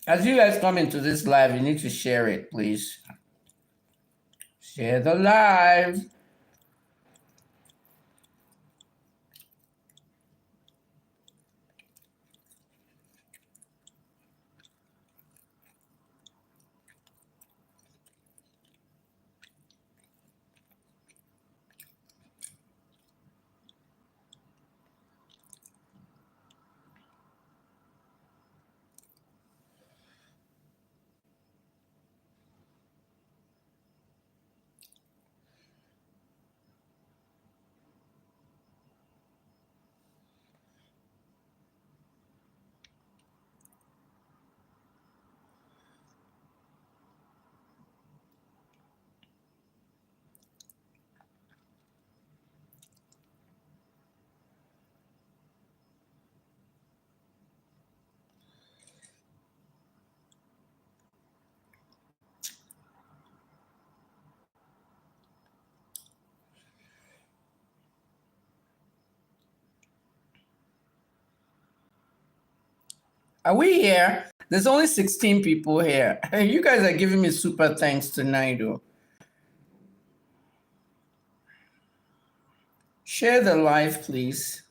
As you guys come into this live, you need to share it, please. Share the live. Are we here? There's only 16 people here. You guys are giving me super thanks tonight, though. Share the live, please.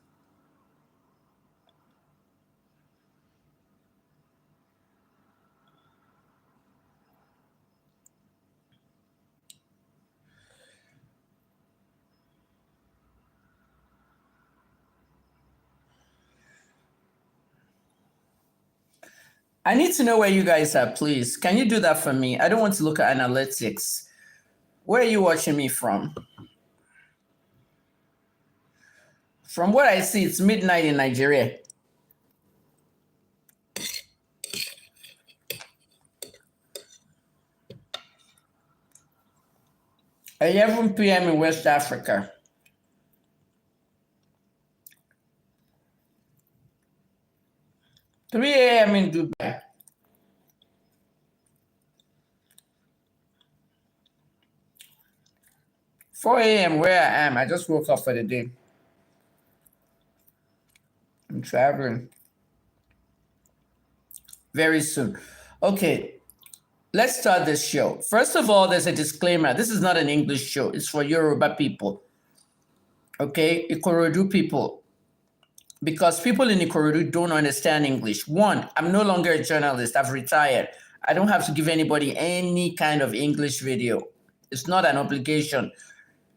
I need to know where you guys are, please. Can you do that for me? I don't want to look at analytics. Where are you watching me from? From what I see, it's midnight in Nigeria. 11 p.m. in West Africa. 3 a.m. in Dubai. 4 a.m. where I am. I just woke up for the day. I'm traveling very soon. Okay, let's start this show. First of all, there's a disclaimer. This is not an English show. It's for Yoruba people. Okay, Ikorodu people. Because people in Ikorodu don't understand English. One, I'm no longer a journalist. I've retired. I don't have to give anybody any kind of English video. It's not an obligation.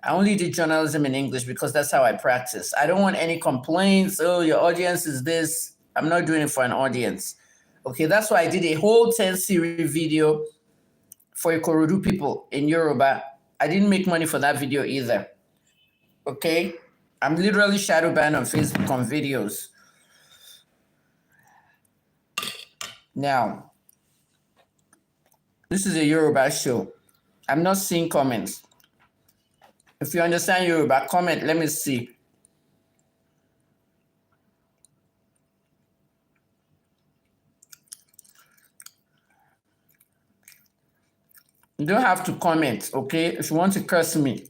I only do journalism in English because that's how I practice. I don't want any complaints. Oh, your audience is this. I'm not doing it for an audience. Okay, that's why I did a whole 10-series video for Ikorodu people in Yoruba. I didn't make money for that video either. Okay? I'm literally shadow banned on Facebook on videos. Now, this is a Yoruba show. I'm not seeing comments. If you understand Yoruba, comment, let me see. You don't have to comment, okay? If you want to curse me,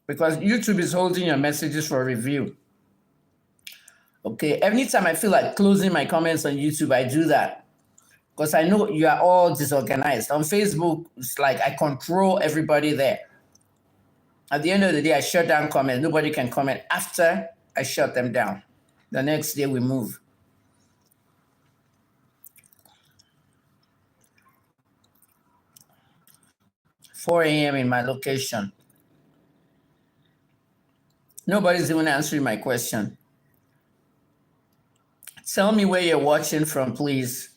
because YouTube is holding your messages for review. Okay, anytime I feel like closing my comments on YouTube, I do that. Because I know you are all disorganized. On Facebook, it's like I control everybody there. At the end of the day, I shut down comments. Nobody can comment after I shut them down. The next day we move. "4 a.m. in my location." Nobody's even answering my question. Tell me where you're watching from, please.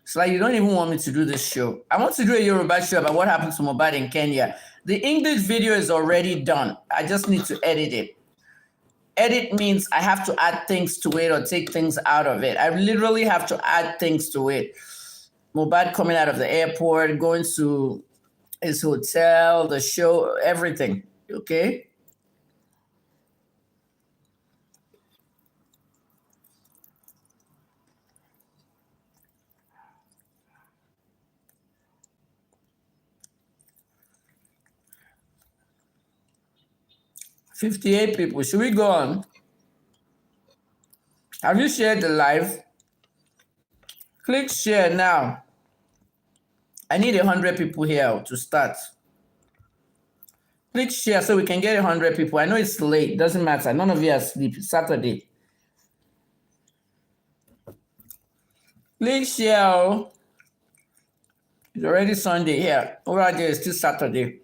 It's like you don't even want me to do this show. I want to do a Yoruba show about what happened to Mohbad in Kenya. The English video is already done. I just need to edit it. Edit means I have to add things to it or take things out of it. I literally have to add things to it. Mohbad coming out of the airport, going to his hotel, the show, everything. Okay? "58 people. Should we go on? Have you shared the live? Click share now. I need 100 people here to start. Click share so we can get 100 people. I know it's late. Doesn't matter. None of you are asleep. It's Saturday. Click share. It's already Sunday here. Over there it's still Saturday.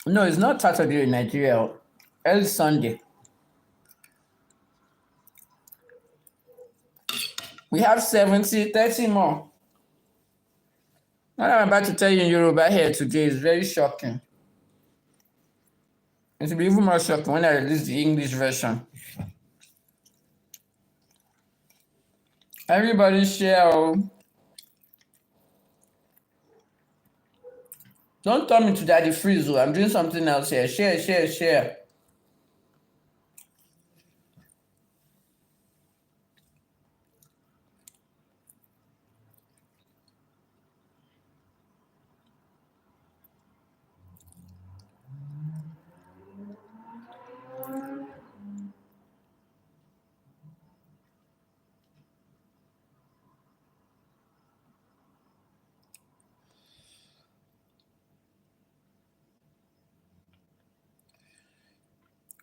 No, it's not Saturday in Nigeria. Early Sunday. We have 70, 30 more. What I'm about to tell you in Yoruba here today is very shocking. It will be even more shocking when I release the English version. Everybody share. Don't turn me to Daddy Freeze. I'm doing something else here. Share, share, share.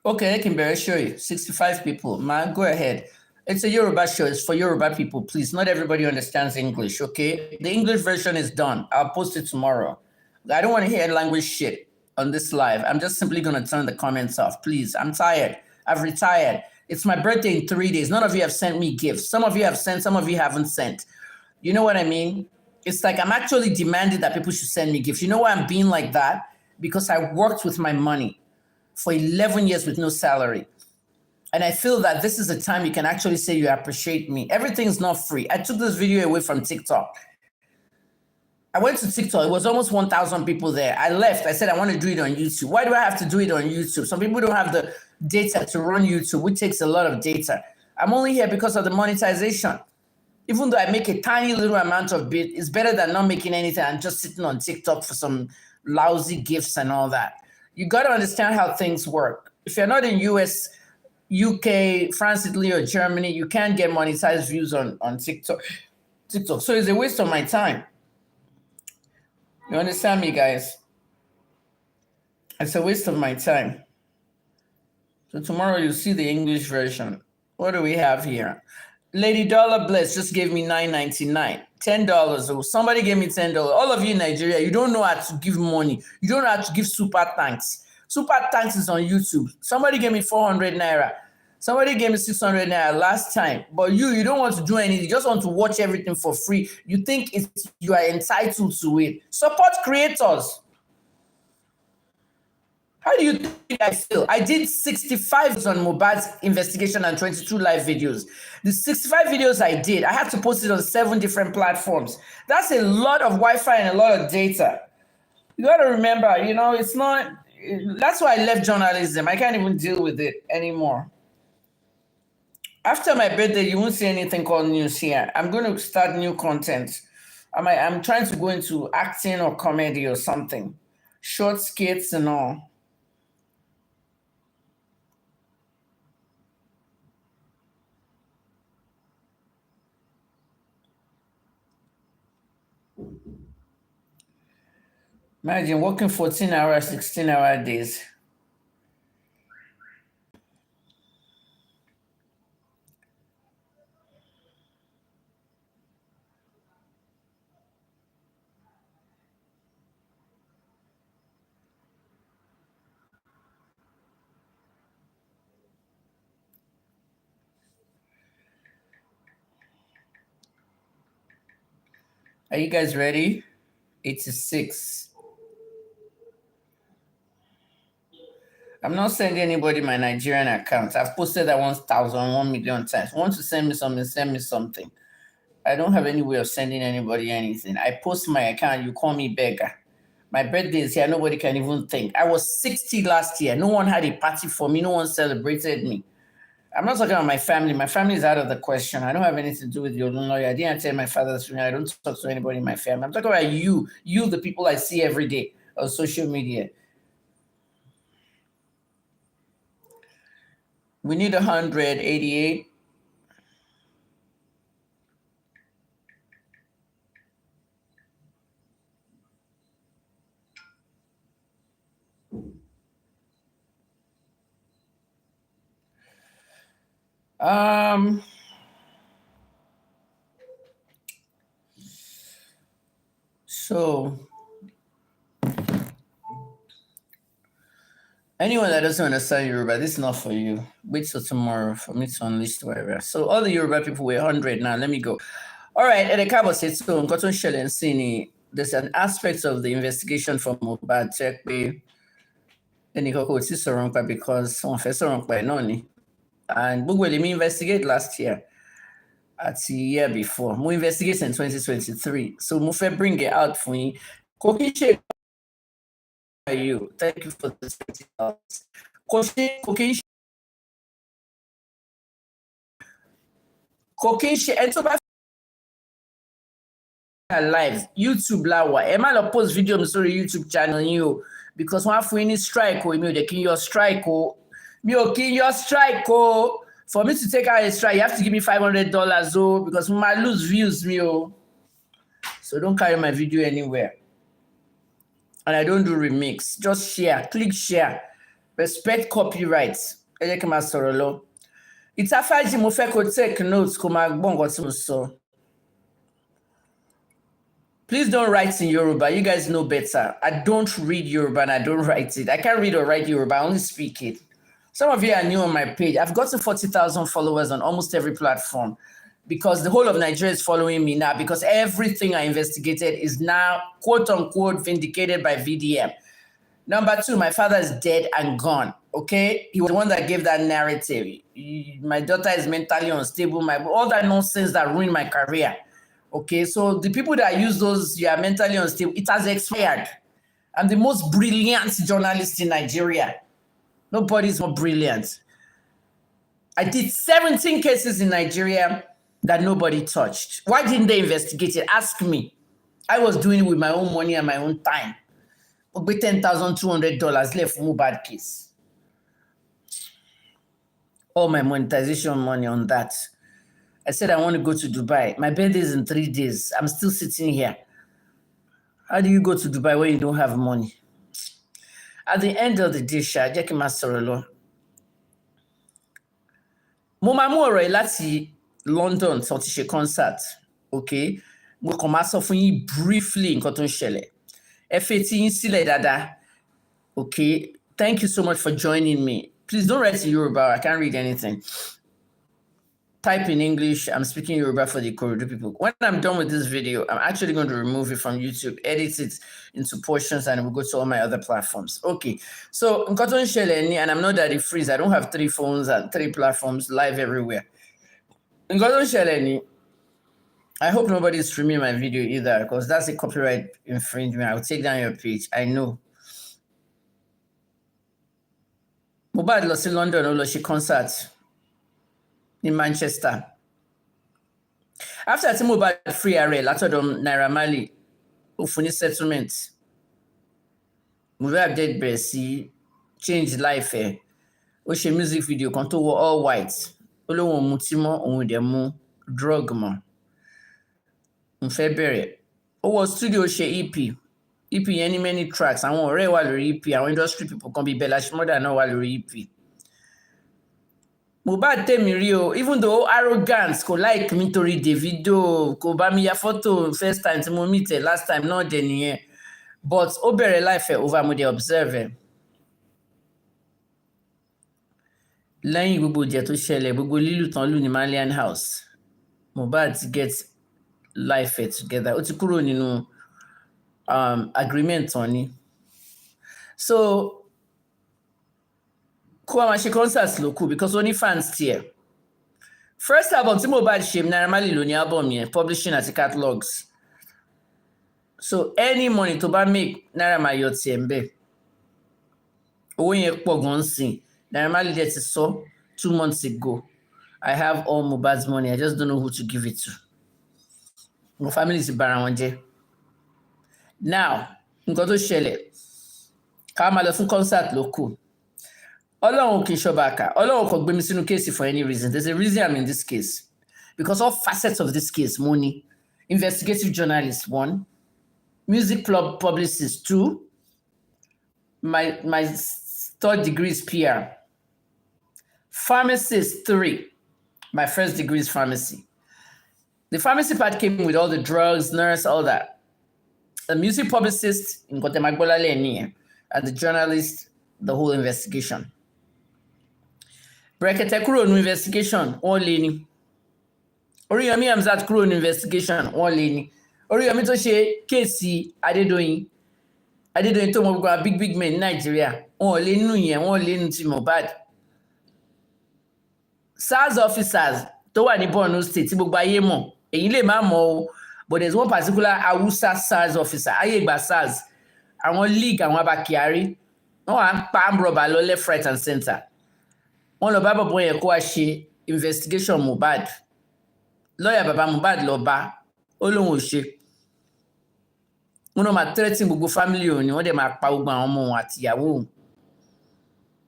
Okay, I can better show you. 65 people. Man, go ahead. It's a Yoruba show. It's for Yoruba people, please. Not everybody understands English, okay? The English version is done. I'll post it tomorrow. I don't want to hear language shit on this live. I'm just simply going to turn the comments off, please. I'm tired. I've retired. It's my birthday in 3 days. None of you have sent me gifts. Some of you have sent, some of you haven't sent. You know what I mean? It's like I'm actually demanding that people should send me gifts. You know why I'm being like that? Because I worked with my money for 11 years with no salary. And I feel that this is a time you can actually say you appreciate me. Everything's not free. I took this video away from TikTok. I went to TikTok. It was almost 1,000 people there. I left. I said, I want to do it on YouTube. Why do I have to do it on YouTube? Some people don't have the data to run YouTube, which takes a lot of data. I'm only here because of the monetization. Even though I make a tiny little amount of bit, it's better than not making anything and just sitting on TikTok for some lousy gifts and all that. You got to understand how things work. If you're not in US, UK, France, Italy, or Germany, you can't get monetized views on TikTok. So it's a waste of my time. You understand me, guys? It's a waste of my time. So tomorrow you'll see the English version. What do we have here? Lady Dollar Bless just gave me $9.99. $10. Oh, somebody gave me $10. All of you in Nigeria, you don't know how to give money. You don't know how to give super thanks. Super thanks is on YouTube. Somebody gave me 400 naira. Somebody gave me 600 naira last time. But you don't want to do anything. You just want to watch everything for free. You think you are entitled to it. Support creators. How do you think I feel? I did 65 on Mohbad's investigation and 22 live videos. The 65 videos I did, I had to post it on 7 different platforms. That's a lot of Wi-Fi and a lot of data. You got to remember, it's not, that's why I left journalism. I can't even deal with it anymore. After my birthday, you won't see anything called news here. I'm going to start new content. I'm trying to go into acting or comedy or something. Short skits and all. Imagine working 14-hour, 16-hour days. Are you guys ready? 86. I'm not sending anybody my Nigerian account. I've posted that 1,000, 1 million times. Want to send me something, send me something. I don't have any way of sending anybody anything. I post my account, you call me beggar. My birthday is here, nobody can even think. I was 60 last year. No one had a party for me, no one celebrated me. I'm not talking about my family. My family is out of the question. I don't have anything to do with your lawyer. I didn't attend my father's funeral. I don't talk to anybody in my family. I'm talking about you, the people I see every day on social media. We need 188. Um, so anyone that doesn't understand Yoruba, this is not for you. Wait till tomorrow for me to unleash whatever. So all the Yoruba people were 100 now. Let me go. All right, and the cabo said so. Cotton Shell and Sini. There's an aspect of the investigation from Mohbad check pé ẹnìkan kò tí sọ̀rọ̀ nípa because wọ́n fẹ́ sọ̀rọ̀ nípa ẹ̀ náà ni. And gbogbo èlé investigate last year at the year before. Mo investigate in 2023. So mo fẹ́ bring it out fún yín. Kò kí ṣe you. Thank you for the $20. Kò kí ṣe ẹni tó bá live YouTube láwà ẹ má lọ post video mi sórí YouTube channel yín o because wọ́n á fún yín ní strike o èmi ò dẹ̀ kí n yọ strike o mi ò kí n yọ strike o for me to take out a strike you have to give me $500 o because mo máa lose views mi o so don't carry my video anywhere and I don't do remix just share click share respect copyright ẹ jẹ́ kí n máa sọ̀rọ̀ lọ ìtafájì mo fẹ́ kó take notes kó máa gbọ́ nǹkan tí mo sọ. Please don't write in Yoruba. You guys know better. I don't read Yoruba and I don't write it. I can't read or write Yoruba. I only speak it. Some of you are new on my page. I've gotten 40,000 followers on almost every platform because the whole of Nigeria is following me now because everything I investigated is now quote unquote vindicated by VDM. Number two, my father is dead and gone. Okay. He was the one that gave that narrative. My daughter is mentally unstable. All that nonsense that ruined my career. Okay, so the people that use those, you are mentally unstable, it has expired. I'm the most brilliant journalist in Nigeria. Nobody's more brilliant. I did 17 cases in Nigeria that nobody touched. Why didn't they investigate it? Ask me. I was doing it with my own money and my own time. With $10,200 left for Mohbad case. All my monetization money on that. I said I want to go to Dubai. My birthday is in 3 days. I'm still sitting here. How do you go to Dubai when you don't have money? At the end of the day, jẹ́ kí n máa sọ̀rọ̀ lọ. Mo máa mú ọ̀rọ̀ yìí láti London tó ti ṣe concert. Okay? Mo kàn máa sọ fún yín briefly nǹkan tó ń ṣẹlẹ̀. Ẹ fetí yín sílẹ̀ dáadáa. Okay? Thank you so much for joining me. Please don't write in Yoruba. I can't read anything. Type in English. I'm speaking Yoruba for the Ikorodu people. When I'm done with this video, I'm actually going to remove it from YouTube, edit it into portions, and it will go to all my other platforms. Okay. So, Nkoton Sheleni, and I'm not Daddy Freeze. I don't have 3 phones and 3 platforms live everywhere. Nkoton Sheleni, I hope nobody's streaming my video either, because that's a copyright infringement. I'll take down your page. I know. Mohbad lost in London, or lost concert in Manchester. After tí Mohbad free ààrẹ látọ̀dọ̀ Naira Marley, ó fún ní settlement. Mohbad dead bẹ̀rẹ̀ sí change life ẹ̀. Ó ṣe music video kan tó wọ all white. Ó lóun ò mutí mọ́, òun dẹ̀ mu drug mọ́. Mo fẹ́ bẹ̀rẹ̀. Ó wọ studio ṣe EP. EP yẹn ní many tracks. Àwọn ọ̀rẹ́ wà lórí EP. Àwọn industry people kan bíi Bella Shmurda náà wà lórí EP. Mohbad tèmi rí o, even though arrogance kò like mi torí Davido kò bá mi ya photo first time tí mo meet ẹ last time náà dẹ̀ nìyẹn but ó bẹ̀rẹ̀ life ẹ̀ over mo dey observe ẹ̀. Lẹ́yìn gbogbo ìjẹ́ tó ṣẹlẹ̀ gbogbo lílù tán lù ní Malian house Mohbad ti get life ẹ̀ together ó ti kúrò nínú agreement tán ni. So kó wá máa ṣe concerts ló kù because ó ní fans tiẹ̀. First album tí Mohbad ṣe Naira Marley ló ní album yẹn publishing àti catalogs. So any money tó bá make Naira máa yọ tiẹ̀ ń bẹ̀. Owó yẹn pọ̀ gan sìn. Naira Marley dẹ̀ ti sọ 2 months ago. I have all Mohbad's money. I just don't know who to give it to. My family ti bara wọn jẹ́. Now, nǹkan tó ṣẹlẹ̀ ká máa lọ fún concert ló kù. Ọlọ́run kì í ṣọba. Ọlọ́run kò gbé mi sínú case for any reason. There's a reason I'm in this case. Because all facets of this case, money, investigative journalist, 1, music club publicist, 2, my 3rd degree is PR, pharmacist, 3, My first degree is pharmacy. The pharmacy part came with all the drugs, nurse, all that. The music publicist, and the journalist, the whole investigation. Brekete kúrò ní investigation, wọ́n lé ní. Oríyọmí Hamzat kúrò ní investigation, wọ́n lé ní. Oríyọmí tó ṣe kéèsì Adédoyin tó mọ gbogbo big men ní Nàìjíríà, wọ́n lé nínú yẹn, wọ́n lé nínú ti Mohbad. SARS officers tó wà ní Borno State tí gbogbo ayé mọ̀, èyí lè má mọ̀ o, but there's one particular Hausa SARS officer, ayé ìgbà SARS, àwọn league, àwọn Abba Kyari, wọ́n wà ń pa ambrọ̀bà lọ left, right and center. Wọ́n lọ bá bọ̀bọ̀ yẹn kó wá ṣe investigation Mohbad. Lọ́yà bàbá Mohbad lọ bá, ó lóun ò ṣe. Wọ́n náà máa threaten gbogbo family òun ni wọ́n dẹ̀ máa pa gbogbo àwọn ọmọ òun àti ìyàwó òun.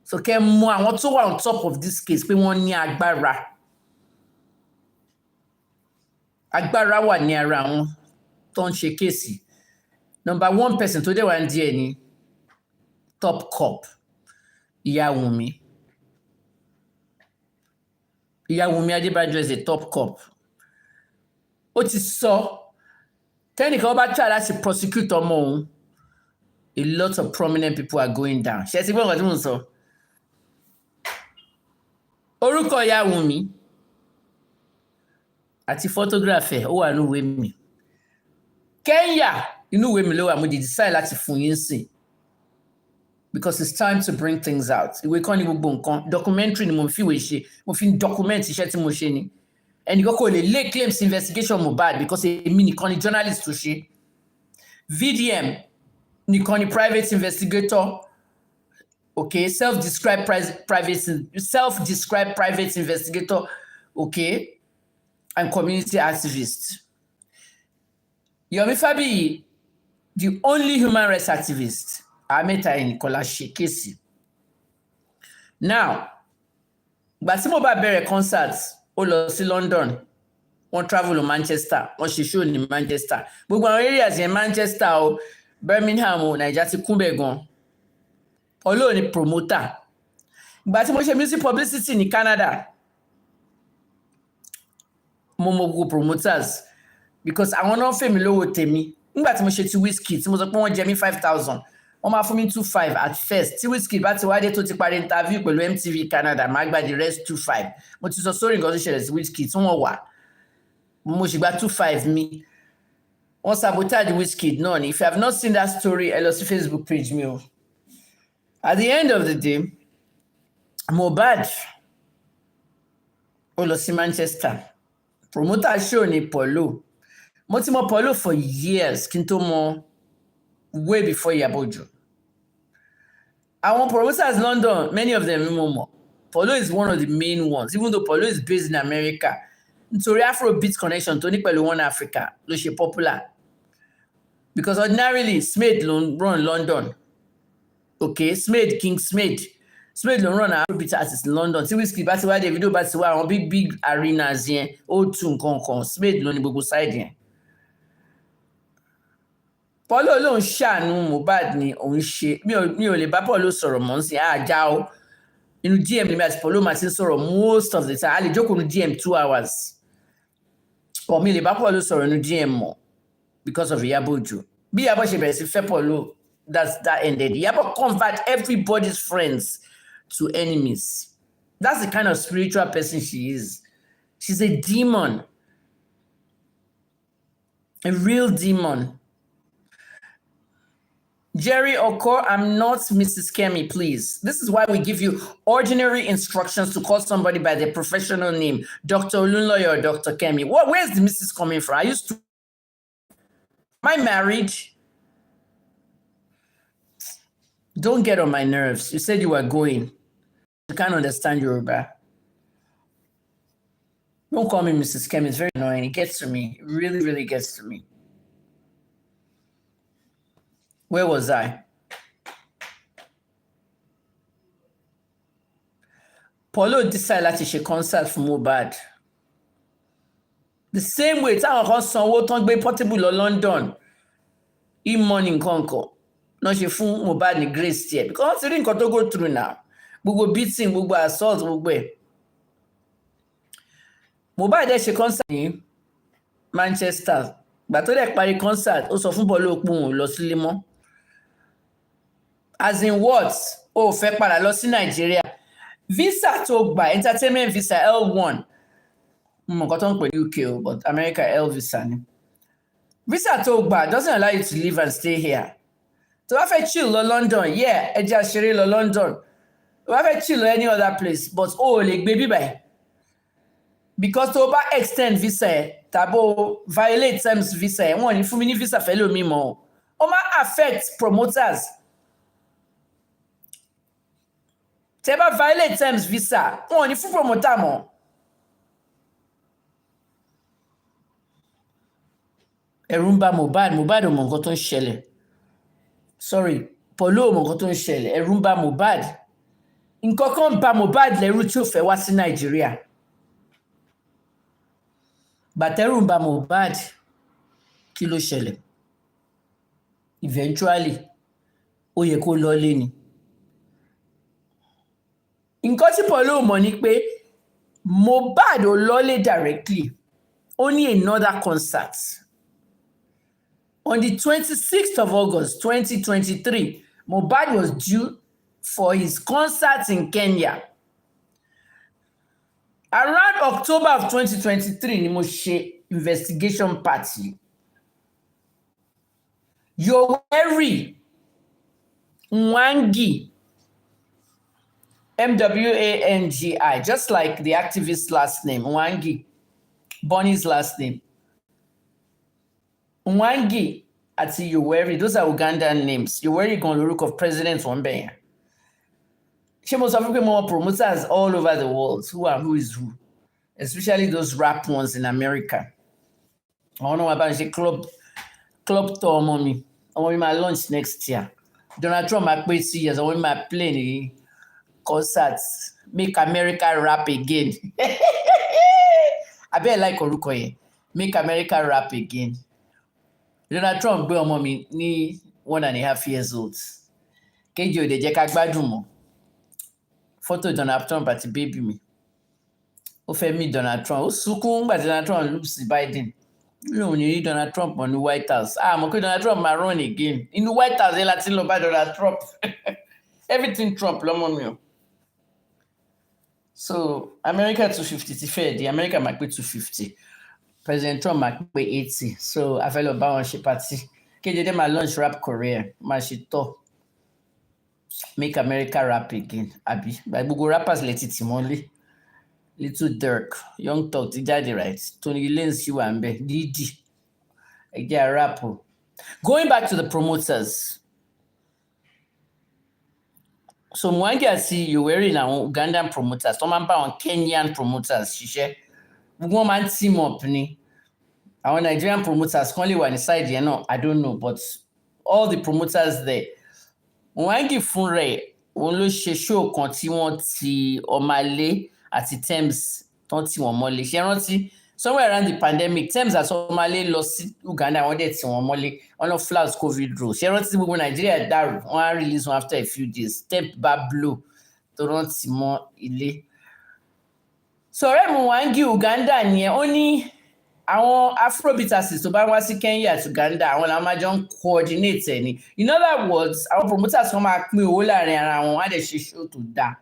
So kẹ́ mọ àwọn tó wà on top of this case pé wọ́n ní agbára. Agbára wà ní ara wọn tó ń ṣe kéèsì. Number 1 person tó dẹ̀ wà ní díẹ̀ ni top cop, Ìyá Wùnmí. Ìyá Wùnmí Adébánjọ is a top cop. Ó ti sọ, tẹ́nìkan bá try láti prosecute ọmọ òun, a lot of prominent people are going down. Ṣé ti gbọ́ nǹkan tí mò ń sọ? Orúkọ Ìyá Wùnmí àti photograph ẹ̀ ó wà nínú ìwé mi. Kenya inú ìwé mi ló wà, mo di decide láti fún yín sí. Because it's time to bring things out. Ìwé kan ní gbogbo nǹkan, documentary ni mo fi ìwé ṣe, mo fi document iṣẹ́ tí mo ṣe ni. Ẹnìkan kò lè lay claims investigation Mohbad because èmi nìkan ni journalist tó ṣe. VDM nìkan ni private investigator. Okay, self-described private investigator, okay, and community activist. Yomi Fabiyi, the only human rights activist. Ameta Nicola Shekesi. Now, but tí Mohbad bẹ̀rẹ̀ concert, ó lọ sí London, wọ́n travel to Manchester, wọ́n ṣe show ní Manchester. Gbogbo àwọn areas in Manchester o, Birmingham o, Naija ti kún bẹ́ẹ̀ gan. Olóò ni promoter. Ìgbà tí mo ṣe music publicity ní Canada, mo mọ gbogbo promoters because àwọn náà fẹ́ mi lówó tèmi. Nígbà tí mo ṣe ti Wizkid tí mo sọ pé wọ́n jẹ mí 5,000, wọ́n máa fún mi 2,500 at first. Tí Wizkid bá ti wádé tó ti parí interview pẹ̀lú MTV Canada, máa gba the rest 2,500. Mo ti sọ sórí nǹkan tó ṣẹlẹ̀ sí Wizkid tí wọ́n wà. Mo ṣì gba 2,500 mi. Wọ́n sabotage Wizkid náà ni. If you have not seen that story, ẹ lọ sí Facebook page mi o. At the end of the day, Mohbad ó lọ sí Manchester. Promoter show ni Polo. Mo ti mọ Polo for years kí n tó mọ way before Yabojo. Àwọn promoters London, many of them mo. Polo is one of the main ones, even though Polo is based in America. Nítorí Afrobeat connection tó ní pẹ̀lú One Africa ló ṣe popular. Because ordinarily, Smith ló run London. Okay, King Smith ló run Afrobeat artist in London. Tí Wizkid bá ti wá Davido bá ti wá àwọn big arenas yẹn, O2 nǹkan. Smith ló ní gbogbo side yẹn. Polo ló ń ṣàánú Mohbad ni òun ṣe. Mi ò lè bá Polo sọ̀rọ̀ mọ́ sí àjà o. Inú DM ni mi àti Polo máa ti sọ̀rọ̀ most of the time. A lè jókòó ní DM 2 hours. But mi lè bá Polo sọ̀rọ̀ ní DM mọ́ because of Iyabojo. Bí Iyabo ṣe bẹ̀rẹ̀ sí fẹ́ Polo, that ended. Iyabo convert everybody's friends to enemies. That's the kind of spiritual person she is. She's a demon. A real demon. Jerry Okor, I'm not Mrs. Kemi, please. This is why we give you ordinary instructions to call somebody by their professional name, Dr. Olunloyo or Dr. Kemi. Where's the Mrs. coming from? Am I married? Don't get on my nerves. You said you were going. I can't understand Yoruba. Don't call me Mrs. Kemi. It's very annoying. It gets to me. It really, really gets to me. Where was I? Polo decided láti ṣe concert fún Mohbad. The same way táwọn kan sanwó tán gbé Portable lọ London. E-money nǹkan. Náà ṣe fún Mohbad ní grace tiẹ̀. Because wọ́n ti rí nǹkan tó go through now. Gbogbo beating, gbogbo assault, gbogbo ẹ̀. Mohbad dẹ̀ ṣe concert ní Manchester gbà tó dẹ̀ parí concert ó sọ fún Bọ́lá pé òun ò lọ sílé mọ́ as in what ó fẹ́ padà lọ sí Nàìjíríà visa tó gbà entertainment visa L1 mo nǹkan tó ń pè ní UK o but America L visa ni visa tó gbà doesn't allow you to live and stay here tó bá fẹ́ chill lọ London yeah ẹ jẹ́ àṣeré lọ London tó bá fẹ́ chill lọ any other place but ó ò lè gbé bíbà ẹ̀ because tó bá extend visa ẹ̀ tàbó violate terms visa ẹ̀ wọ́n ní fún mi ní visa fẹ́ lómi mọ́ ó máa affect promoters tẹ́ bá violate terms visa wọ́n ní fún promoter mọ́ ẹ̀rù ń bà Mohbad ò mọ nǹkan tó ń ṣẹlẹ̀ sorry Polo ò mọ nǹkan tó ń ṣẹlẹ̀ ẹ̀rù ń bà Mohbad nǹkan kan bà Mohbad lẹ́rù tí ó fẹ́ wá sí Nàìjíríà bàtẹ́rù ń bà Mohbad kí ló ṣẹlẹ̀ eventually ó yẹ kó lọlé ni nǹkan tí Polo mọ̀ ni pé Mohbad ò lọlé directly ó ní another concert on the 26th of August 2023 Mohbad was due for his concert in Kenya around October of 2023 ni mo ṣe investigation party Yoweri Mwangi Mwangi just like the activist last name Mwangi Bonnie's last name Mwangi àti Yoweri those are Ugandan names Yoweri gan lórúkọ of president wọn bẹ̀yẹn ṣé mo sọ fún pé mo promoters all over the world who is who especially those rap ones in America àwọn náà wà bá ń ṣe club tour ọmọ mi máa launch next year Donald Trump máa pé 2 years ọmọ mi máa play ní concerts make America rap again abẹ́ ẹ̀ like orúkọ yẹn make America rap again Donald Trump gbé ọmọ mi ní 1.5 years old kéjì ò dẹ̀ jẹ́ ká gbádùn mọ́ fọ́tò Donald Trump àti bébì mi ó fẹ́ mí Donald Trump ó sunkún nígbà tí Donald Trump lù sí Biden lóun ní rí Donald Trump mọ́ ní White House mọ̀ pé Donald Trump máa run again inú White House yẹn láti lọ bá Donald Trump everything Trump lọ́mọ mi o so America 250 ti fẹ́ di America máa pé 250 President Trump máa pé 80 so a fẹ́ lọ bá wọn ṣe party kéde dé máa launch rap Korea máa ṣe tour make America rap again àbí gbogbo rappers lè ti tì mọ́lé Little Dirk Young Thug ti jáde right Tony Lanez ṣì wà ń bẹ̀ Diddy ẹgbẹ́ rap o going back to the promoters so Mwangi àti Yoweri làwọn Ugandan promoters tó máa ń bá àwọn Kenyan promoters ṣiṣẹ́ gbogbo wọn máa ń team up ni àwọn Nigerian promoters kan lè wà ní side yẹn náà I don't know but all the promoters there Mwangi fún rẹ̀ òun ló ṣe show kan tí wọ́n ti Ọmọlé àti Tems tán tí wọ́n mọ́lé ṣe rántí somewhere around the pandemic Tems àti Ọmọlé lọ sí Uganda wọ́n dẹ̀ tí wọ́n mọ́lé wọ́n lọ flags COVID rule ṣe rántí gbogbo Nàìjíríà dàrú wọ́n á release one after a few days step bá blow tó rántí mọ́ ilé sọ̀rọ̀ Mwangi Uganda nìyẹn ó ní àwọn Afrobeat artists tó bá wá sí Kenya àti Uganda àwọn làwọn máa jọ ń coordinate ẹ̀ ni in other words àwọn promoters kan máa pín owó láàrin ara wọn á dẹ̀ ṣe show tó dáa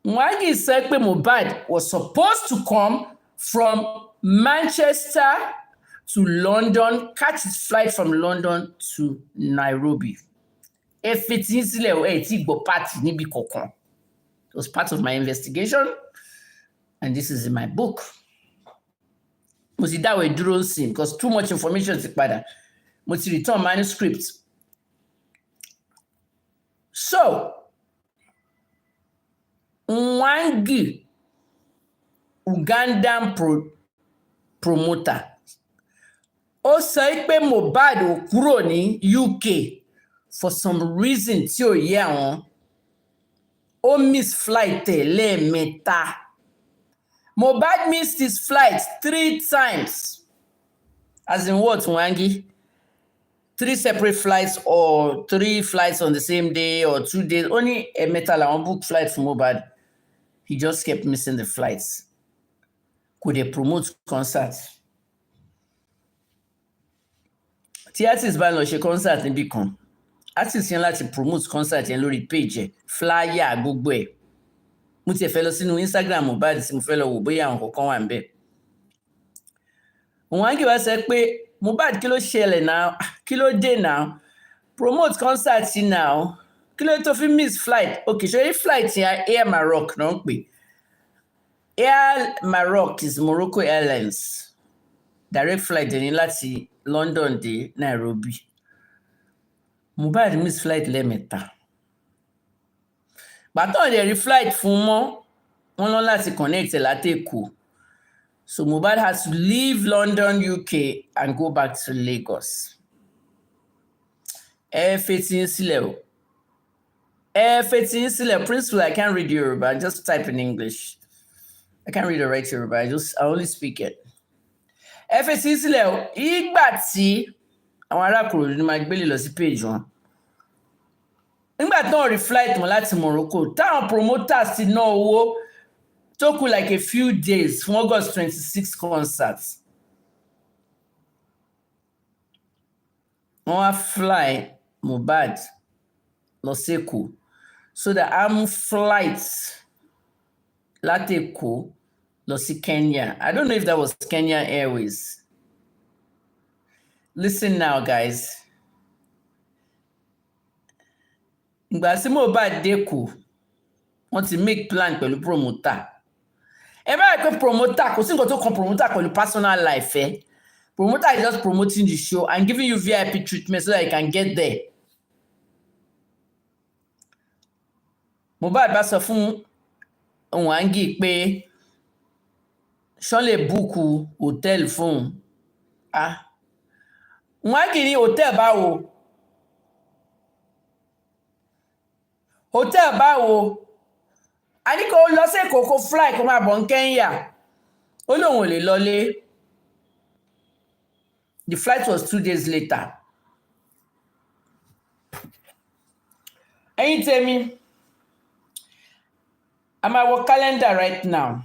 Mwangi said pé Mohbad was supposed to come from Manchester to London catch his flight from London to Nairobi ẹ fetí sílẹ̀ ẹ̀ tí gbọ́ party níbi kankan. It was part of my investigation, and this is in my book. Mo ti dáwọ̀ ìdúró sí because too much information ti padà. Mo ti return manuscript. So, Mwangi, Ugandan promoter, ó sọ pé Mohbad ò kúrò ní UK for some reason tí ò yé àwọn. Ó miss flight lẹ́ẹ̀mẹ́ta. Mohbad missed his flight 3 times. As in what, Mwangi? 3 separate flights or 3 flights on the same day or 2 days. Only ẹ̀mẹ́ta làwọn book flight for Mohbad. He just kept missing the flights. Could they promote concerts? Tí artist bá lọ ṣe concert níbì kan, artist yẹn láti promote concert yẹn lórí page ẹ̀, flyer gbogbo ẹ̀. Mo tiẹ̀ fẹ́ lọ sínú Instagram Mohbad tí mo fẹ́ lọ wò bóyá àwọn kankan wà níbẹ̀. Òun á kí wá sọ pé Mohbad kí ló ṣẹlẹ̀ náà? Kí ló dé náà? Promote concert yìí náà. Kí ló tó fi miss flight? Okay, ṣé flight yẹn Air Maroc náà ń pè? Air Maroc is Morocco Airlines. Direct flight dẹ̀ ní láti London dé Nairobi. Mohbad miss flight lẹ́ẹ̀mẹ́ta. Bàtàn dẹ̀ rí flight fún mọ́, wọ́n lọ láti connect láti Èkó. So Mohbad has to leave London, UK and go back to Lagos. Ẹ fetí yín sílẹ̀ o. Ẹ fetí yín sílẹ̀. Principal, I can't read Yoruba. Just type in English. I can't read or write Yoruba. I only speak it. Ẹ fetí yín sílẹ̀ o. Ìgbà tí àwọn ará Ìkòròdú ni máa gbélé lọ sí page wọn. Nígbà tí wọ́n rí flight wọn láti Morocco, táwọn promoters ti ná owó tó kù like a few days fún August 26 concerts. Wọ́n wá fly Mohbad lọ sí Èkó so that I'm flights láti Èkó lọ sí Kenya. I don't know if that was Kenya Airways. Listen now, guys. Ìgbà tí Mohbad dé Èkó, wọ́n ti make plan pẹ̀lú promoter. Ẹ bá rí pé promoter kò sí nǹkan tó kan promoter pẹ̀lú personal life ẹ. Promoter is just promoting the show and giving you VIP treatment so that you can get there. Mohbad bá sọ fún Nwangi pé ṣó lè búùkù hòtẹ́ẹ̀lì fún un. Nwangi ní hòtẹ́ẹ̀lì báwo? Hòtẹ́ẹ̀lì báwo? A ní kó lọ sí Èkó kó fly kó máa bọ̀ ní Kenya. Ó lóun ò lè lọlé. The flight was 2 days later. Ẹ̀yin tèmi, I'm at our calendar right now.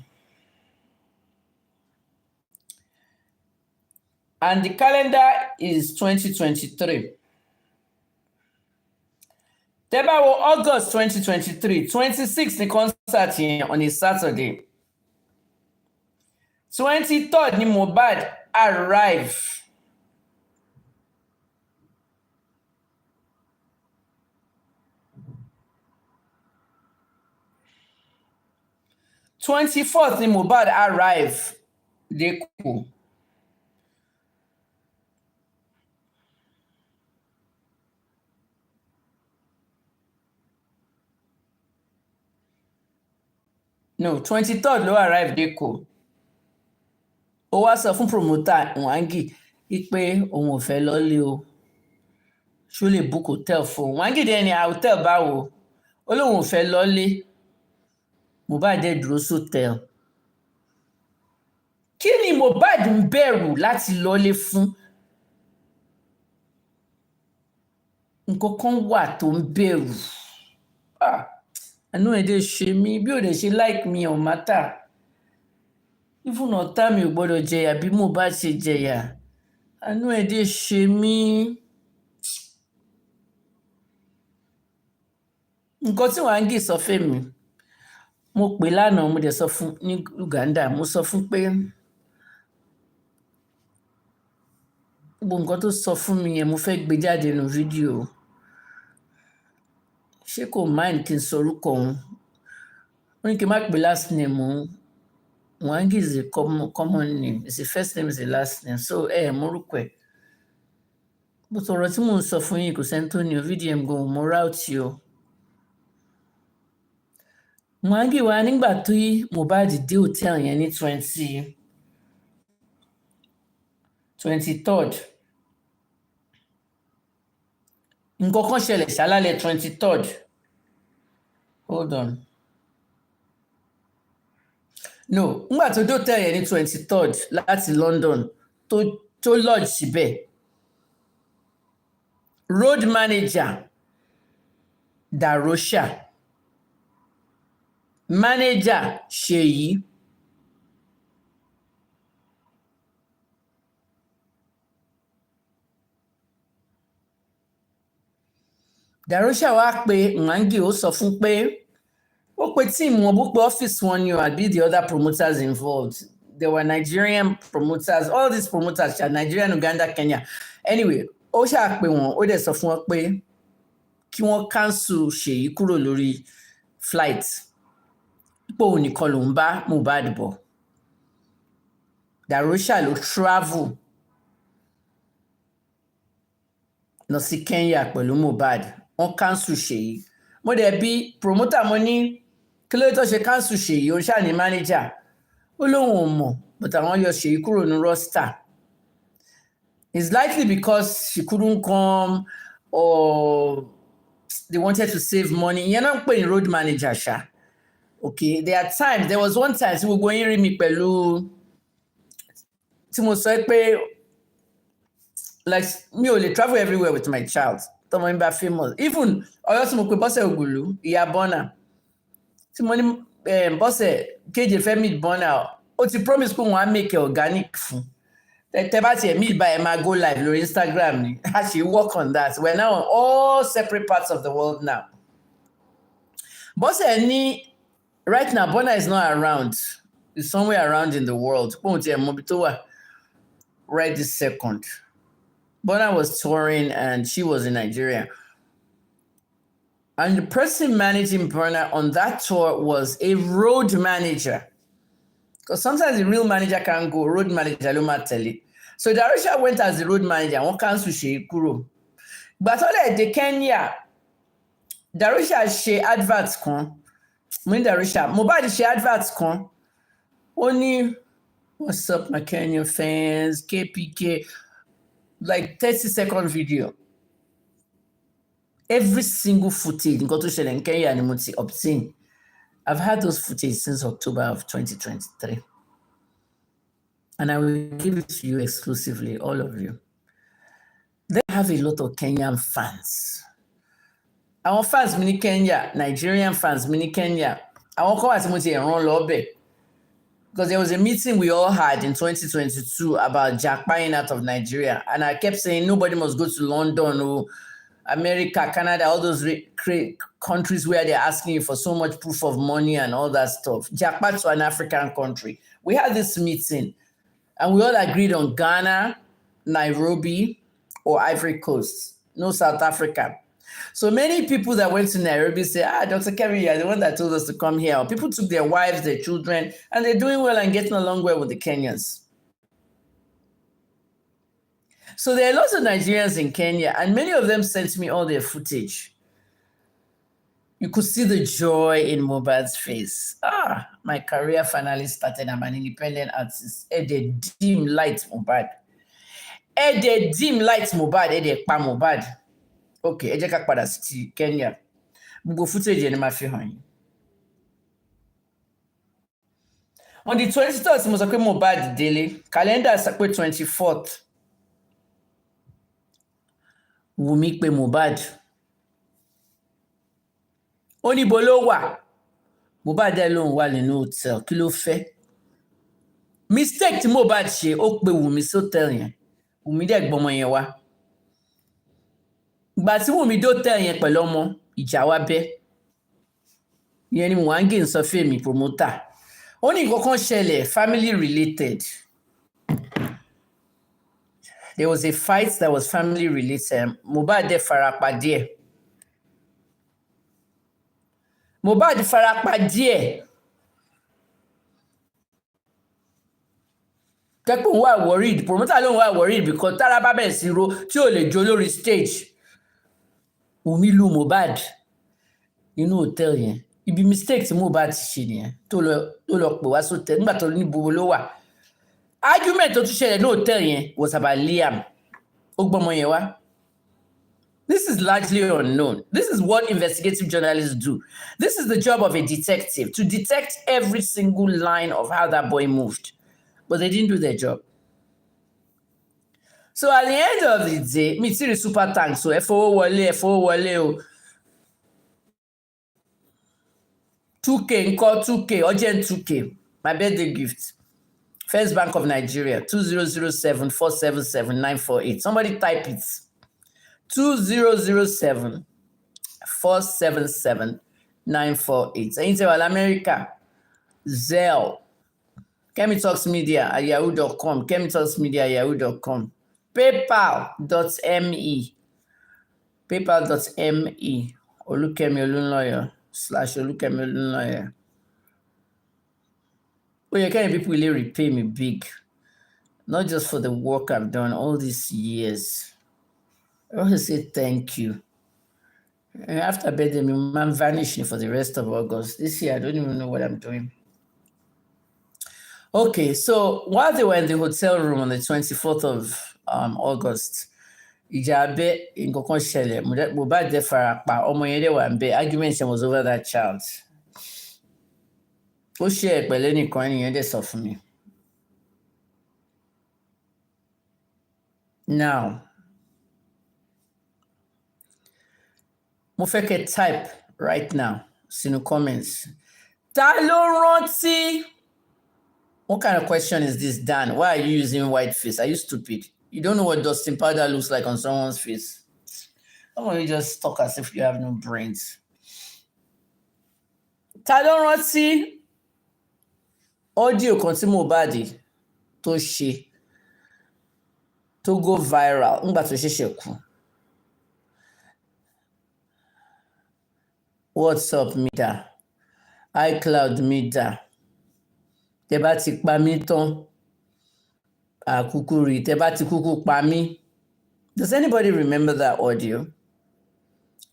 And the calendar is 2023. Tẹ́ bá wo August 2023, 26 ní concert yẹn on a Saturday. 23rd ní Mohbad arrive. "24th ní Mohbad arrive l'Èkó. No, 23rd ló arrive l'Èkó. Ó wá sọ fún promoter Nwangi pé òun ò fẹ́ lọlé o. Ṣó lè book hotel fún un. Nwangi dẹ̀ ní hotel báwo? Ó lóun ò fẹ́ lọlé. Mohbad dẹ̀ dúró sótẹ́ẹ̀lì. Kí ni Mohbad ń bẹ̀rù láti lọlé fún? Nǹkan kan wà tó ń bẹ̀rù. Àánú ẹ̀ dẹ̀ ṣe mí bí ò dẹ̀ ṣe like me ò matter. Even ọ̀tá mi ò gbọ́dọ̀ jẹyà bí Mohbad ṣe jẹyà. Àánú ẹ̀ dẹ̀ ṣe mí. Nǹkan tí Nwangi sọ fẹ́mi, mo pè lánàá mo dẹ̀ sọ fún ní Uganda, mo sọ fún pé gbogbo nǹkan tó sọ fún mi yẹn mo fẹ́ gbé jáde nínú fídíò. Ṣé kò mind kí n sọ orúkọ òun? Ó ní kí n má pè last name òun. Nwangi is a common name. It's the first name, it's the last name. So mo orúkọ ẹ̀. Bó sọ̀rọ̀ tí mò ń sọ fún yín kò sẹ́ni tó ní o VDM gan mo route o. Nwangi wá nígbà tí Mohbad dé hòtẹ́ẹ̀lì yẹn ní 23rd. Nǹkan kan ṣẹlẹ̀ ṣálálẹ̀ 23rd. Hold on. No, nígbà tó dé hòtẹ́ẹ̀lì yẹn ní 23rd láti London tó lodge síbẹ̀. Road manager Darosha manager Ṣèyí. Darosha wá pé Nwangi ó sọ fún pé ó pe team wọn bó pé office wọn ni o àbí the other promoters involved. There were Nigerian promoters, all these promoters are Nigerian, Uganda, Kenya. Anyway, ó ṣáà pé wọn, ó dẹ̀ sọ fún wọn pé kí wọ́n cancel Ṣèyí kúrò lórí flight. Pé òun nìkan ló ń bá Mohbad bọ̀. Darosha ló travel lọ sí Kenya pẹ̀lú Mohbad. Wọ́n cancel Ṣèyí. Mo dẹ̀ bí promoter mo ní kí ló tó ṣe cancel Ṣèyí, ó ṣáà ní manager. Ó lóun ò mọ̀, but àwọn yọ Ṣèyí kúrò ní roster. It's likely because she couldn't come or they wanted to save money. Ìyẹn náà ń pè ní road manager ṣá. Okay, there was one time tí gbogbo yín rí mi pẹ̀lú tí mo sọ pé like mi ò lè travel everywhere with my child. Tọmọ mi bá famous. Even Ọ̀yọ́ tí mo pe Bọ́sẹ̀ Ògùlù, ìyá Bọ́nà. Tí mo ní Bọ́sẹ̀ kéje fẹ́ meet Bọ́nà, ó ti promise pé wọ́n á make organic fún. Tẹ́ bá tiẹ̀ meet by ma go live lórí Instagram ni. Actually work on that. We're now on all separate parts of the world now. Bọ́sẹ̀ ní right now Bọ́nà is not around. He's somewhere around in the world. Pọ́n tiẹ̀ mọ ibi tó wà right this second. Bọ́nà was touring and she was in Nigeria. And the person managing Bọ́nà on that tour was a road manager. Because sometimes the real manager can't go, road manager ló máa tẹ̀lé. So Darosha went as the road manager, wọ́n cancel Ṣèyí kúrò. But all the Kenya, Darosha ṣe advert kan. Mo ní Darosha, Mohbad ṣe advert kan. Ó ní, what's up my Kenyan fans, KPK, like 30-second video. Every single footage, nǹkan tó ṣẹlẹ̀ ní Kenya ni mo ti obtain. I've had those footage since October of 2023. And I will give it to you exclusively, all of you. They have a lot of Kenyan fans. Our fans mini Kenya, Nigerian fans mini Kenya. Àwọn kan wà tí mo ti rán lọ bẹ̀. Because there was a meeting we all had in 2022 about Jack buying out of Nigeria. And I kept saying nobody must go to London or America, Canada, all those countries where they're asking you for so much proof of money and all that stuff. Jack back to an African country. We had this meeting and we all agreed on Ghana, Nairobi, or Ivory Coast, no South Africa. So many people that went to Nairobi say, Dr. Kevin, you're the one that told us to come here. People took their wives, their children, and they're doing well and getting along well with the Kenyans. So there are lots of Nigerians in Kenya, and many of them sent me all their footage. You could see the joy in Mohbad's face. My career finally started. I'm an independent artist. The dim light Mohbad. The dim light Mohbad. The pa Mohbad. Okay, ẹ jẹ́ ká padà sí Kenya. Gbogbo footage yẹn ni máa fi hàn yín. On the 23rd, mo sọ pé Mohbad délé. Calendar sọ pé 24th. Wùmí pé Mohbad. Ó ní ibo ló wà. Mohbad dẹ̀ lóun wà nínú hotel. Kí ló fẹ́? Mistake tí Mohbad ṣe, ó pe Wùmí sí hotel yẹn. Wùmí dẹ̀ gbọ́mọ yẹn wá. Ìgbà tí Wùmí dé hotel yẹn pẹ̀lú ọmọ, ìjà wá bẹ́. Ìyẹn ni Mwangi ń sọ fèmí promoter. Ó ní nǹkan kan ṣẹlẹ̀, family related. There was a fight that was family related. Mohbad dẹ̀ farapa díẹ̀. Mohbad farapa díẹ̀. Tẹ́pọ̀ ń wà worried. Promoter ló ń wà worried because tára bá bẹ̀rẹ̀ sí ro tí ò lè jó lórí stage. Wùmí lu Mohbad nínú hotel yẹn. Ibi mistake tí Mohbad ti ṣe nìyẹn. Tó lọ pè wá sótẹ́ nígbà tó ní gbogbo ló wà. Argument tó tún ṣẹlẹ̀ ní hotel yẹn was about Liam. Ó gbọ́mọ yẹn wá. This is largely unknown. This is what investigative journalists do. This is the job of a detective, to detect every single line of how that boy moved. But they didn't do their job. So at the end of the day, mi ti rí super tank, so ẹ fowó wọlé o. 2K, call 2K, urgent 2K. My birthday gift. First Bank of Nigeria, 2007-477-948. Somebody type it. 2007-477-948. Ẹ̀yin tẹ́ wà l'Amẹ́ríkà, Zelle, Kemi Talks Media at yahoo.com, Kemi Talks Media at yahoo.com, paypal.me, Olukemi Olunloyo /Olukemi Olunloyo. Oh, yeah, can people really repay me big? Not just for the work I've done all these years. I want to say thank you. And after birthday, I'm vanishing for the rest of August. This year, I don't even know what I'm doing. Okay, so while they were in the hotel room on the 24th of August, Ijabe in Kokonshele, Mubad Defarapa, Omoyede Wambe, argument was over that child. Ó share pẹ̀lú ẹnìkan ẹnìyẹn dẹ̀ sọ fún mi. Now, mo fẹ́ kẹ́ type right now sínú comments. Ta ló rántí? What kind of question is this, Dan? Why are you using white face? Are you stupid? You don't know what dusting powder looks like on someone's face. Why don't you just talk as if you have no brains? Ta ló rántí? Audio kan tí Mohbad tó ṣe tó go viral ńgbà tó ṣẹ̀ṣẹ̀ kú. WhatsApp mi dà, iCloud mi dà. Tẹ́ bá ti pa mí tán, àkúkú rí. Tẹ́ bá ti kúkú pa mí. Does anybody remember that audio?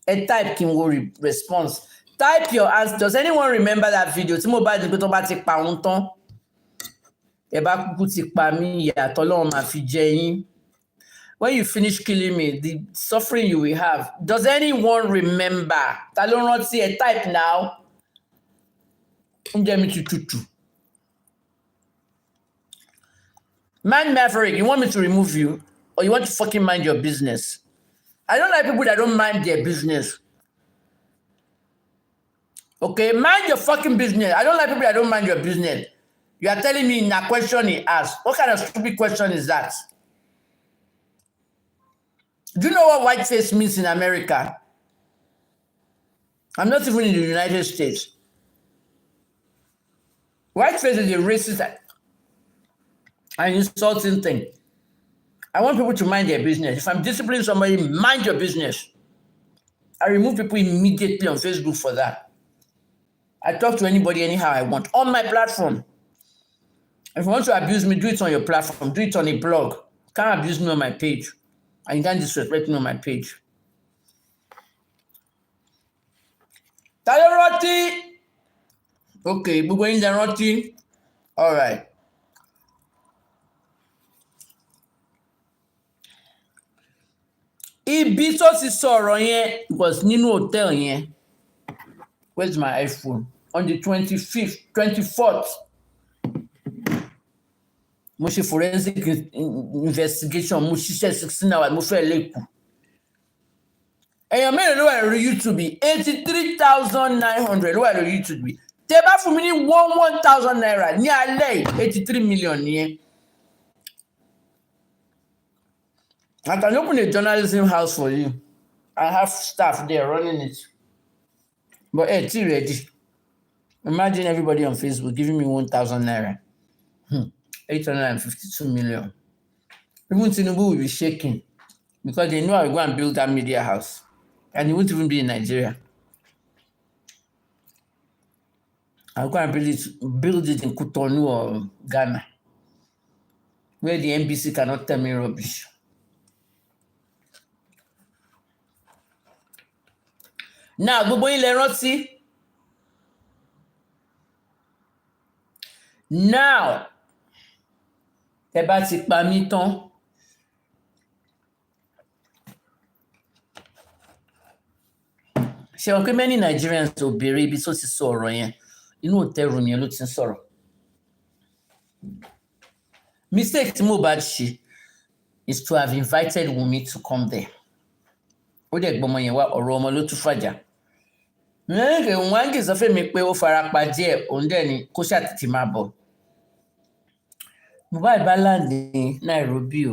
A type kí n wo response. Type your answer. Does anyone remember that video? Tí Mohbad ní pé tó bá ti pa òun tán. Tẹ́ bá kúkú ti pa mí, ìyà t'Ọlọ́run máa fi jẹ yín. When you finish killing me, the suffering you will have. Does anyone remember? Ta ló rántí? A type now. Oúnjẹ mi tutù. Man Maverick, you want me to remove you? Or you want to fucking mind your business? I don't like people that don't mind their business. Okay, mind your fucking business. I don't like people that don't mind your business. You are telling me in a question he asked. What kind of stupid question is that? Do you know what whiteface means in America? I'm not even in the United States. Whiteface is a racist and insulting thing. I want people to mind their business. If I'm disciplining somebody, mind your business. I remove people immediately on Facebook for that. I talk to anybody anyhow I want on my platform. If you want to abuse me, do it on your platform. Do it on a blog. You can't abuse me on my page. And you can't disrespect me on my page. Ta ló rántí? Okay, gbogbo yín lẹ rántí. All right. Ibi tó ti sọ̀rọ̀ yẹn was nínú hotel yẹn. Where's my iPhone? On the 25th, 24th. Mo ṣe forensic investigation, mo ṣiṣẹ́ 16 hours, mo fẹ́ lè kú. Èèyàn mélòó ló wà lórí YouTube? 83,900 ló wà lórí YouTube. Tẹ́ bá fún mi ní 1,000 naira ní alẹ́ 83 million nìyẹn. I can open a journalism house for you. I have staff there running it. But hey, it's ready. Imagine everybody on Facebook giving me 1,000 naira. 852 million. Even Tinubu will be shaking because they know I will go and build that media house. And he won't even be in Nigeria. I'll go and build it in Cotonou or Ghana, where the NBC cannot tell me rubbish. Now, gbogbo yín lẹ rántí. Now, tẹ́ bá ti pa mí tán. Ṣé wọn pé many Nigerians ò béèrè ibi tó ti sọ ọ̀rọ̀ yẹn? Inú hotel room yẹn ló ti ń sọ̀rọ̀. Mistake tí Mohbad ṣe is to have invited Wunmi to come there. Ó dẹ̀ gbọ́mọ yẹn wá ọ̀rọ̀ ọmọ ló tún fàjà. lẹ́yìn wọ́n á sọ fún mi pé ó farapa díẹ̀ òun dẹ̀ ni kó ṣàtìtì máa bọ̀. Mohbad bá land ní Nairobi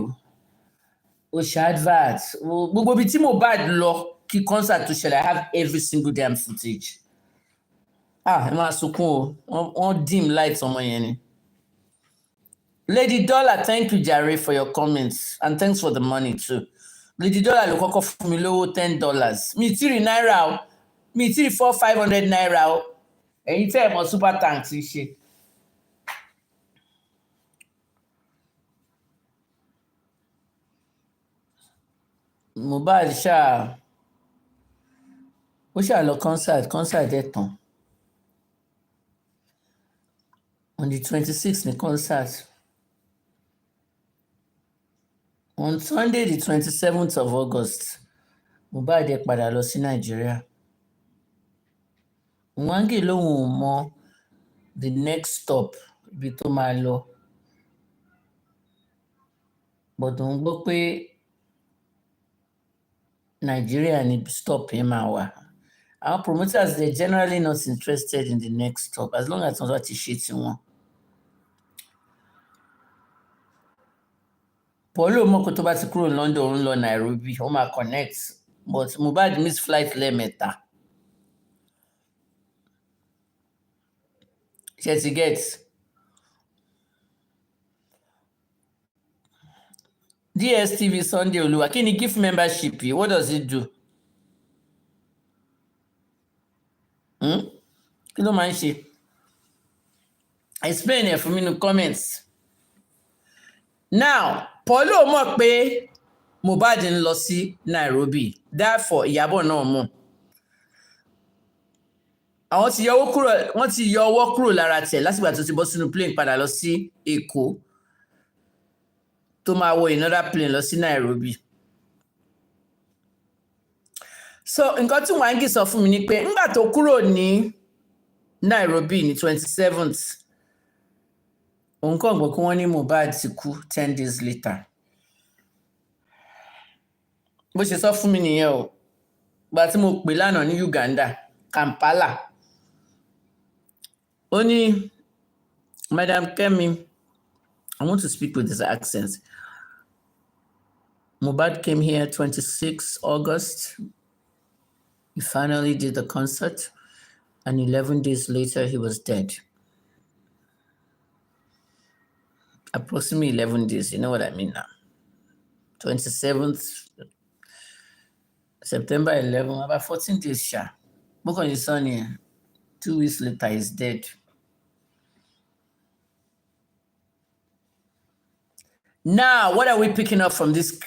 ó ṣe advert gbogbo ibi tí Mohbad lọ kí concert tó ṣẹlẹ̀ I have every single damn footage. Ẹ máa sunkún o wọ́n dim light ọmọ yẹn ni. Lady Dollar, thank you Jare for your comments and thanks for the money too. Lady Dollar ló kọ́kọ́ fún mi lówó $10. Mi tí rí náírà o mi tí rí 400-500 naira o ẹ̀yin tẹ́ ẹ̀ mọ̀ super tank ti ṣe. Mohbad ó ṣáà lọ concert ẹ̀ tán on the 26th ní concert. On Sunday the 27th of August Mohbad ẹ̀ padà lọ sí Nigeria. Nwangi lóhùn ò mọ the next stop ibi tó máa lọ but òun gbọ́ pé Nigeria ni stop yẹn máa wà. Our promoters they're generally not interested in the next stop as long as wọ́n bá ti ṣe tiwọn. Pọ̀lú mọ̀ kó tó bá ti kúrò London òun lọ Nairobi ó máa connect but Mohbad miss flight lẹ́ẹ̀mẹ́ta. Ṣé ti get? DSTV Sunday Olúwa kí ni gift membership yìí? What does it do? Kí ló máa ń ṣe? Explain ẹ̀ fún mi ní comments. Now, Pọ̀lú mọ̀ pé Mohbad ń lọ sí Nairobi therefore Ìyábọ̀ náà mọ̀. Àwọn ti yọ ọwọ́ kúrò lára tẹ̀ látìgbà tó ti bọ́ sínú plane padà lọ sí Èkó tó máa wọ another plane lọ sí Nairobi. So nǹkan tí Nwangi sọ fún mi ni pé nígbà tó kúrò ní Nairobi ní 27th òun kàn gbọ́ kí wọ́n ní Mohbad ti kú 10 days later. Bó ṣe sọ fún mi nìyẹn o gbà tí mo pè lánàá ní Uganda Kampala. Ó ní Madam Kemi, I want to speak with this accent. Mohbad came here 26 August. He finally did the concert and 11 days later he was dead. Approximately 11 days, you know what I mean now. 27th September 11, about 14 days sha. Book on his son here. 2 weeks later he's dead. Now, what are we picking up from this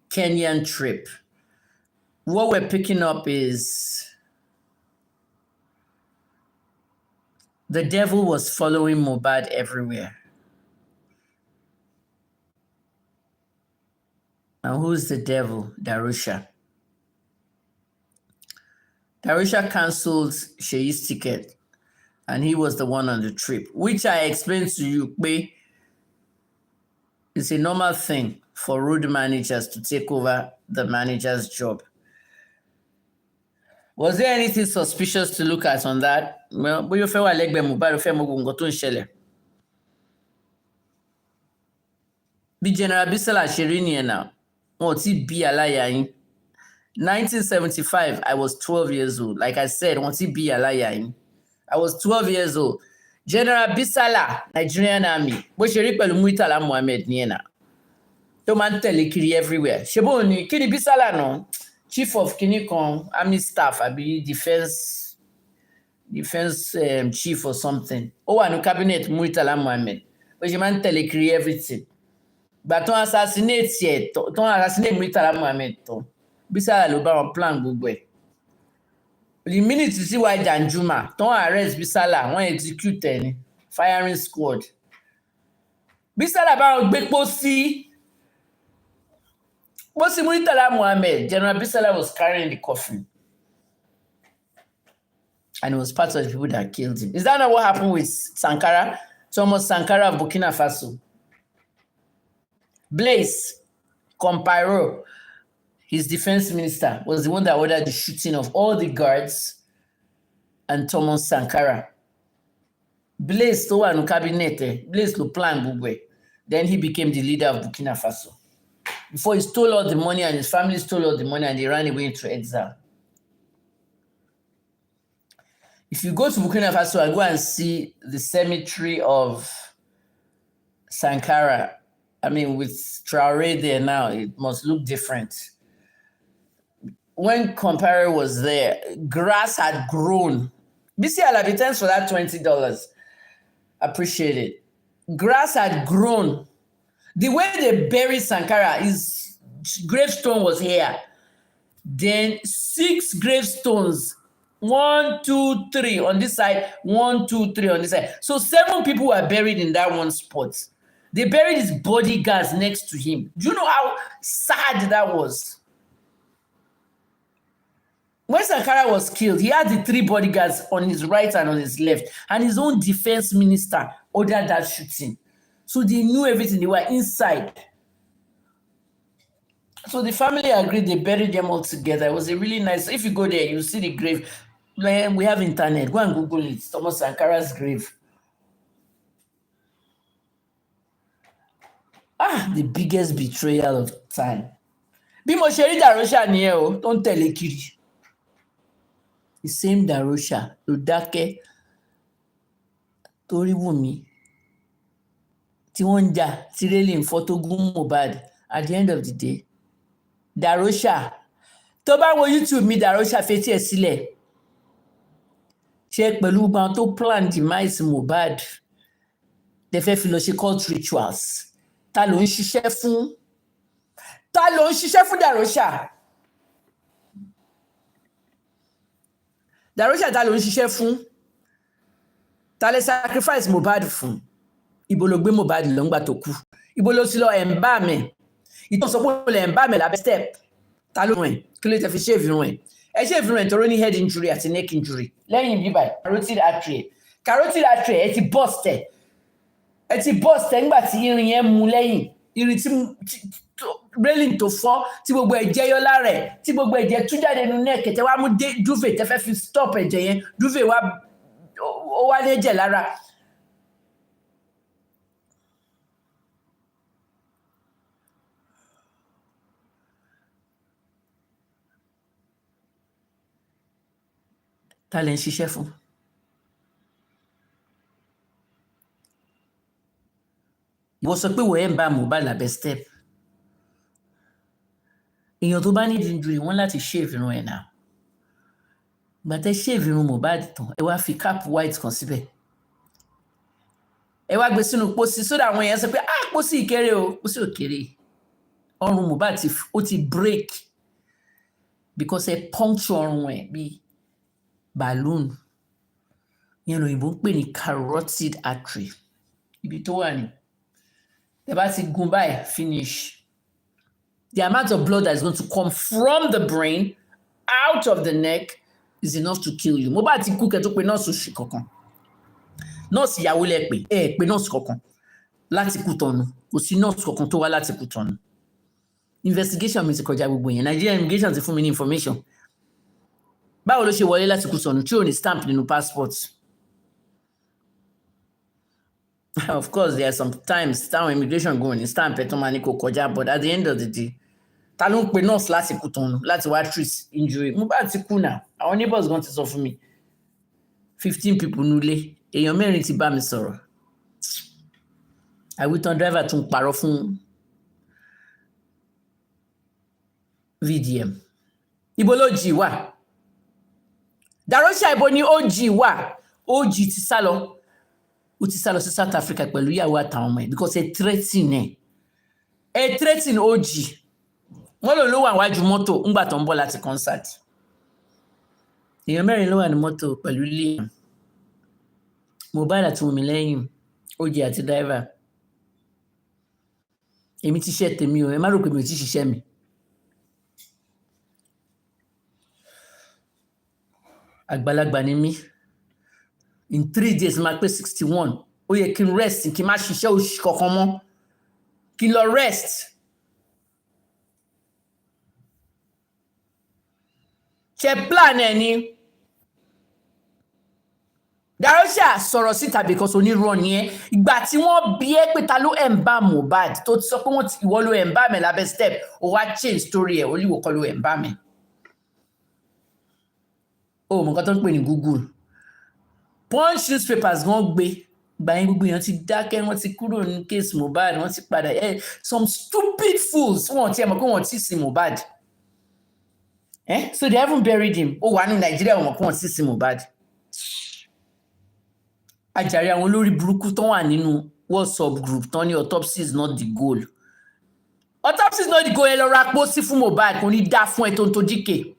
Kenyan trip? What we're picking up is the devil was following Mohbad everywhere. And who's the devil? Darusha. Darusha cancelled Sheyi's ticket and he was the one on the trip, which I explained to you, Kpe. It's a normal thing for road managers to take over the manager's job. Was there anything suspicious to look at on that? Well, but you feel like Mohbad fẹ́ mọ gbogbo nǹkan tó ń ṣẹlẹ̀. Bí General Bisola ṣe rí nìyẹn náà, wọn ò tí bí aláya yín. 1975, I was 12 years old. Like I said, wọn tí bí aláya yín. I was 12 years old. General Bisola, Nigerian Army, bó ṣe rí pẹ̀lú Muritala Muhammed nìyẹn náà. Tó máa ń tẹ̀lé kiri everywhere. Ṣé bó ni kí ni Bisola náà? Chief of Kinikon, Army staff, àbí defense chief or something. Ó wà ní cabinet Muritala Muhammed. Bó ṣe máa ń tẹ̀lé kiri everything. Gbà tó assassinate Muritala Muhammed tó. Bisola ló bá wọn plan gbogbo ẹ̀. The minute tí wá Danjuma tó arrest Bisola, wọ́n execute ẹ̀ ní firing squad. Bisola bá wọn gbé pósí Muritala Muhammed. General Bisola was carrying the coffin. And it was part of the people that killed him. Is that not what happened with Sankara? Thomas Sankara of Burkina Faso. Blaise Compaoré, his defense minister, was the one that ordered the shooting of all the guards and Thomas Sankara. Blaise tó wà ní cabinet Blaise ló plan gbogbo ẹ̀. Then he became the leader of Burkina Faso. Before he stole all the money and his family stole all the money and they ran away into exile. If you go to Burkina Faso and go and see the cemetery of Sankara, I mean, with Traoré there now, it must look different. When Compaoré was there, grass had grown. BC Alabi, thanks for that $20. Appreciate it. Grass had grown. The way they buried Sankara, his gravestone was here. Then 6 gravestones, 1, 2, 3 on this side, 1, 2, 3 on this side. So 7 people were buried in that one spot. They buried his bodyguards next to him. Do you know how sad that was? When Sankara was killed, he had the 3 bodyguards on his right and on his left, and his own defense minister ordered that shooting. So they knew everything. They were inside. So the family agreed. They buried them all together. It was a really nice. If you go there, you see the grave. We have internet. Go and Google it. Thomas Sankara's grave. The biggest betrayal of time. Bí mo ṣe rí Darosha nìyẹn o, tó ń tẹ̀lé kiri. The same Darosha ló dákẹ́ torí Wùmí tí wọ́n ń jà tí rélì ń fọ́ tó gún Mohbad. At the end of the day, Darosha tó bá wo YouTube mi Darosha fetí ẹ̀ sílẹ̀ ṣe pẹ̀lú gbọ́n tó plan demise Mohbad tẹ fẹ́ fi lọ ṣe cult rituals. Ta ló ń ṣiṣẹ́ fún? Ta ló ń ṣiṣẹ́ fún Darosha? Darosha ta ló ń ṣiṣẹ́ fún? Ta lè sacrifice Mohbad fún? Ibo ló gbé Mohbad lọ ńgbà tó kú? Ibo ló ti lọ ẹ̀ǹbá mẹ́? Ìtàn sọ pé ó lè ẹ̀ǹbá mẹ́ lábẹ́ step. Ta ló rìn? Kí ló tẹ fi shave irun ẹ̀? Ẹ shave irun ẹ̀ torí ní head injury àti neck injury. Lẹ́yìn bíbá carotid artery. Carotid artery ẹ ti burst ẹ̀. Ẹ ti burst ẹ̀ ńgbà tí irin yẹn mú lẹ́yìn. Irin tí railing tó fọ́ tí gbogbo ẹ̀jẹ̀ yọ lára ẹ̀ tí gbogbo ẹ̀jẹ̀ tú jáde nínú neck tẹ wá mú duvet tẹ fẹ́ fi stop ẹ̀jẹ̀ yẹn duvet ó wá lẹ́jẹ̀ lára. Ta lẹ ń ṣiṣẹ́ fún? Ìwọ sọ pé wọ́n ẹ̀ ń bá Mohbad lábẹ́ step. Èèyàn tó bá ní injury wọ́n láti shave irun ẹ̀ náà. Ìgbà tẹ́ shave irun Mohbad tán ẹ wá fi cap white kan síbẹ̀. Ẹ wá gbé sínú pósí sódà àwọn èèyàn sọ pé pósí ìkéré o, pósí òkèrè. Ọrùn Mohbad ó ti break because ẹ puncture ọrùn ẹ̀ bí balloon. Ìyẹn lóyìnbó ń pè ní carotid artery. Ibi tó wà ní. Ẹ bá ti gún báyìí finish. The amount of blood that is going to come from the brain out of the neck is enough to kill you. Mohbad ti kú kẹ́ tó pe nọ́ọ̀sì oṣù kankan. Nọ́ọ̀sì ìyàwó lẹ pé pe nọ́ọ̀sì kankan láti Kútọ̀nù. Kò sí nọ́ọ̀sì kankan tó wá láti Kútọ̀nù. Investigation mi ti kọjá gbogbo yẹn. Nigerian immigration ti fún mi ní information. Báwo ló ṣe wọlé láti Kútọ̀nù tí ò ní stamp nínú passport? Of course, there are some times táwọn immigration go ní stamp ẹ̀ tó máa ní kó kọjá, but at the end of the day, ta ló ń pe nurse láti Kútọ̀nù láti wá treat injury? Mohbad ti kú náà. Àwọn neighbors gan ti sọ fún mi. 15 people nulẹ̀. Èèyàn 4 ti bá mi sọ̀rọ̀. Àwítán driver tún parọ́ fún VDM. Ibo ló jì wà? Darosha ibo ni OG wà? OG ti sá lọ. Ó ti sá lọ sí South Africa pẹ̀lú ìyàwó àtàwọn ọmọ ẹ̀ because ẹ threaten ẹ̀. Ẹ threaten OG. Wọ́n ló wà wájú mọ́tò ńgbà tó ń bọ̀ láti concert. Èèyàn 4 ló wà ní mọ́tò pẹ̀lú Liam. Mohbad àti Wùmí lẹ́yìn OG àti driver. Èmi ti ṣe tèmi o, ẹ má rò pé mi ò ti ṣiṣẹ́ mi. Àgbàlagbà ni mí. In 3 days máa pé 61. Ó yẹ kí n rest kí n má ṣiṣẹ́ oṣù kankan mọ́. Kí n lọ rest. Ṣe plan ẹ ni. Darosha sọ̀rọ̀ síta because onírọ́ ni ẹ́. Ìgbà tí wọ́n bí ẹ́ pé ta ló embalm Mohbad tó ti sọ pé ìwọ ló embalm ẹ̀ lábẹ́ step ó wá change story ẹ̀ olíwò kọ́ ló embalm ẹ̀. Ó mọ̀ nǹkan tó ń pè ní Google. Punch newspapers wọ́n gbé gbà yín gbogbo èèyàn ti dákẹ́ wọ́n ti kúrò ní case Mohbad wọ́n ti padà some stupid fools wọ́n ti ẹ̀ mọ̀ pé wọ́n ti sin Mohbad. So they haven't buried him. Ó wà ní Nàìjíríà wọ́n mọ̀ pé wọ́n ti sin Mohbad. Àjàre àwọn olórí burúkú tó wà nínú WhatsApp group tán ní autopsy is not the goal. Autopsy is not the goal. Ẹ lọ ra pósí fún Mohbad kò ní dá fún ẹ tó ń tó díkè.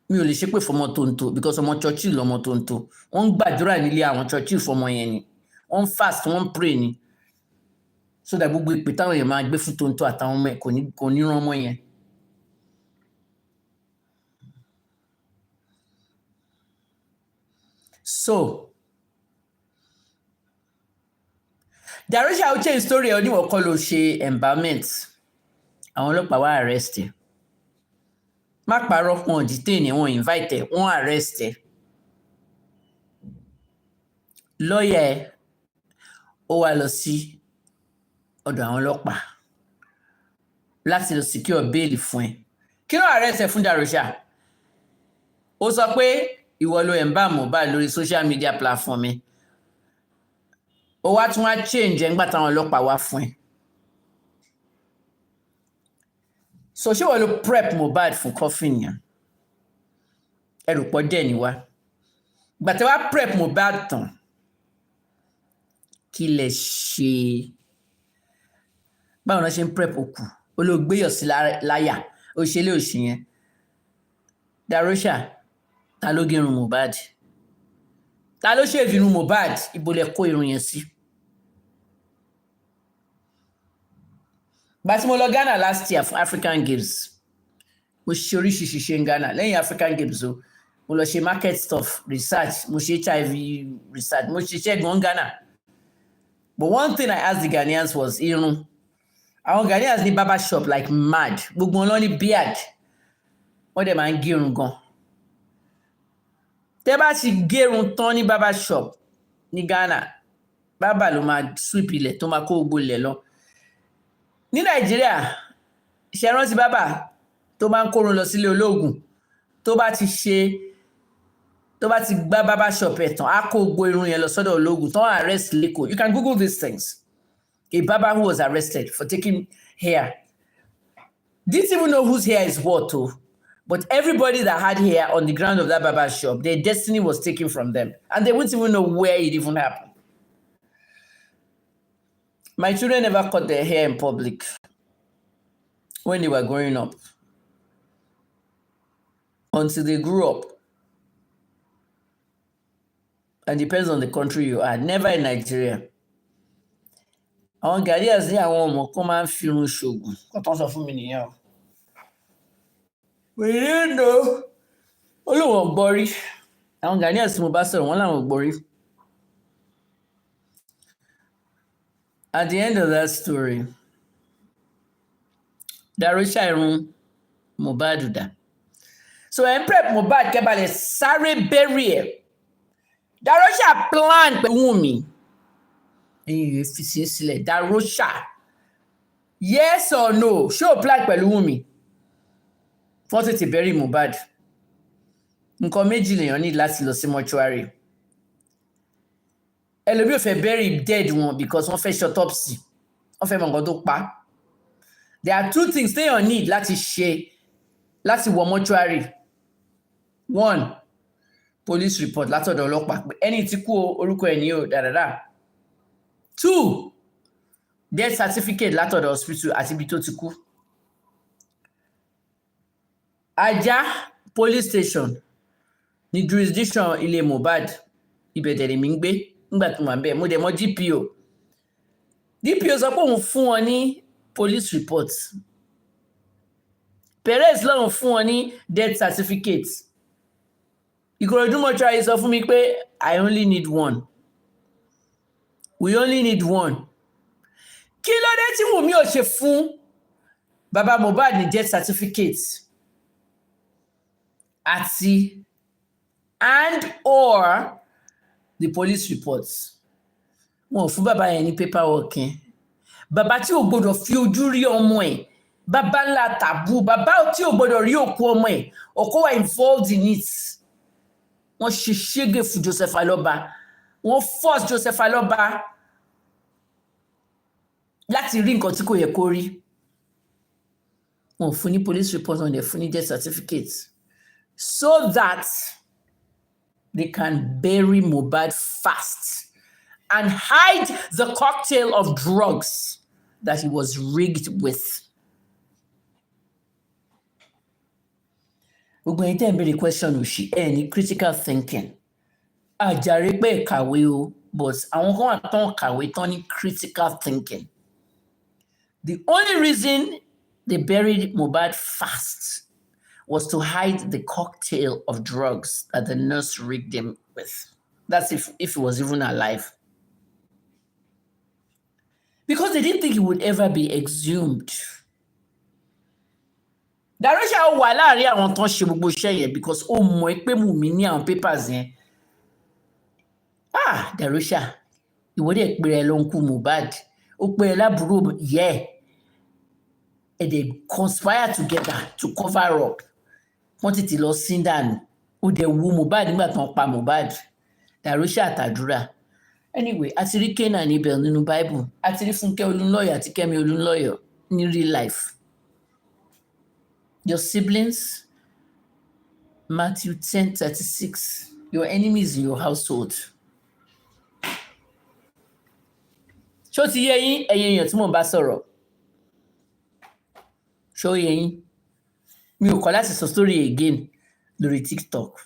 Mi ò lè ṣépè fọmọ Tonto because ọmọ Churchill lọmọ Tonto. Wọ́n ń gbàdúrà nílé àwọn Churchill fọmọ yẹn ni. Wọ́n fast, wọ́n pray ni. So that gbogbo ìpè táwọn èèyàn máa gbé fún Tonto àtàwọn ọmọ ẹ̀ kò ní rán ọmọ yẹn. So Darosha ó change story ẹ̀ oníwọ̀ kọ́ ló ṣe embalmment. Àwọn ọlọ́pàá wá arrest ẹ̀. Má parọ́ wọn detain ẹ̀ wọ́n invite ẹ̀ wọ́n arrest ẹ̀. Lawyer ẹ̀ ó wá lọ sí ọ̀dọ̀ àwọn ọlọ́pàá láti lọ secure bail fún ẹ. Kí ló arrest ẹ fún Darosha? Ó sọ pé ìwọ ló embalm Mohbad lórí social media platform ẹ. Ó wá tún wá change ẹ̀ ńgbà táwọn ọlọ́pàá wá fún ẹ. So ṣé wọ́n ló prep Mohbad fún coffin yẹn? Ẹrù pọ̀ dẹ̀ ni wá. Ìgbà tí wàá prep Mohbad tán kí lẹ ṣe? Báwo ni wọ́n ṣe ń prep òkú? Ó ló gbéyọ̀ sí láyà ó ṣe lé òṣì yẹn. Darosha ta ló gẹrun Mohbad? Ta ló ṣe ìrun Mohbad? Ibo lẹ kó irun yẹn sí? Bá tí mo lọ Ghana last year for African Games, mo ṣe oríṣiríṣi ṣe ń Ghana. Lẹ́yìn African Games o, mo lọ ṣe market stuff, research, mo ṣe HIV research, mo ṣe iṣẹ́ gan Ghana. But one thing I asked the Ghanaians was irun. Àwọn Ghanaians ní barber shop like mad. Gbogbo wọn lọ ní beard. Wọ́n dẹ̀ máa ń gérun gan. Tẹ́ bá ti gérun tán ní barber shop ní Ghana, bàbá ló máa sweep ilẹ̀ tó máa kó gbogbo ilẹ̀ lọ. Ní Nàìjíríà, ṣe rántí bàbá tó máa ń kórun lọ sílé olóògùn tó bá ti gbá barber shop ẹ̀ tán á kó gbogbo irun yẹn lọ sọ́dọ̀ olóògùn tán arrest lẹ́kọ̀ọ́. You can Google these things. A barber who was arrested for taking hair. Didn't even know whose hair is what, but everybody that had hair on the ground of that barber shop, their destiny was taken from them. And they wouldn't even know where it even happened. My children never cut their hair in public when they were growing up. Until they grew up. And depends on the country you are. Never in Nigeria. Àwọn Ghanaians ní àwọn ọmọ kan máa ń fi irun ṣògùn. Kọ́ tán sọ fún mi nìyẹn o. We didn't know. Olúwọ̀n gbọ́rí. Àwọn Ghanaians tí mo bá sọ̀rọ̀ wọ́n láwọn gbọ́rí. At the end of that story, Darosha irun Mohbad dà. So ẹ̀ ń prep Mohbad kẹ́balẹ̀ sáré bury ẹ̀. Darosha plan pẹ̀lú Wunmi. Ẹ̀yin rẹ̀ fi sí sílẹ̀. Darosha, yes or no? Ṣé o plan pẹ̀lú Wunmi? Wọ́n tètè bury Mohbad. Nǹkan méjì lèèyàn ní láti lọ sí mortuary. Ẹlòmíì ò fẹ́ bury dead wọn because wọ́n fẹ́ ṣe autopsy. Wọ́n fẹ́ mọ nǹkan tó pa. There are two things téèyàn need láti ṣe láti wọ mortuary. One, police report látọ̀dọ̀ ọlọ́pàá pé ẹni tí kú orúkọ ẹ̀ ní o dáadáa. Two, death certificate látọ̀dọ̀ hospital àti ibi tó ti kú. Ajah police station ní jurisdiction ilé Mohbad ibẹ̀ dẹ̀ lèmi ń gbé nígbà tí mo wà ń bẹ̀. Mo dẹ̀ mọ̀ DPO. DPO sọ pé òun fún wọn ní police report. Perez lọ́run fún wọn ní death certificate. Ìkòròdú mortuary sọ fún mi pé I only need one. We only need one. Kí ló dé tí Wunmi ò ṣe fún bàbá Mohbad ní death certificate? àti and or the police reports. Wọn ò fún bàbá yẹn ní paperwork yẹn. Bàbá tí ò gbọdọ̀ fi ojú rí ọmọ ẹ̀, bàbá ńlá tàbú, bàbá tí ò gbọdọ̀ rí òkú ọmọ ẹ̀, ọkọ wà involved in it. Wọ́n ṣe ṣégè fún Joseph Aloba. Wọ́n force Joseph Aloba láti rí nǹkan tí kò yẹ kó rí. Wọ́n fún ní police report, wọ́n dẹ̀ fún ní death certificate, so that they can bury Mohbad fast and hide the cocktail of drugs that he was rigged with. Gbogbo ẹ̀yin tẹ́ ń béèrè question òṣì ẹ̀ ní critical thinking. Àjàre pé kàwé o, but àwọn kan wà tán kàwé tán ní critical thinking. The only reason they buried Mohbad fast was to hide the cocktail of drugs that the nurse rigged him with. That's if he was even alive. Because they didn't think he would ever be exhumed. Darusha wà láàrin àwọn tán ṣe gbogbo iṣẹ́ yẹn because ó mọ̀ pé Wunmi ní àwọn papers yẹn. Darusha, ìwọ dẹ̀ pé ẹ ló ń kú Mohbad. Ó pé ẹ lábúrò yẹ. And they conspire together to cover up. Wọ́n ti lọ sí dànù. Ó dẹ̀ wú Mohbad nígbà tán pa Mohbad. Darusha àtàdúrà. Anyway, a ti rí Cain and Abel nínú Bible. A ti rí Fúnkẹ́ Olúnlọ́yọ̀ àti Kẹ́mi Olúnlọ́yọ̀ ní real life. Your siblings, Matthew 10:36. Your enemies in your household. Ṣó ti yé yín ẹ̀yin èèyàn tí mò ń bá sọ̀rọ̀? Ṣó yé yín? Mi ò kọ̀ láti sọ story again lórí TikTok.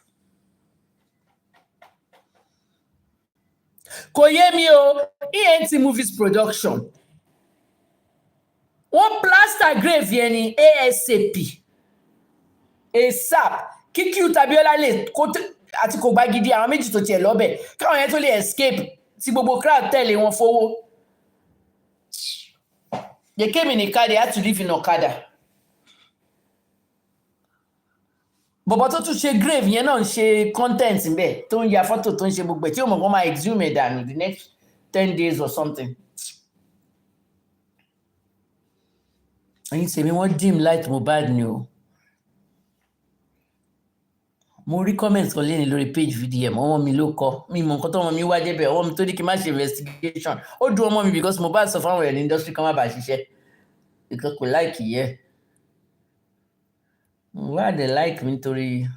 Kò yé mi o, ENT Movies Production. Wọ́n plaster grave yẹn ní ASAP. ASAP. Kíkí Tabiola lè àti kò gbá gidi àwọn méjì tó tiẹ̀ lọ́bẹ̀. Káwọn yẹn tó lè escape tí gbogbo crowd tẹ̀lé wọn fowó. They came in a car, they had to live in Okada. Bọ̀bọ̀ tó tún ṣe grave yẹn náà ń ṣe content ńbẹ̀ tó ń ya fọ́tò tó ń ṣe gbogbo ẹ̀ tí ó mọ̀ kó máa exhume ẹ̀ dànù the next 10 days or something. Ẹ̀yin tèmi wọ́n dim light Mohbad ni o. Mo rí comment kan lẹ́ni lórí page VDM, ọmọ mi ló kọ. Mi mọ̀ nǹkan tó ọmọ mi wá débẹ̀, ọmọ mi tó ní kí n má ṣe investigation. Ó dùn ọmọ mi because Mohbad sọ fáwọn ẹ̀ ní industry kan má bàa ṣiṣẹ́. Ìkan kò like yẹ. Mohbad dey like mi nítorí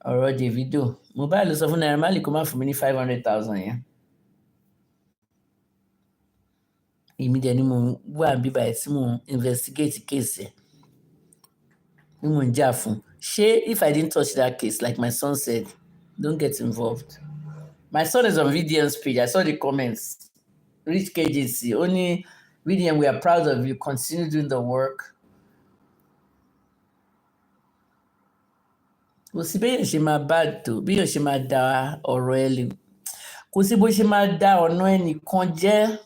ọ̀rọ̀ Davido. Mohbad ló sọ fún Naira Marley kó má fún mi ní 500,000 yẹn. Èmi dẹ̀ ni mo wà bíbá ẹ̀ tí mo investigate case ẹ̀. Ni mo ń jà fún. Ṣé if I didn't touch that case, like my son said, don't get involved. My son is on VDM's page. I saw the comments. Rich KJC, only VDM, we are proud of you. Continue doing the work. Kò sí bí èèyàn ṣe máa bad tó, bí èèyàn ṣe máa da ọ̀rọ̀ ẹ lè. Kò sí bó ṣe máa da ọ̀nà ẹnìkan jẹ́.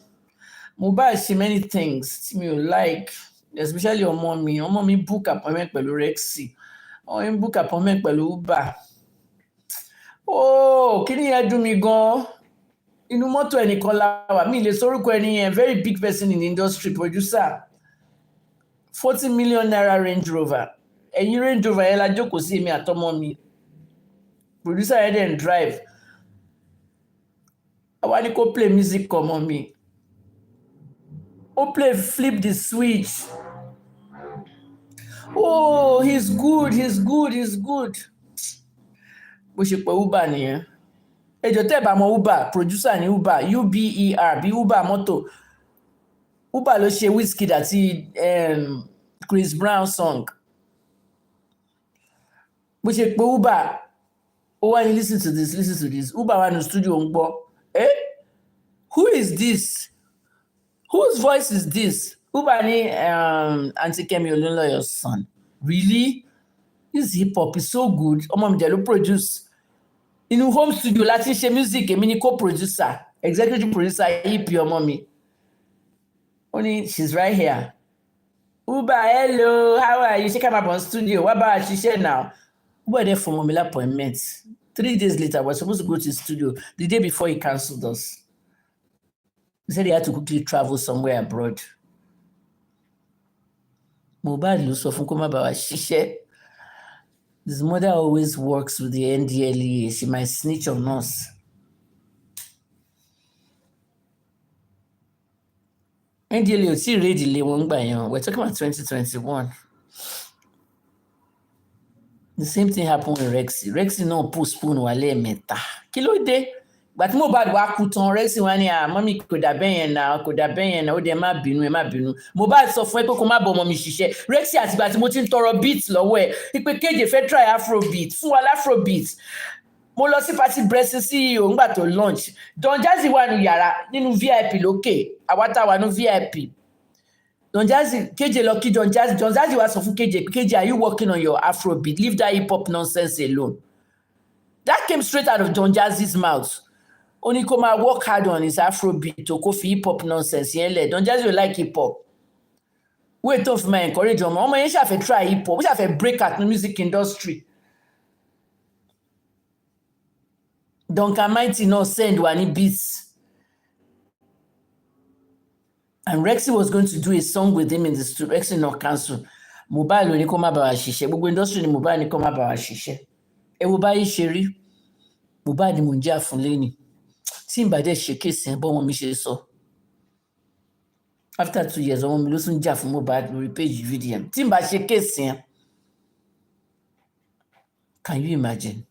Mohbad ṣe many things tí mi ò like, especially ọmọ mi. Ọmọ mi book appointment pẹ̀lú Rexy. Ọmọ mi book appointment pẹ̀lú Uber. Kí ni yẹn dùn mí gan-an? Inú mọ́tò ẹnìkan la wà. Mi lè sórúkọ ẹni yẹn, very big person in the industry, producer. 40 million naira Range Rover. Ẹ̀yin Range Rover yẹn la jókòó sí èmi àtọmọ mi. Producer yẹn dẹ̀ ń drive. Àwa ní kó play music ọmọ mi. Ó play Flip the Switch. He's good, he's good, he's good. Bó ṣe pé Uber nìyẹn. Ẹjọ́ tẹ́ bá mọ Uber, producer ní Uber, UBER, bí Uber mọ́tò. Uber ló ṣe Wizkid àti Chris Brown song. Bó ṣe pé Uber, ó wá ní listen to this, listen to this. Uber wà ní studio ń gbọ́. Who is this? Whose voice is this? Uber ní Aunty Kẹ́mi Olúnlọ́yọ̀'s son. Really? This hip hop is so good. Ọmọ mi dẹ̀ ló produce. Inú home studio láti ṣe music, èmi ni co-producer, executive producer EP ọmọ mi. Ó ní she's right here. Uber, hello, how are you? Ṣé ká máa bọ̀ studio? Wá bá a ṣiṣẹ́ now. We were there for Momila appointment. 3 days later, I was supposed to go to the studio. The day before, he cancelled us. He said he had to quickly travel somewhere abroad. Mohbad ló sọ fún kó má bá wa ṣiṣẹ́. His mother always works with the NDLEA. She might snitch on us. NDLEA ò tí ì rédì lé wọn gbà yẹn. We're talking about 2021. The same thing happened with Rexy. Rexy náà postpone wà lẹ́ẹ̀mẹ́ta. Kí ló dé? Ìgbà tí Mohbad wá kú tán, Rexy wá ní mọ́mí kò dà bẹ́ẹ̀ yẹn náà, kò dà bẹ́ẹ̀ yẹn náà, ó dẹ̀ má bínú, ẹ má bínú. Mohbad sọ fún ẹ pé kó má bọ ọmọ mi ṣiṣẹ́. Rexy àtìgbà tí mo ti ń tọrọ beat lọ́wọ́ ẹ̀, ìpè kéje fẹ́ try afrobeat, fún wa afrobeat. Mo lọ sí party Blessing CEO ńgbà tó launch. Don Jazzy wà nínú yàrá nínú VIP lókè, àwa tá wà nínú VIP. Don Jazzy, KJ lọ kí Don Jazzy wá sọ fún KJ, KJ, are you working on your afrobeat? Leave that hip hop nonsense alone. That came straight out of Don Jazzy's mouth. Ó ní kó máa work hard on his afrobeat tó kó fi hip hop nonsense yẹn lẹ̀. Don Jazzy like hip hop. Wait tó fi máa encourage ọmọ yẹn ṣàfẹ́ try hip hop, ó ṣàfẹ́ break out ní music industry. Duncan Mighty náà send wa ní beats. And Rexy was going to do a song with him in the studio. Rexy not cancel. Mohbad ló ní kó má bá wa ṣiṣẹ́. Gbogbo industry ni Mohbad ní kó má bá wa ṣiṣẹ́. Ẹ wo báyìí ṣe rí. Mohbad ni mò ń jà fún lẹ́ni. Tí n bá dẹ̀ ṣe kéèsì ẹ̀ bọ́ wọn mi ṣe sọ. After 2 years, ọmọ mi ló tún jà fún Mohbad lórí page VDM. Tí n bá ṣe kéèsì ẹ̀. Can you imagine?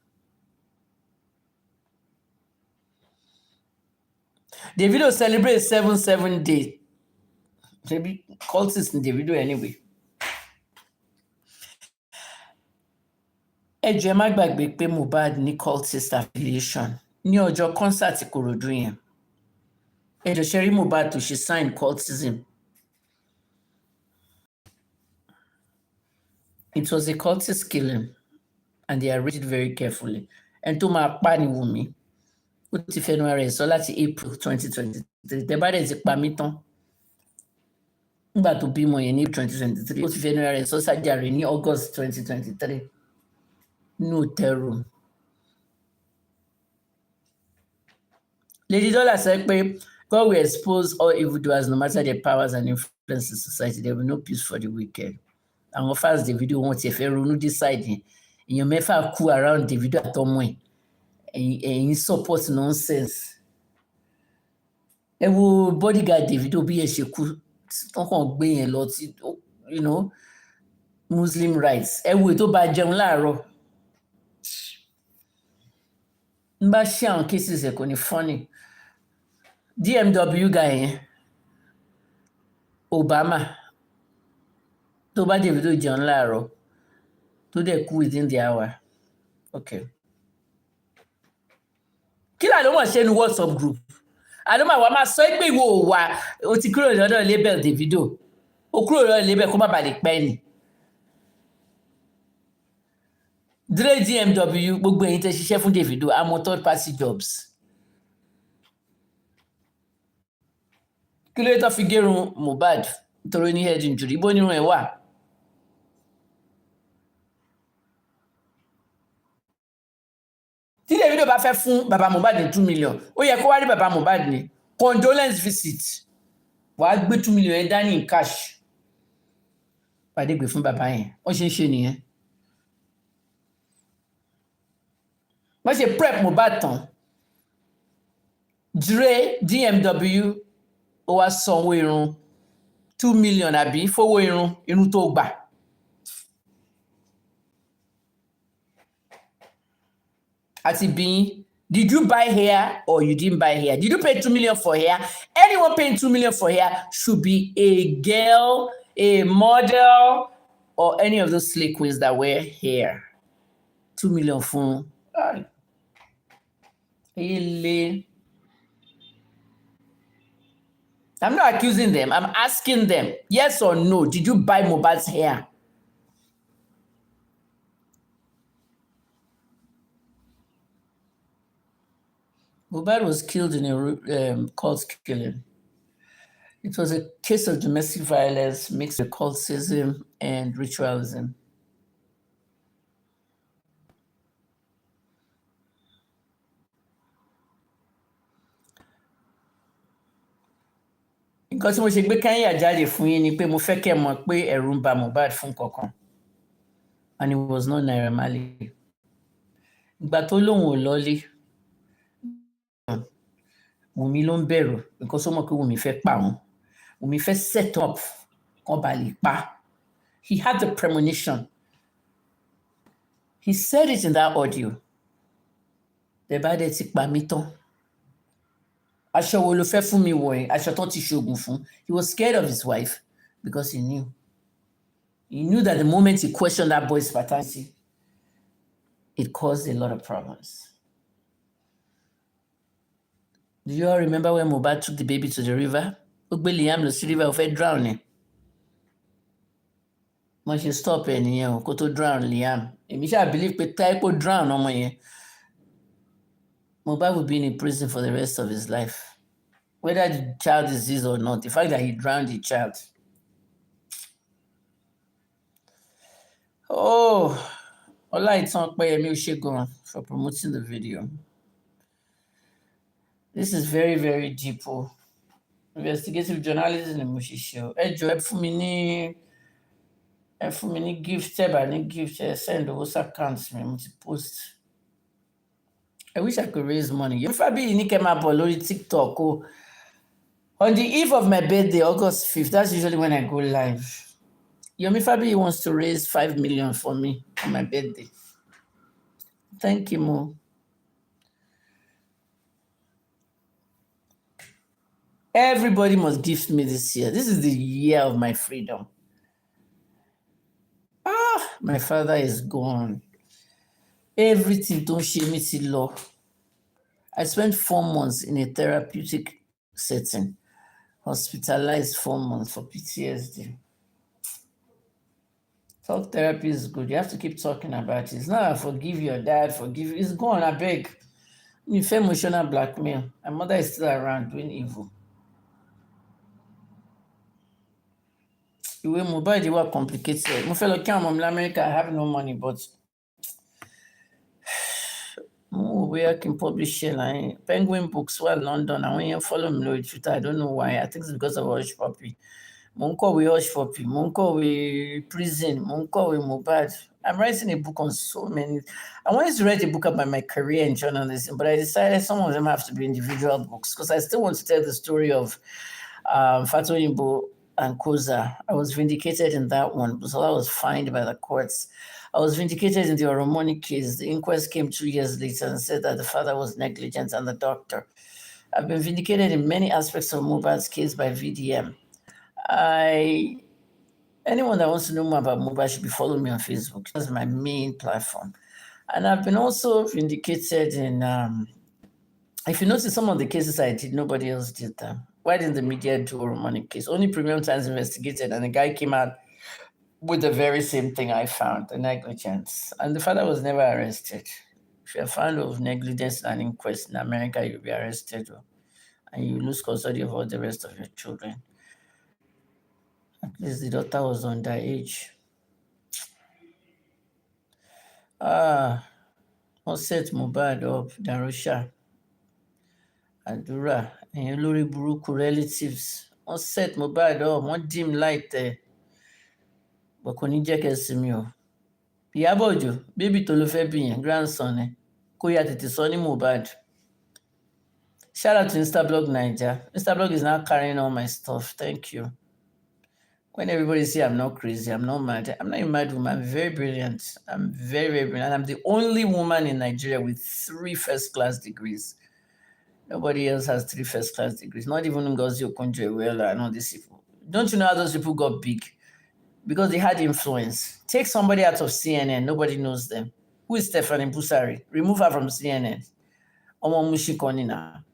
Davido celebrates 7 days. Maybe cultist in Davido anyway. Ẹ jọ̀ọ́ ẹ má gbàgbé pé Mohbad ní cultist affiliation ní ọjọ́ concert Ìkòròdú yẹn. Ẹ jọ̀ọ́ ṣe rí Mohbad tó ṣe sign cultism. It was a cultist killing and they arranged it very carefully. And tó máa pa ni Wùmí. Ó ti fẹnu ara ẹ̀ sọ láti April 2023. Tẹ́ bá dẹ̀ ti pa mí tán. Nígbà tó bímọ yẹn ní 2023, ó ti fẹnu ara ẹ̀ sọ sájàre ní August 2023. No terror. Lady Dollar said, God will expose all evildoers no matter their powers and influence in society. There will be no peace for the wicked. Àwọn fans Davido wọn ti fẹ́ ronú decide yẹn. Èèyàn mẹ́fà kú around Davido àtọmọ ẹ̀. Ẹ̀yin support nonsense. Ẹ wo bodyguard Davido bí ẹ ṣe kú. Wọ́n kàn gbé yẹn lọ tí, you know, Muslim rights. Ẹ wo ètò bá jẹun láàárọ̀. N bá ṣe àwọn cases ẹ̀ kò ní funny. DMW guy yẹn. Obama. Tó bá Davido jẹun láàárọ̀. Tó dẹ̀ kú within the hour. Okay. Kí là ló mọ̀ ṣe ní WhatsApp group? Àdómà wa máa sọ pé ìwọ ò wà, ó ti kúrò lọ́dọ̀ label Davido. Ó kúrò lọ́dọ̀ label kó má bàa lè pẹ́ ni. Dre DMW gbogbo ẹ̀yin tẹ́ ṣiṣẹ́ fún Davido, àmọ́ third party jobs. Kí ló tó fi gérun Mohbad nítorí ní head injury? Ibo nírun ẹ̀ wà? Tí Davido bá fẹ́ fún bàbá Mohbad ní 2 million, ó yẹ kó wá rí bàbá Mohbad ní condolence visit. Wàá gbé 2 million ẹ̀ dání in cash. Pàdé gbé fún bàbá yẹn. Wọ́n ṣe ń ṣe nìyẹn. Wọ́n ṣe prep Mohbad tán. Dre DMW ó wá sanwó irun 2 million àbí fowó irun tó gbà. Àti bí, did you buy hair or you didn't buy hair? Did you pay 2 million for hair? Anyone paying 2 million for hair should be a girl, a model, or any of those slay queens that wear hair. 2 million fún. I'm not accusing them. I'm asking them, yes or no, did you buy Mohbad's hair? Mohbad was killed in a cult killing. It was a case of domestic violence mixed with cultism and ritualism. nǹkan tí mo ṣe gbé Kenya jáde fún yín ni pé mo fẹ́ kẹ́ mọ̀ pé ẹ̀rù ń ba Mohbad fún kankan, and it was not Naira Marley. Ìgbà tó lóun ò lọlé, Wùmí ló ń bẹ̀rù because ó mọ̀ pé Wùmí fẹ́ pa òun. Wùmí fẹ́ set up kan bá lè pa. He had the premonition. He said it in that audio. Tẹ́ bá dẹ̀ ti pa mí tán. Aṣọ wo ló fẹ́ fún mi wọ̀ ẹ́? Aṣọ tán ti ṣoògùn fún. He was scared of his wife because he knew. He knew that the moment he questioned that boy's paternity, it caused a lot of problems. Do you all remember when Mohbad took the baby to the river? Ó gbé Liam lọ sí river, ó fẹ́ drown ẹ̀. Wọ́n ṣe stop ẹ̀ nìyẹn o, kó tó drown Liam. Èmi ṣáà believe pé táyé kó drown ọmọ yẹn, Mohbad would be in prison for the rest of his life. Whether the child is his or not, the fact that he drowned the child. Oh, Olaitan Payemi Oshegun for promoting the video. This is very, very deep. Oh. Investigative journalism in Mushisho. Ẹ jọ̀ọ́ ẹ fún mi ní gift, ẹ bá ní gift, ẹ send those accounts me, mo ti post. I wish I could raise money. If I be in Ikemabolo TikTok, oh, on the eve of my birthday, August 5th, that's usually when I go live. Yomi Fabi wants to raise 5 million for me on my birthday. Thank you, Mo. Everybody must gift me this year. This is the year of my freedom. My father is gone. Everything don't shame me till law. I spent 4 months in a therapeutic setting, hospitalized 4 months for PTSD. Talk therapy is good. You have to keep talking about it. It's not forgive your dad, forgive. It's gone, I beg. You feel emotional blackmail. My mother is still around doing evil. Ìwé Mohbad were complicated. Mo fẹ́ lọ kí àwọn ọmọ mi l'Amẹ́ríkà. I have no money, but where I can publish it. Like Penguin Books were London. I want you to follow me on Twitter. I don't know why. I think it's because of Hush Puppy. Monko we Hush Puppy. Monko we Prison. Monko we Mohbad. I'm writing a book on so many. I wanted to write a book about my career in journalism, but I decided some of them have to be individual books because I still want to tell the story of Fatou Yimbo and Koza. I was vindicated in that one because I was fined by the courts. I was vindicated in the Oromoni case. The inquest came 2 years later and said that the father was negligent and the doctor. I've been vindicated in many aspects of Mohbad's case by VDM. Anyone that wants to know more about Mohbad should be following me on Facebook. That's my main platform. And I've been also vindicated in, if you notice some of the cases I did, nobody else did them. Why didn't the media do a Romani case? Only Premium Times investigated, and the guy came out with the very same thing I found, the negligence. And the father was never arrested. If you're found of negligence and inquest in America, you'll be arrested, and you lose custody of all the rest of your children. At least the daughter was underage. Wọ́n set Mohbad up, Darusha, Adura, ẹ̀yin olórí burúkú relatives. Wọ́n set Mohbad up, wọ́n dim light ẹ̀. But kò ní jẹ́ kẹ́ sinmi o. Ìyábọ̀ Òjó, bébì tó ló fẹ́ bí yẹn, grandson ẹ̀, kó yá tètè sọ ní Mohbad. Shout out to Instablog Naija. Instablog is now carrying all my stuff. Thank you. When everybody say I'm not crazy, I'm not mad. I'm not a mad woman. I'm very brilliant. I'm very, very brilliant. I'm the only woman in Nigeria with 3 first-class degrees. Nobody else has 3 first-class degrees. Not even Ngozi Okonjo-Iweala and all these people. Don't you know how those people got big? Because they had influence. Take somebody out of CNN, nobody knows them. Who is Stephanie Busari? Remove her from CNN. Omo Mushikonina.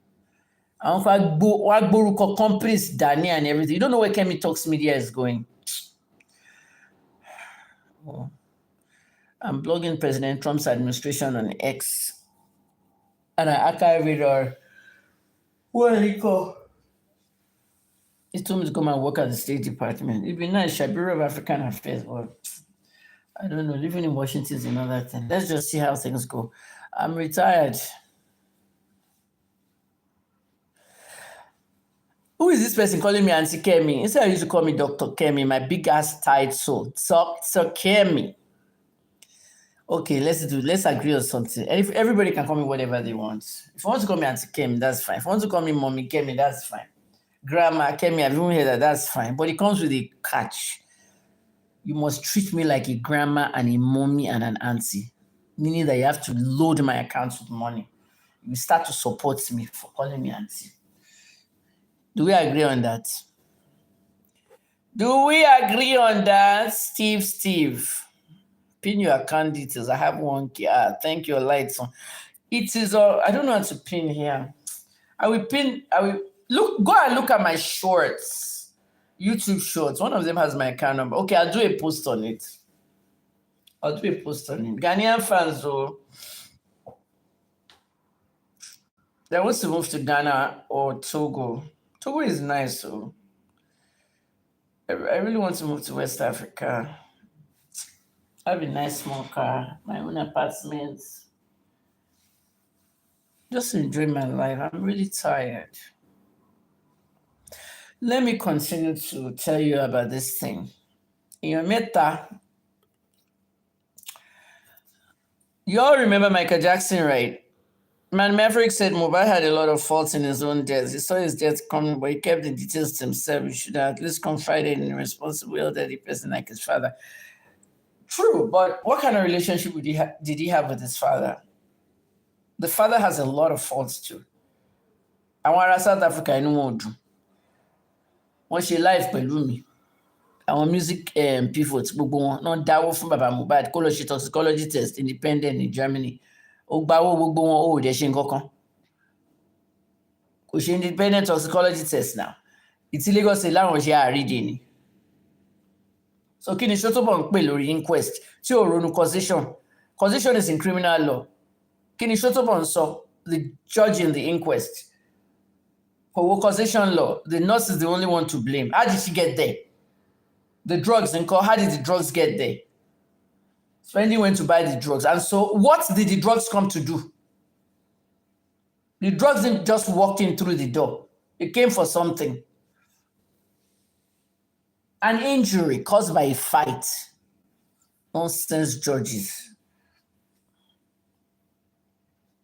Wagboruko companies, Dani and everything. You don't know where Kemi Talks Media is going. Oh. I'm blogging President Trump's administration on X. And I archived or what do you call? He told me to come and work at the State Department. It'd be nice, Bureau of African Affairs, but I don't know, living in Washington is another thing. Let's just see how things go. I'm retired. Who is this person calling me Auntie Kemi? Instead, I used to call me Dr. Kemi, my big ass title. Dr. Kemi. Okay, let's agree on something. And if everybody can call me whatever they want. If you want to call me Auntie Kemi, that's fine. If you want to call me Mommy Kemi, that's fine. Grandma Kemi, I've even heard that, that's fine. But it comes with a catch. You must treat me like a grandma and a mommy and an auntie. Meaning that you have to load my account with money. You start to support me for calling me auntie. Do we agree on that? Do we agree on that, Steve? Pin your account details. I have one. Thank you, lights on. It is all. I don't know how to pin here. I will go and look at my shorts, YouTube shorts. One of them has my account number. Okay, I'll do a post on it. Ghanaian fans, though, that wants to move to Ghana or Togo. Togo is nice, so I really want to move to West Africa. I have a nice small car, my own apartment. Just enjoy my life. I'm really tired. Let me continue to tell you about this thing. In your meta, you all remember Michael Jackson, right? Man Maverick said Mobile had a lot of faults in his own death. He saw his death coming, but he kept the details to himself. He should have at least confided in a responsible elderly person like his father. True, but what kind of relationship did he have with his father? The father has a lot of faults too. Àwọn ará South Africa inú wọn ò dùn. Wọ́n ṣe live pẹ̀lú mi. Àwọn music pivots gbogbo wọn náà dáwó fún bàbá Mohbad kó lọ ṣe toxicology test independent in Germany. Ó gbawó gbogbo wọn ó dẹ̀ ṣe nǹkan kan. Kò ṣe independent toxicology test now. Ìtí Lagos ṣe láwọn ṣe àrídè ni. So kí ni Sotobo ń pè lórí inquest tí ò ronú causation? Causation is in criminal law. Kí ni Sotobo ń sọ? The judge in the inquest. For causation law, the nurse is the only one to blame. How did she get there? The drugs, how did the drugs get there? Spendi went to buy the drugs. And so what did the drugs come to do? The drugs didn't just walk in through the door. It came for something. An injury caused by a fight. Nonsense judges.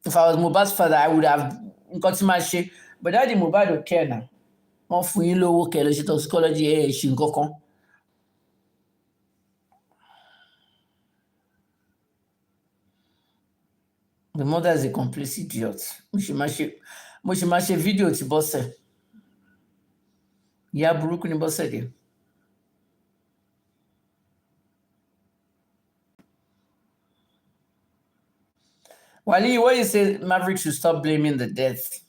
If I was Mohbad's father, I would have got my shit. But Daddy Mohbad don't care now. Wọ́n fún yín lówó kẹ́ lọ ṣe toxicology ṣe nǹkan kan. The mother is a complete idiot. Mo ṣe máa ṣe fídíò tí Bọ́sẹ̀. Ìyá burúkú ni Bọ́sẹ̀ dé. Wally, what you say Maverick should stop blaming the death?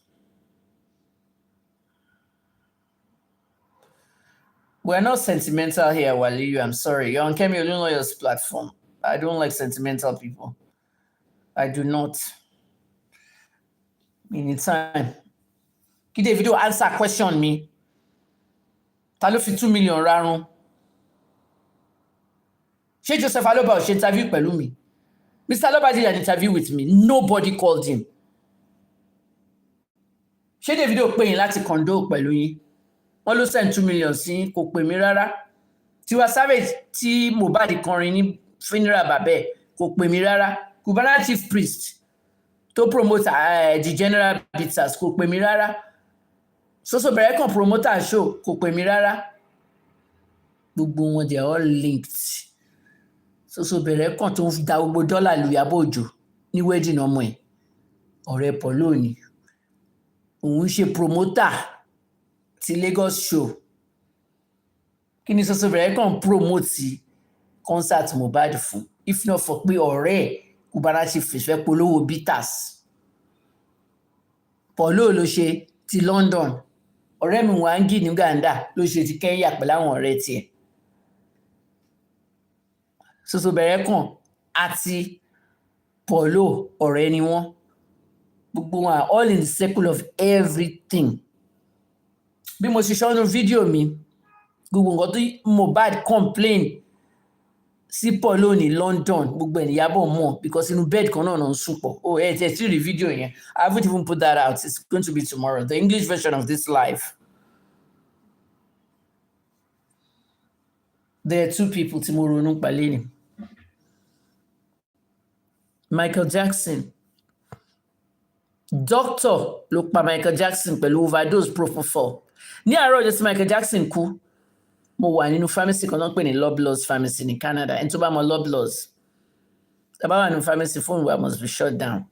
We're not sentimental here, Wally. I'm sorry. You're on Kemi Olunoyo's platform. I don't like sentimental people. I do not. Anytime. Kí Davido answer question me. Ta ló fi 2 million rárun? Ṣé Joseph Aloba ṣe interview pẹ̀lú mi? Mr. Aloba did an interview with me. Nobody called him. Ṣé Davido pè yín láti condo pẹ̀lú yín? Wọ́n ló send 2 million sí kò pè mí rárá. Tiwa Savage tí Mohbad kọrin ní funeral bàbẹ́ kò pè mí rárá. Cubana chief priest to promote the general bitters kò pè mí rárá. Soso bẹ̀rẹ̀ kan promoter show kò pè mí rárá. Gbogbo wọn they are all linked. Soso bẹ̀rẹ̀ kan tó ń da gbogbo dọ́là lu Ìyábọ̀ Òjó ní wedding ọmọ ẹ̀. Ọ̀rẹ́ Polo ni. Òun ṣe promoter ti Lagos show. Kí ni Soso bẹ̀rẹ̀ kan promote concert Mohbad fún? If not for pé ọ̀rẹ́ Cubana chief priest fẹ́ polówó bitters. Polo ló ṣe ti London. Ọ̀rẹ́ mi Wangi ní Uganda ló ṣe ti Kenya pẹ̀lú àwọn ọ̀rẹ́ tiẹ̀. Soso bẹ̀rẹ̀ kan àti Polo ọ̀rẹ́ ni wọ́n. Gbogbo wọn are all in the circle of everything. Bí mo ṣe ṣọ́nù fídíò mi, gbogbo nǹkan tí Mohbad complain sí Polo ní London, gbogbo ẹ̀ Ìyábọ̀ mọ̀ because inú bed kan náà ń sùn pọ̀. Oh, ẹ̀ tí rí fídíò yẹn. I haven't even put that out. It's going to be tomorrow. The English version of this live. There are two people tí mo ronú pa lénìí. Michael Jackson. Doctor ló pa Michael Jackson pẹ̀lú overdose propofol. Ní àárọ̀ ọjọ́ tí Michael Jackson kú, mo wà nínú pharmacy kan náà pè ní Loblaws pharmacy ní Canada. Ẹni tó bá mọ Loblaws, tá bá wà nínú pharmacy, phone wa must be shut down.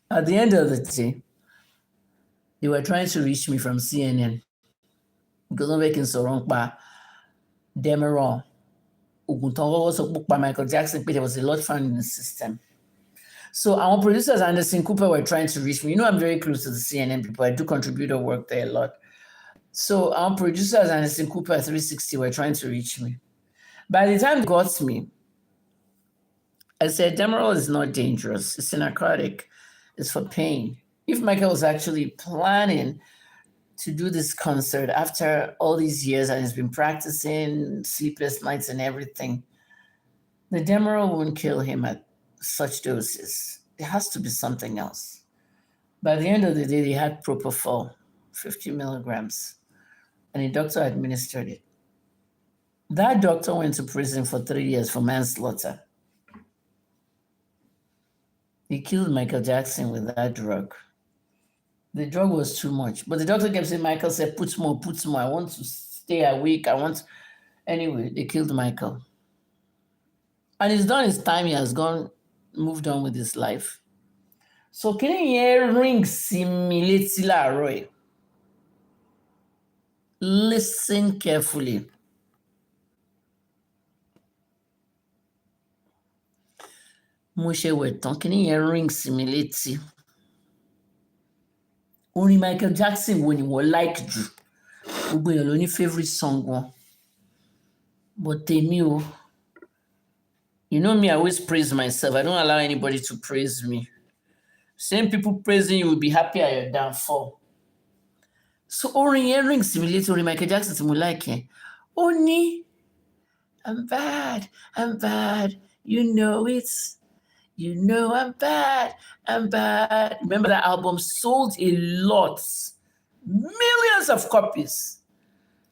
At the end of the day, they were trying to reach me from CNN because wọ́n fẹ́ kí n sọ̀rọ̀ nípa Demerol. Oògùn tán kọ́kọ́ sọ pé pa Michael Jackson pé there was a lot found in the system. So our producers, Anderson Cooper, were trying to reach me. You know, I'm very close to the CNN people. I do contributor work there a lot. So our producers, Anderson Cooper 360, were trying to reach me. By the time they got me, I said, Demerol is not dangerous. It's a narcotic. It's for pain. If Michael was actually planning to do this concert after all these years and he's been practicing sleepless nights and everything, the Demerol won't kill him at such doses. There has to be something else. By the end of the day, they had propofol, 50 milligrams, and a doctor administered it. That doctor went to prison for 3 years for manslaughter. He killed Michael Jackson with that drug. The drug was too much. But the doctor kept saying, Michael said, put more. I want to stay awake. Anyway, they killed Michael. And he's done his time. He has moved on with his life. So can you hear ring simileti láàárọ̀? Listen carefully. Mo ṣe wẹ̀ tán, kí ni yẹn ring simileti. Orin Michael Jackson wo ni wọ́n like jù? Gbogbo èèyàn ló ní favorite song wọn. But tèmi o, you know me, I always praise myself. I don't allow anybody to praise me. Same people praising you will be happy at your downfall. So orin yẹn ring simileti orin Michael Jackson tí mo like yẹn. Ó ní, I'm bad, you know it. You know I'm bad. Remember that album sold a lot, millions of copies.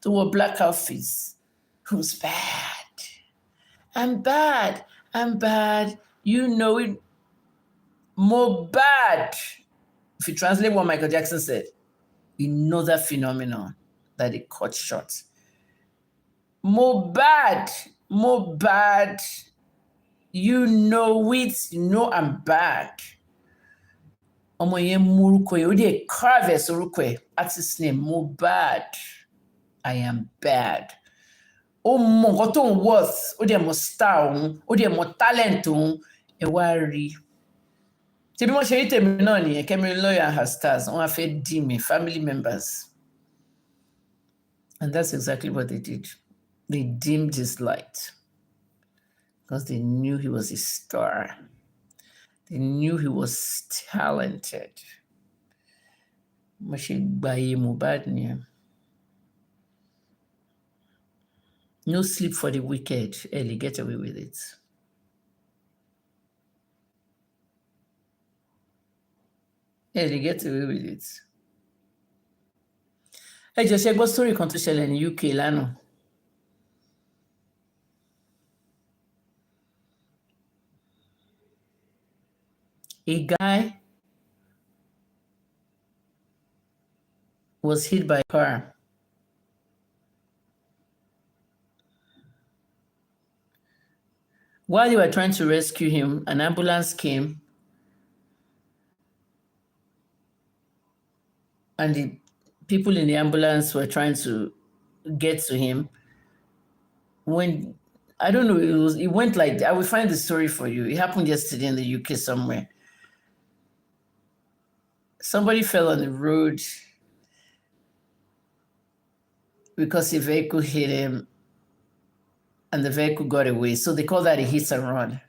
To wore black outfits. Who's bad? I'm bad. You know it. More bad. If you translate what Michael Jackson said, another phenomenon that he cut short. More bad. You know it. You know I'm bad. Ọmọ yẹn múrúkọ yẹn, ó dẹ̀ carve sorúkọ ẹ̀, artist name, Mohbad. I am bad. Ó mọ nǹkan tó ń worth, ó dẹ̀ mọ star òun, ó dẹ̀ mọ talent òun, ẹ wá rí. Ṣé bí wọ́n ṣe rí tèmi náà nìyẹn, Kẹ́mi Lawyer and her stars, wọ́n á fẹ́ dì mí, family members. And that's exactly what they did. They dimmed his light. Because they knew he was a star. They knew he was talented. No sleep for the wicked. Ellie, get away with it. Ellie, get away with it. Ẹ jọ̀ọ́ ṣé gbọ́ story kan tó ṣẹlẹ̀ ní UK lánàá. A guy was hit by a car. While they were trying to rescue him, an ambulance came and the people in the ambulance were trying to get to him. When, I don't know, it went like, I will find the story for you. It happened yesterday in the UK somewhere. Somebody fell on the road because a vehicle hit him and the vehicle got away. So they call that a hit and run.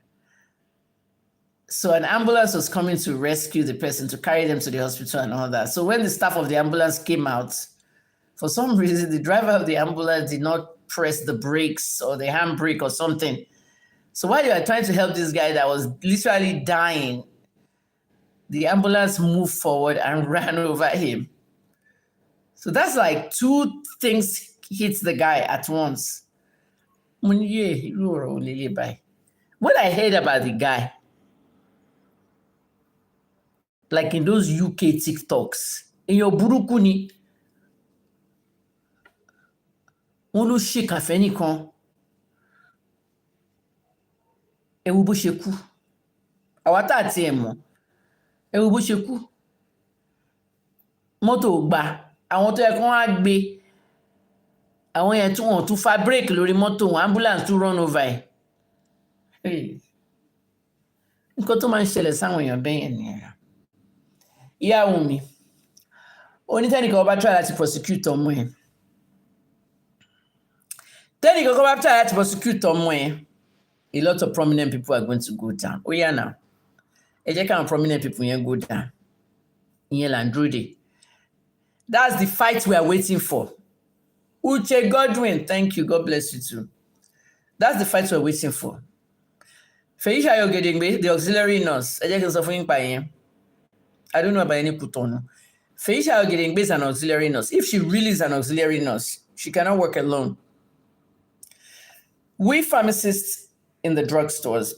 So an ambulance was coming to rescue the person, to carry them to the hospital and all that. So when the staff of the ambulance came out, for some reason, the driver of the ambulance did not press the brakes or the handbrake or something. So while they were trying to help this guy that was literally dying, the ambulance moved forward and ran over him. So that's like two things hits the guy at once. What I heard about the guy, like in those UK TikToks, in your burukuni, wọ́n ló ṣèkà fẹ́nìkan, ẹ wo bó ṣe kú. Àwa tá àti ẹ̀ mọ̀, ẹ wo bó ṣe kú. Mọ́tò ò gbà, àwọn tó yẹ kí wọ́n á gbé, àwọn yẹn tí wọ́n tún fa break lórí mọ́tò wọn, ambulance tún run over ẹ̀. Nǹkan tó máa ń ṣẹlẹ̀ sáwọn èèyàn bẹ́ẹ̀ yẹn nìyẹn. Ìyàwó mi, onítẹ̀nìkan ọba try láti prosecute ọmọ ẹ̀. Tẹ́nìkan ọba try láti prosecute ọmọ ẹ̀, a lot of prominent people are going to go down. Oh yeah, now. Ẹ jẹ́ káwọn prominent people yẹn go down. Ìyẹn là ń dúró dè. That's the fight we are waiting for. Uche Godwin, thank you. God bless you too. That's the fight we're waiting for. Felicia Yogedengbe, the auxiliary nurse. I don't know about any Kutono. Felicia Yogedengbe is an auxiliary nurse. If she really is an auxiliary nurse, she cannot work alone. We pharmacists in the drugstores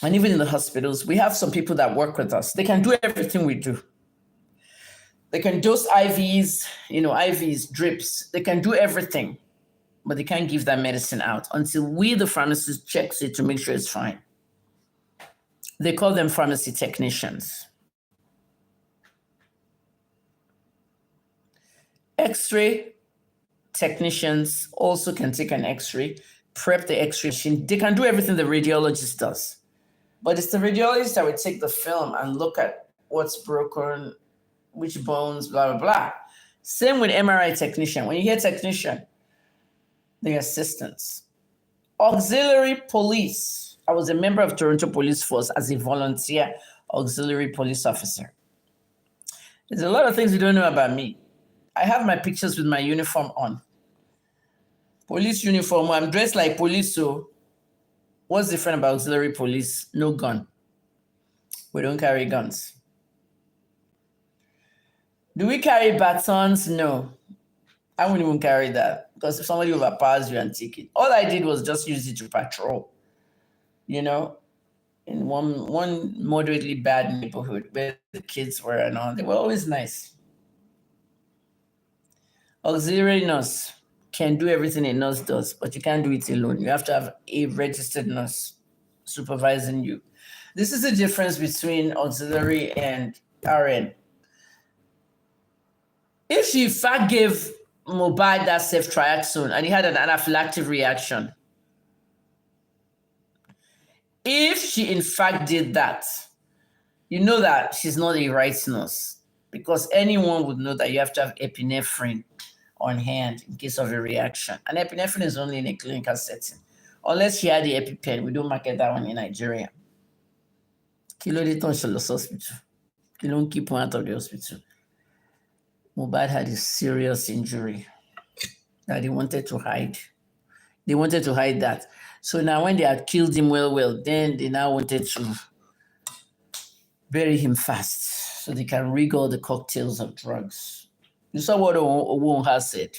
and even in the hospitals, we have some people that work with us. They can do everything we do. They can dose IVs, IVs, drips. They can do everything, but they can't give that medicine out until we, the pharmacist, checks it to make sure it's fine. They call them pharmacy technicians. X-ray technicians also can take an X-ray, prep the X-ray machine. They can do everything the radiologist does. But it's the radiologist that would take the film and look at what's broken, which bones, blah, blah, blah. Same with MRI technician. When you hear technician, they're assistants. Auxiliary police. I was a member of Toronto Police Force as a volunteer auxiliary police officer. There's a lot of things you don't know about me. I have my pictures with my uniform on. Police uniform, I'm dressed like police, so what's different about auxiliary police? No gun. We don't carry guns. Do we carry batons? No. I wouldn't even carry that because if somebody overpowers you and take it. All I did was just use it to patrol, in one moderately bad neighborhood where the kids were and all. They were always nice. Auxiliary nurse can do everything a nurse does, but you can't do it alone. You have to have a registered nurse supervising you. This is the difference between auxiliary and RN. If she in fact gave Mohbad that ceftriaxone and he had an anaphylactic reaction, if she in fact did that, you know that she's not a right nurse because anyone would know that you have to have epinephrine on hand in case of a reaction. And epinephrine is only in a clinical setting. Unless she had the EpiPen, we don't market that one in Nigeria. Kilo de ton hospital. Kilo keep one out of the hospital. Mohbad had a serious injury that he wanted to hide. They wanted to hide that. So now when they had killed him well, then they now wanted to bury him fast so they can rig all the cocktails of drugs. You saw what Owonha said.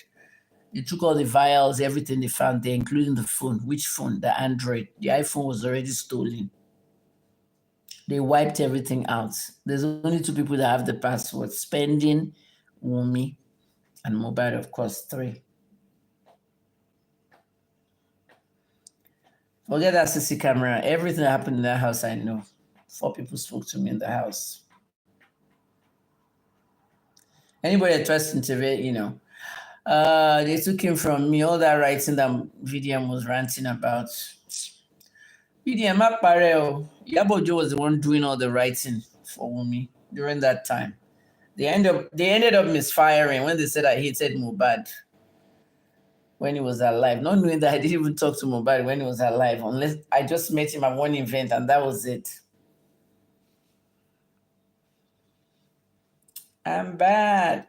They took all the vials, everything they found there, including the phone. Which phone? The Android. The iPhone was already stolen. They wiped everything out. There's only two people that have the password. Spending, Wumi, and Mohbad, of course, 3. Forget that CC camera. Everything that happened in that house, I know. 4 people spoke to me in the house. Anybody that tries to intervene, they took him from me. All that writing that VDM was ranting about. VDM Apareo, Yabojo was the one doing all the writing for Wumi during that time. They ended up misfiring when they said I hated Mohbad when he was alive, not knowing that I didn't even talk to Mohbad when he was alive, unless I just met him at one event and that was it. I'm bad.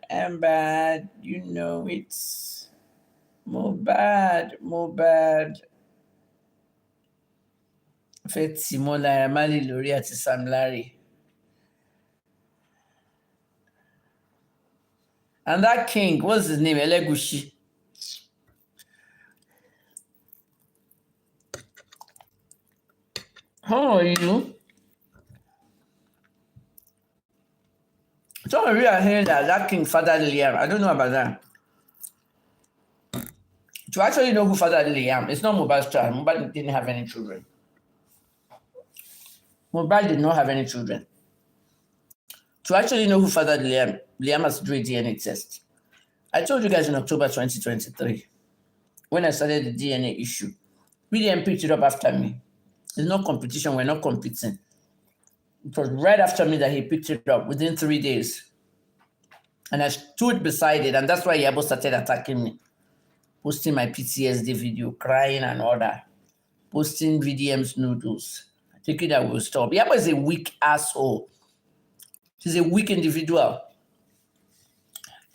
You know it's Mohbad. Fetimola Amali Lori àti Sam Larry. And that king, what's his name? Elegushi. How are you? Some of you are hearing that King fathered Liam. I don't know about that. To actually know who fathered Liam, it's not Mohbad's child. Mohbad didn't have any children. Mohbad did not have any children. To actually know who fathered Liam, Liam has to do a DNA test. I told you guys in October 2023, when I started the DNA issue, BDM picked it up after me. It's not competition, we're not competing. It was right after me that he picked it up within 3 days. And I stood beside it, and that's why Yabo started attacking me. Posting my PTSD video, crying and all that. Posting VDM's noodles. Thinking that will stop. Yabo is a weak asshole. She's a weak individual.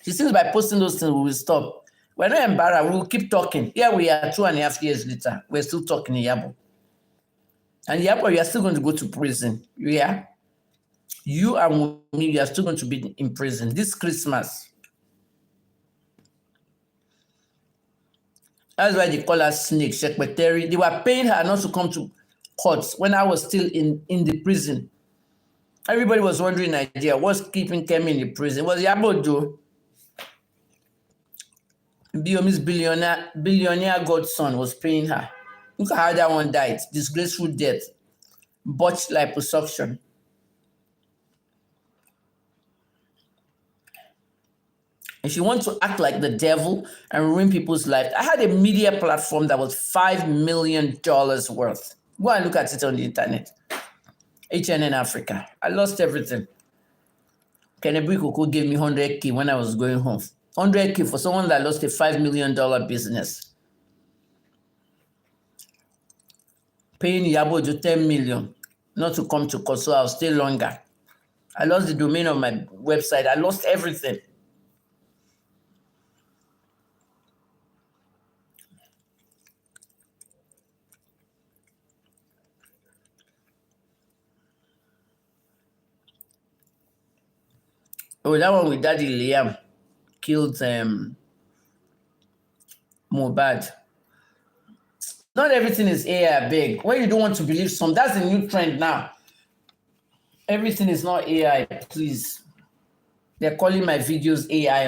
She thinks by posting those things we will stop. We're not embarrassed. We will keep talking. Here we are 2.5 years later. We're still talking in Yabo. And Yabo, you are still going to go to prison. Yeah. You and me, you are still going to be in prison this Christmas. That's why they call her snake, secretary. They were paying her not to come to court when I was still in the prison. Everybody was wondering in Nigeria, what's keeping Kemi in the prison? It was Yabo Joe. Biomi's billionaire godson was paying her. Look at how that one died. Disgraceful death. Botched liposuction. If you want to act like the devil and ruin people's lives, I had a media platform that was $5 million worth. Go and look at it on the internet. HNN Africa. I lost everything. Kennebury Koko gave me 100K when I was going home. 100K for someone that lost a $5 million business. Paying Yabojo 10 million not to come to court, so I'll stay longer. I lost the domain of my website. I lost everything. Oh, that one with Daddy Liam killed Mohbad. Not everything is AI big. When you don't want to believe some, that's the new trend now. Everything is not AI, please. They're calling my videos AI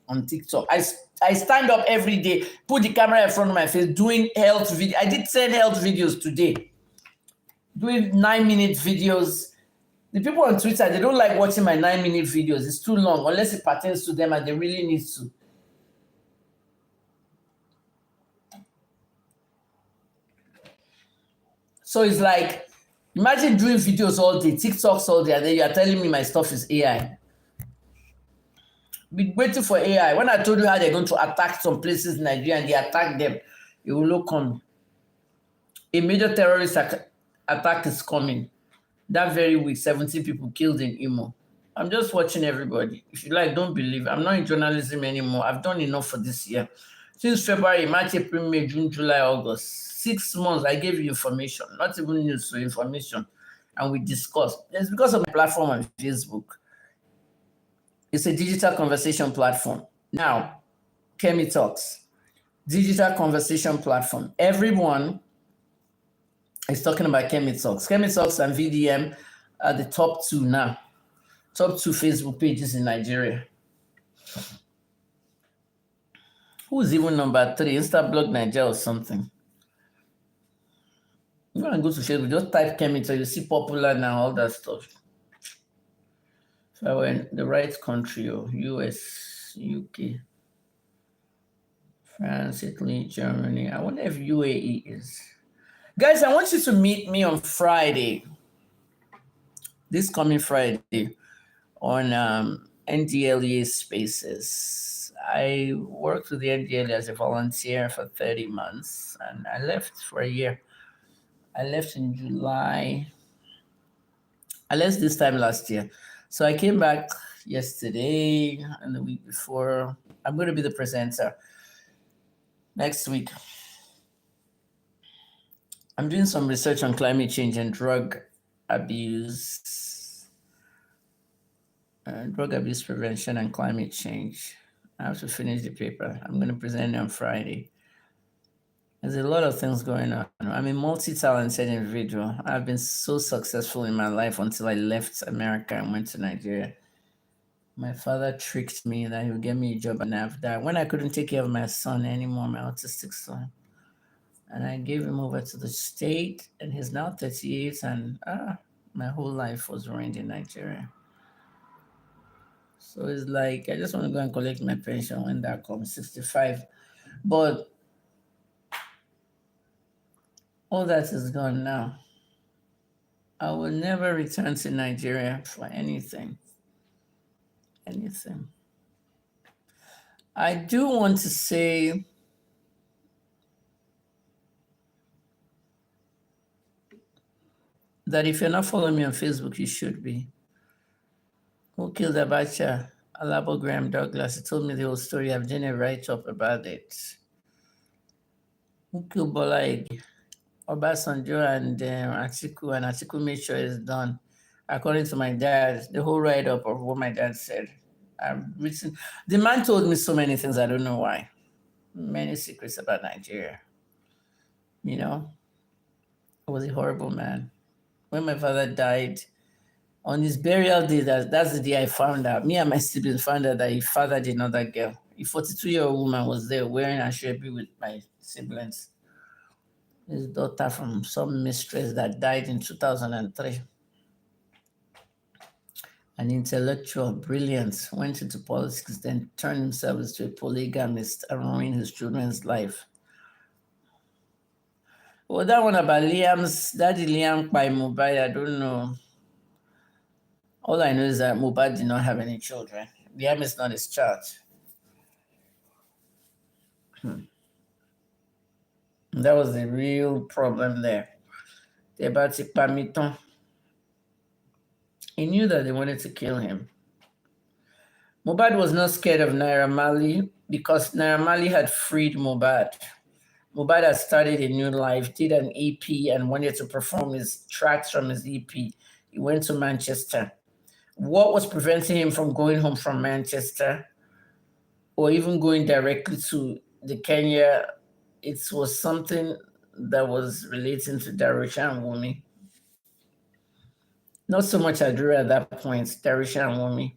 on TikTok. I stand up every day, put the camera in front of my face, doing health video. I did 10 health videos today. Doing 9-minute videos. The people on Twitter, they don't like watching my 9-minute videos. It's too long, unless it pertains to them and they really need to. So it's like, imagine doing videos all day, TikToks all day, and then you are telling me my stuff is AI. Be waiting for AI. When I told you how they're going to attack some places in Nigeria and they attack them, it will look on. A major terrorist attack is coming. That very week, 17 people killed in Imo. I'm just watching everybody. If you like, don't believe. I'm not in journalism anymore. I've done enough for this year. Since February, March, April, May, June, July, August. 6 months, I gave you information. Not even news, so information. And we discussed. It's because of my platform on Facebook. It's a digital conversation platform. Now, Kemi Talks. Digital conversation platform. Everyone is talking about Kemi Talks. Kemi Talks and VDM are the top two now. Top 2 Facebook pages in Nigeria. Who's even number 3? Instablog Nigeria or something. You want to go to Facebook, just type Kemi Talks. You see popular now, all that stuff. If I were in the right country, US, UK, France, Italy, Germany. I wonder if UAE is. Guys, I want you to meet me on Friday. This coming Friday on NDLEA Spaces. I worked with the NDLEA as a volunteer for 30 months and I left for a year. I left in July. I left this time last year. So I came back yesterday and the week before. I'm going to be the presenter next week. I'm doing some research on climate change and drug abuse. Drug abuse prevention and climate change. I have to finish the paper. I'm going to present it on Friday. There's a lot of things going on. I'm a multi-talented individual. I've been so successful in my life until I left America and went to Nigeria. My father tricked me that he would get me a job and after when I couldn't take care of my son anymore, my autistic son. And I gave him over to the state, and he's now 38, and my whole life was ruined in Nigeria. So it's like I just want to go and collect my pension when that comes, 65. But all that is gone now. I will never return to Nigeria for anything. Anything. I do want to say that if you're not following me on Facebook, you should be. Who killed Abacha? Alabo Graham Douglas. He told me the whole story. I've done a write-up about it. Who killed Bola Ige? Obasanjo and Atiku, and Atiku made sure it's done. According to my dad, the whole write-up of what my dad said. I've written. The man told me so many things, I don't know why. Many secrets about Nigeria. You know, he was a horrible man. When my father died, on his burial day, that's the day I found out. Me and my siblings found out that he fathered another girl. A 42-year-old woman was there wearing a ashrebi with my siblings. His daughter from some mistress that died in 2003. An intellectual, brilliant, went into politics, then turned himself into a polygamist and ruined his children's life. Well, that one about Liam's daddy Liam by Mubad, I don't know. All I know is that Mubad did not have any children. Liam is not his child. That was the real problem there. The Abati Pamiton. He knew that they wanted to kill him. Mubad was not scared of Naira Marley because Naira Marley had freed Mubad. Mubad had started a new life, did an EP, and wanted to perform his tracks from his EP. He went to Manchester. What was preventing him from going home from Manchester or even going directly to the Kenya? It was something that was relating to Darusha and Wumi. Not so much Adura at that point, Darusha and Wumi.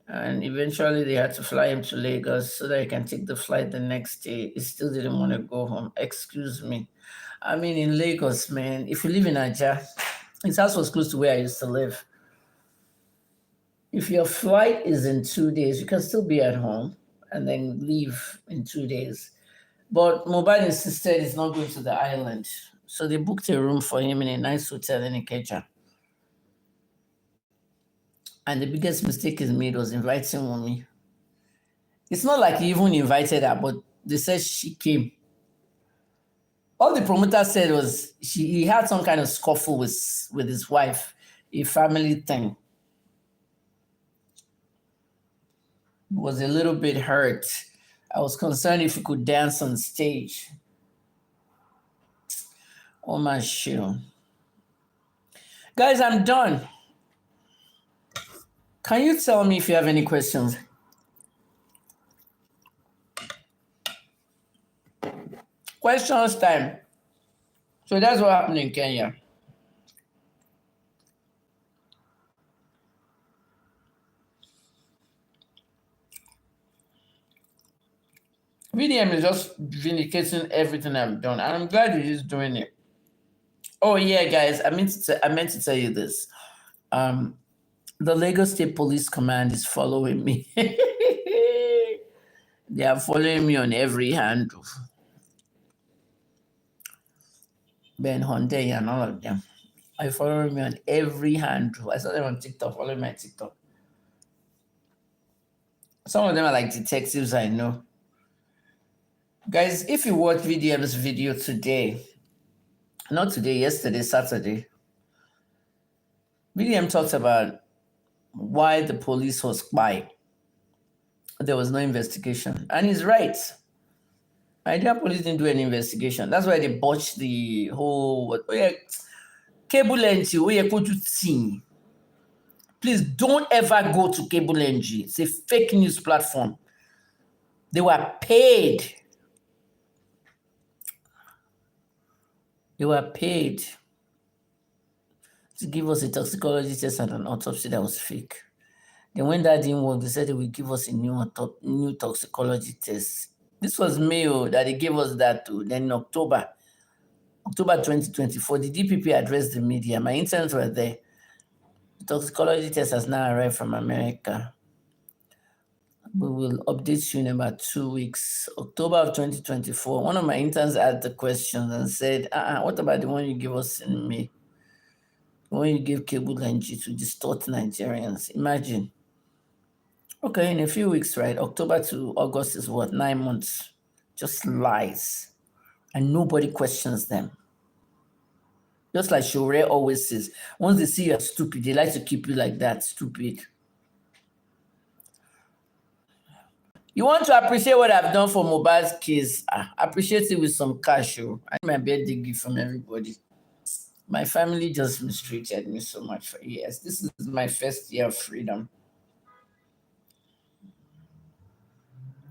And eventually they had to fly him to Lagos so that he can take the flight the next day. He still didn't want to go home. Excuse me. I mean, in Lagos, man, if you live in Ajah, his house was close to where I used to live. If your flight is in 2 days, you can still be at home and then leave in 2 days. But Mobile insisted he's not going to the island. So they booked a room for him in a nice hotel in Ikeja. And the biggest mistake he made was inviting Wumi. It's not like he even invited her, but they said she came. All the promoter said was he had some kind of scuffle with his wife, a family thing. Was a little bit hurt. I was concerned if he could dance on stage. Oh my shoe. Guys, I'm done. Can you tell me if you have any questions? Questions time. So that's what happened in Kenya. VDM is just vindicating everything I've done, and I'm glad he's doing it. Oh yeah, guys, I meant to tell you this. The Lagos State Police Command is following me. They are following me on every handle. Ben Honday and all of them. Are following me on every handle. I saw them on TikTok, following my TikTok. Some of them are like detectives I know. Guys, if you watch VDM's video today, not today, yesterday, Saturday, VDM talks about why the police was quiet. There was no investigation. And he's right. Nigerian police didn't do any investigation. That's why they botched the whole cable NG. Please don't ever go to cable NG. It's a fake news platform. They were paid They were paid to give us a toxicology test and an autopsy that was fake. Then when that didn't work, they said they would give us a new toxicology test. This was May that they gave us that too. Then in October 2024, the DPP addressed the media. My interns were there. The toxicology test has now arrived from America. We will update you in about 2 weeks. October of 2024, one of my interns asked the question and said, what about the one you gave us in May? The one you gave Cable and G to distort Nigerians. Imagine. Okay, in a few weeks, right? October to August is what? 9 months. Just lies. And nobody questions them. Just like Shore always says, once they see you're stupid, they like to keep you like that, stupid. You want to appreciate what I've done for Mohbad's case? Appreciate it with some cash. I need my birthday gift from everybody. My family just mistreated me so much for years. This is my first year of freedom.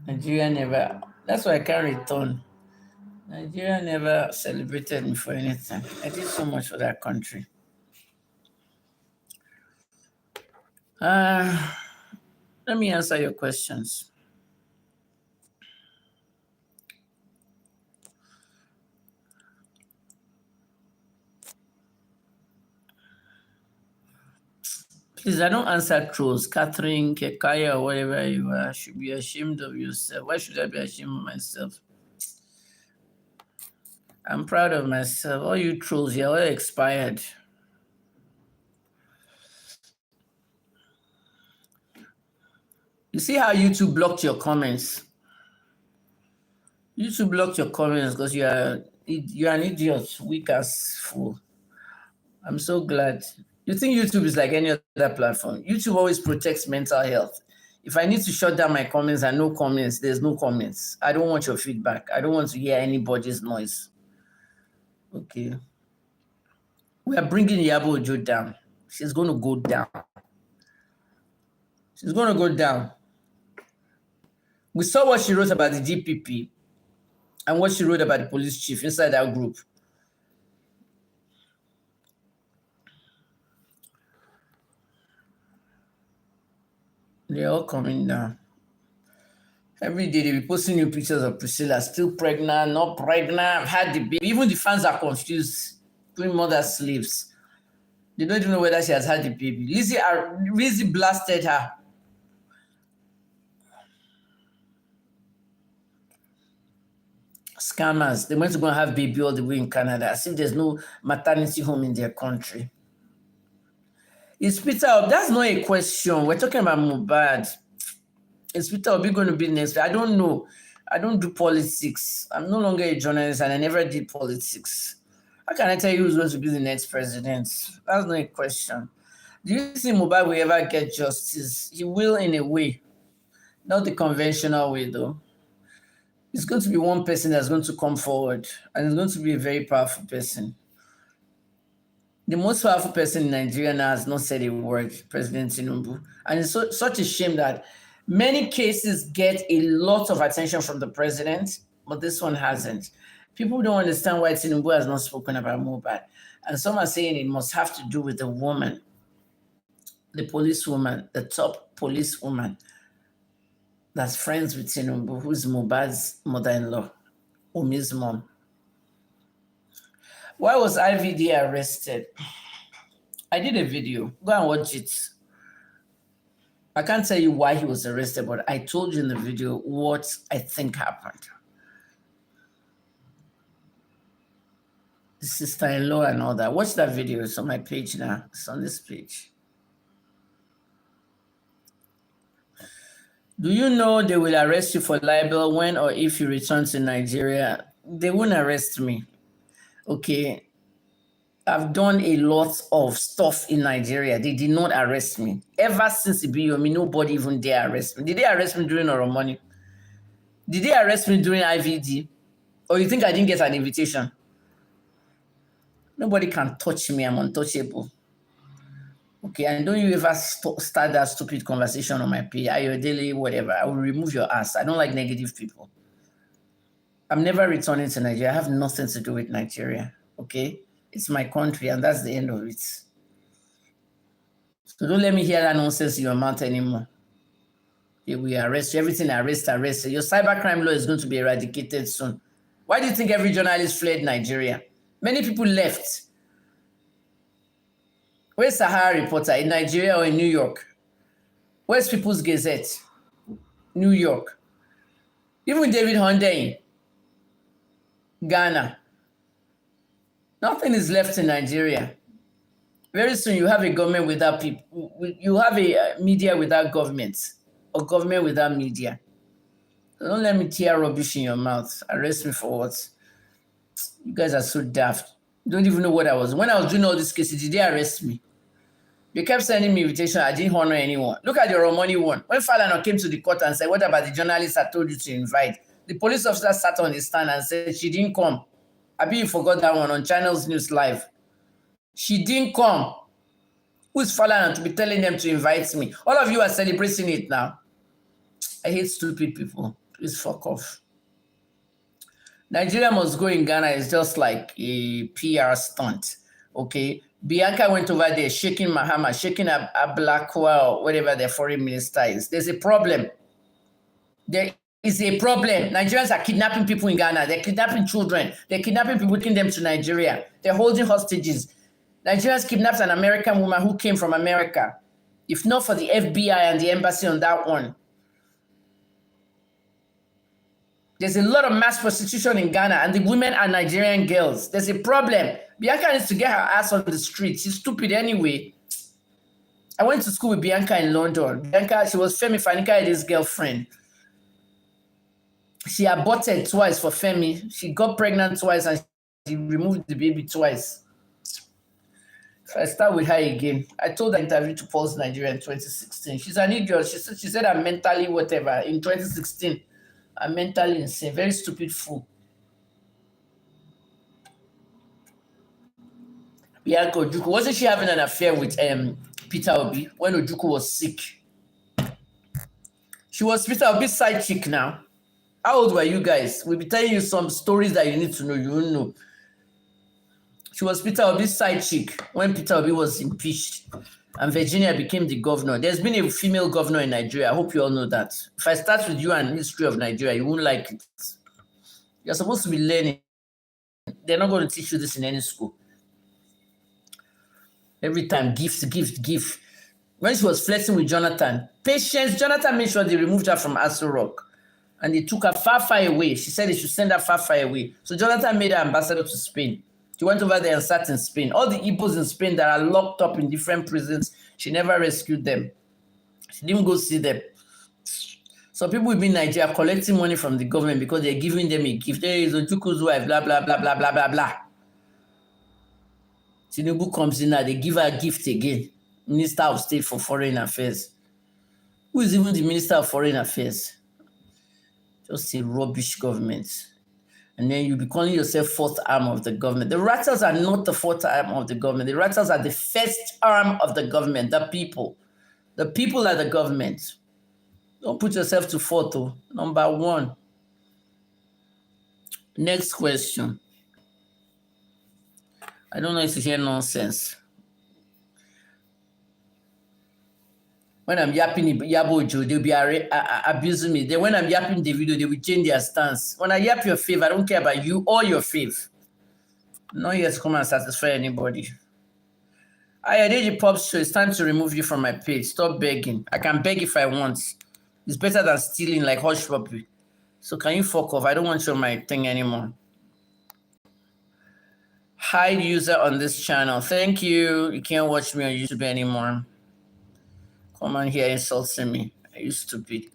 Nigeria never, that's why I can't return. Nigeria never celebrated me for anything. I did so much for that country. Let me answer your questions. Please, I don't answer trolls. Catherine, Kekaya, or whatever you are, should be ashamed of yourself. Why should I be ashamed of myself? I'm proud of myself. All you trolls, you're all expired. You see how YouTube blocked your comments? YouTube blocked your comments because you're an idiot, weak as fool. I'm so glad. You think YouTube is like any other platform? YouTube always protects mental health. If I need to shut down my comments and no comments, there's no comments. I don't want your feedback. I don't want to hear anybody's noise. Okay. We are bringing Yabo Ojo down. She's going to go down. She's going to go down. We saw what she wrote about the DPP and what she wrote about the police chief inside that group. They're all coming down. Every day they be posting new pictures of Priscilla, still pregnant, not pregnant, had the baby. Even the fans are confused, doing mother slaves. They don't even know whether she has had the baby. Lizzie blasted her. Scammers. They went to go and have baby all the way in Canada, as if there's no maternity home in their country. Is Peter Obi? That's not a question. We're talking about Mohbad. Is Peter Obi going to be next? I don't know. I don't do politics. I'm no longer a journalist and I never did politics. How can I tell you who's going to be the next president? That's not a question. Do you think Mohbad will ever get justice? He will in a way. Not the conventional way, though. It's going to be one person that's going to come forward, and it's going to be a very powerful person. The most powerful person in Nigeria now has not said a word, President Tinubu. And it's such a shame that many cases get a lot of attention from the president, but this one hasn't. People don't understand why Tinubu has not spoken about Mohbad. And some are saying it must have to do with the woman, the policewoman, the top policewoman that's friends with Tinubu, who's Mohbad's mother-in-law, Umi's mom. Why was IVD arrested? I did a video. Go and watch it. I can't tell you why he was arrested, but I told you in the video what I think happened. The sister-in-law and all that. Watch that video. It's on my page now. It's on this page. Do you know they will arrest you for libel when or if you return to Nigeria? They won't arrest me. Okay. I've done a lot of stuff in Nigeria. They did not arrest me. Ever since Ibiyomi, nobody even dare arrest me. Did they arrest me during Oromoni? Did they arrest me during IVD? Or you think I didn't get an invitation? Nobody can touch me. I'm untouchable. Okay, and don't you ever start that stupid conversation on my page, Ayodele, whatever. I will remove your ass. I don't like negative people. I'm never returning to Nigeria. I have nothing to do with Nigeria. Okay? It's my country, and that's the end of it. So don't let me hear that nonsense in your mouth anymore. Okay, we arrest you, everything arrest. Your cybercrime law is going to be eradicated soon. Why do you think every journalist fled Nigeria? Many people left. Where's Sahara Reporter? In Nigeria or in New York? Where's People's Gazette? New York. Even David Honda in Ghana. Nothing is left in Nigeria. Very soon you have a government without people. You have a media without government, or government without media. So don't let me tear rubbish in your mouth. Arrest me for what? You guys are so daft. You don't even know what I was. When I was doing all these cases, did they arrest me? They kept sending me invitation. I didn't honor anyone. Look at the Romani one. When Falana came to the court and said, what about the journalists I told you to invite? The police officer sat on the stand and said, she didn't come. I bet you forgot that one on Channels News Live. She didn't come. Who's Falana to be telling them to invite me? All of you are celebrating it now. I hate stupid people. Please fuck off. Nigeria must go in Ghana is just like a PR stunt. Okay? Bianca went over there shaking Mahama, shaking Ablakwa, or whatever their foreign minister is. There's a problem. There is a problem. Nigerians are kidnapping people in Ghana. They're kidnapping children. They're kidnapping people, taking them to Nigeria. They're holding hostages. Nigerians kidnapped an American woman who came from America. If not for the FBI and the embassy on that one. There's a lot of mass prostitution in Ghana, and the women are Nigerian girls. There's a problem. Bianca needs to get her ass on the street. She's stupid anyway. I went to school with Bianca in London. Bianca, she was Femi Fani-Kayede's girlfriend. She aborted twice for Femi. She got pregnant twice, and she removed the baby twice. So I start with her again. I told her interview to Pulse Nigeria in 2016. She's an idiot. She said I'm mentally whatever in 2016. I'm mentally insane. Very stupid fool. Bianca Ojukwu. Wasn't she having an affair with Peter Obi when Ojukwu was sick? She was Peter Obi's side chick now. How old were you guys? We'll be telling you some stories that you need to know. You won't know. She was Peter Obi's side chick when Peter Obi was impeached and Virginia became the governor. There's been a female governor in Nigeria. I hope you all know that. If I start with you and history of Nigeria, you won't like it. You're supposed to be learning. They're not going to teach you this in any school. Every time, gift. When she was flirting with Jonathan, Patience, Jonathan made sure they removed her from Aso Rock. And they took her far away. She said they should send her far away. So Jonathan made her ambassador to Spain. She went over there and sat in Spain. All the Igbos in Spain that are locked up in different prisons, she never rescued them. She didn't go see them. So people will be in Nigeria collecting money from the government because they're giving them a gift. Hey, it's Ojukwu's wife, blah, blah, blah, blah, blah, blah, blah. Tinubu comes in now, they give her a gift again. Minister of State for Foreign Affairs. Who is even the Minister of Foreign Affairs? Just a rubbish government. And then you'll be calling yourself fourth arm of the government. The Rattles are not the fourth arm of the government. The Rattles are the first arm of the government, the people. The people are the government. Don't put yourself to fourth, though. Number one. Next question. I don't know if you hear nonsense. When I'm yapping Yabojo, they'll be abusing me. Then when I'm yapping the video, they will change their stance. When I yap your fave, I don't care about you or your fave. Not here to come and satisfy anybody. I did the pop show. It's time to remove you from my page. Stop begging. I can beg if I want. It's better than stealing like hush puppy. So can you fuck off? I don't want you on my thing anymore. Hide user on this channel. Thank you. You can't watch me on YouTube anymore. Come on here insulting me. Are you stupid?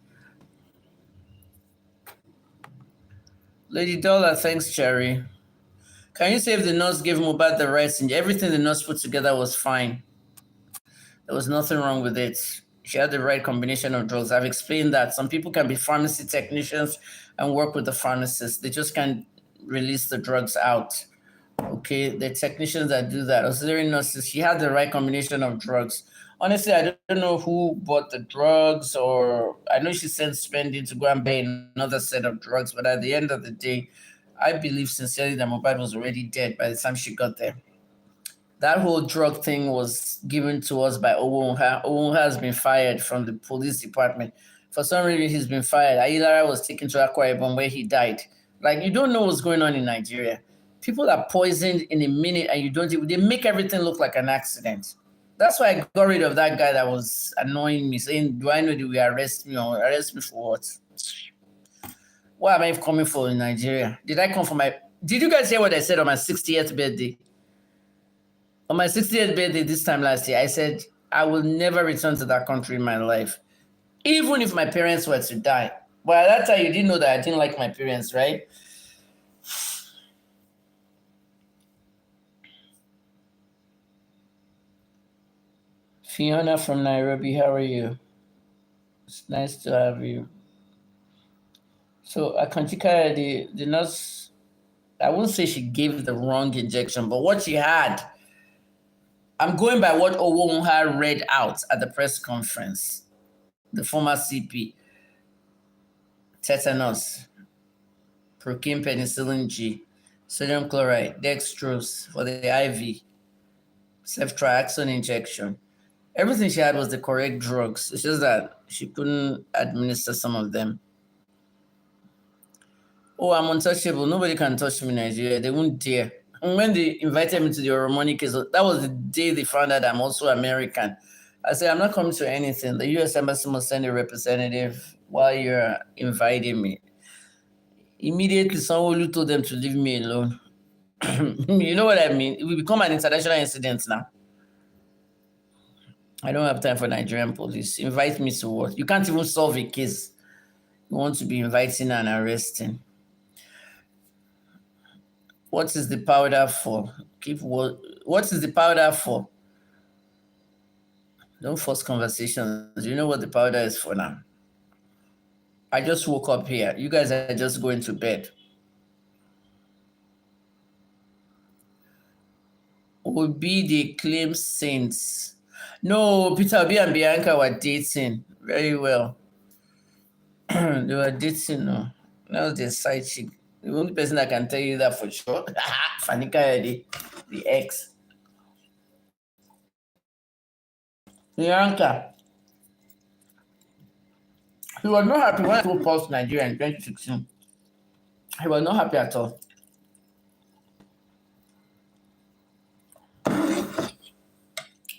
Lady Dollar, thanks, Cherry. Can you say if the nurse gave Mubad the rights and everything the nurse put together was fine? There was nothing wrong with it. She had the right combination of drugs. I've explained that. Some people can be pharmacy technicians and work with the pharmacist. They just can't release the drugs out. Okay, the technicians that do that. Auxiliary nurses, she had the right combination of drugs. Honestly, I don't know who bought the drugs, or I know she sent spending to go and buy another set of drugs, but at the end of the day, I believe sincerely that Mohbad was already dead by the time she got there. That whole drug thing was given to us by Owonha. Owonha has been fired from the police department. For some reason, he's been fired. Ayilara was taken to Akwa Ibom where he died. Like, you don't know what's going on in Nigeria. People are poisoned in a minute and you don't, they make everything look like an accident. That's why I got rid of that guy that was annoying me, saying, do I know that we arrest me or arrest me for what? What am I coming for in Nigeria? Did you guys hear what I said on my 60th birthday? On my 60th birthday this time last year, I said, I will never return to that country in my life, even if my parents were to die. But at that time, you didn't know that I didn't like my parents, right? Fiona from Nairobi, how are you? It's nice to have you. So Akantika, the nurse, I won't say she gave the wrong injection, but what she had, I'm going by what Owonha read out at the press conference. The former CP, tetanus, procaine penicillin G, sodium chloride, dextrose for the IV, ceftriaxone injection. Everything she had was the correct drugs. It's just that she couldn't administer some of them. Oh, I'm untouchable. Nobody can touch me in Nigeria. They won't dare. And when they invited me to the Oromoni case, that was the day they found out I'm also American. I said, I'm not coming to anything. The U.S. Embassy must send a representative while you're inviting me. Immediately, someone told them to leave me alone. You know what I mean? It will become an international incident now. I don't have time for Nigerian police. Invite me to what? You can't even solve a case. You want to be inviting and arresting. What is the powder for? What is the powder for? Don't force conversations. You know what the powder is for now. I just woke up here. You guys are just going to bed. Obi, they claim saints. No, Peter Obi and Bianca were dating very well. They were dating, no. That was their side chick. The only person that can tell you that for sure, Fanika, the ex. Bianca. He was not happy when I told Pulse Nigeria in 2016. He was not happy at all.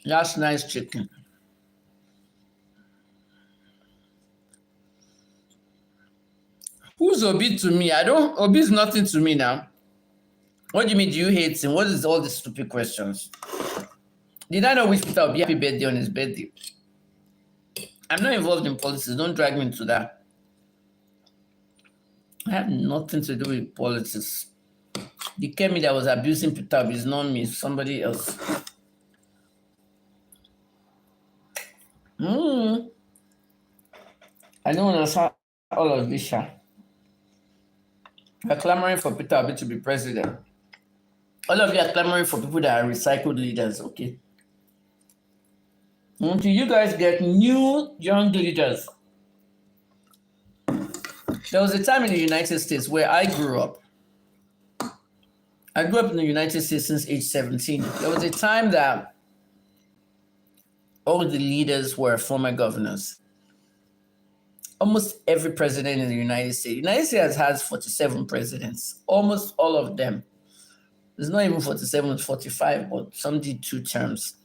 That's nice chicken. Who's Obi to me? Obi is nothing to me now. What do you mean, do you hate him? What is all these stupid questions? Did I not wish Peter Obi happy birthday on his birthday? I'm not involved in politics. Don't drag me into that. I have nothing to do with politics. The Kemi that was abusing Peter Obi is not me, it's somebody else. I don't understand all of this. You're clamoring for Peter Obi to be president. All of you are clamoring for people that are recycled leaders, okay? Until you guys get new young leaders. There was a time in the United States where I grew up. I grew up in the United States since age 17. There was a time that all the leaders were former governors. Almost every president in the United States. The United States has 47 presidents. Almost all of them. It's not even 47, it's 45, but some did 2 terms.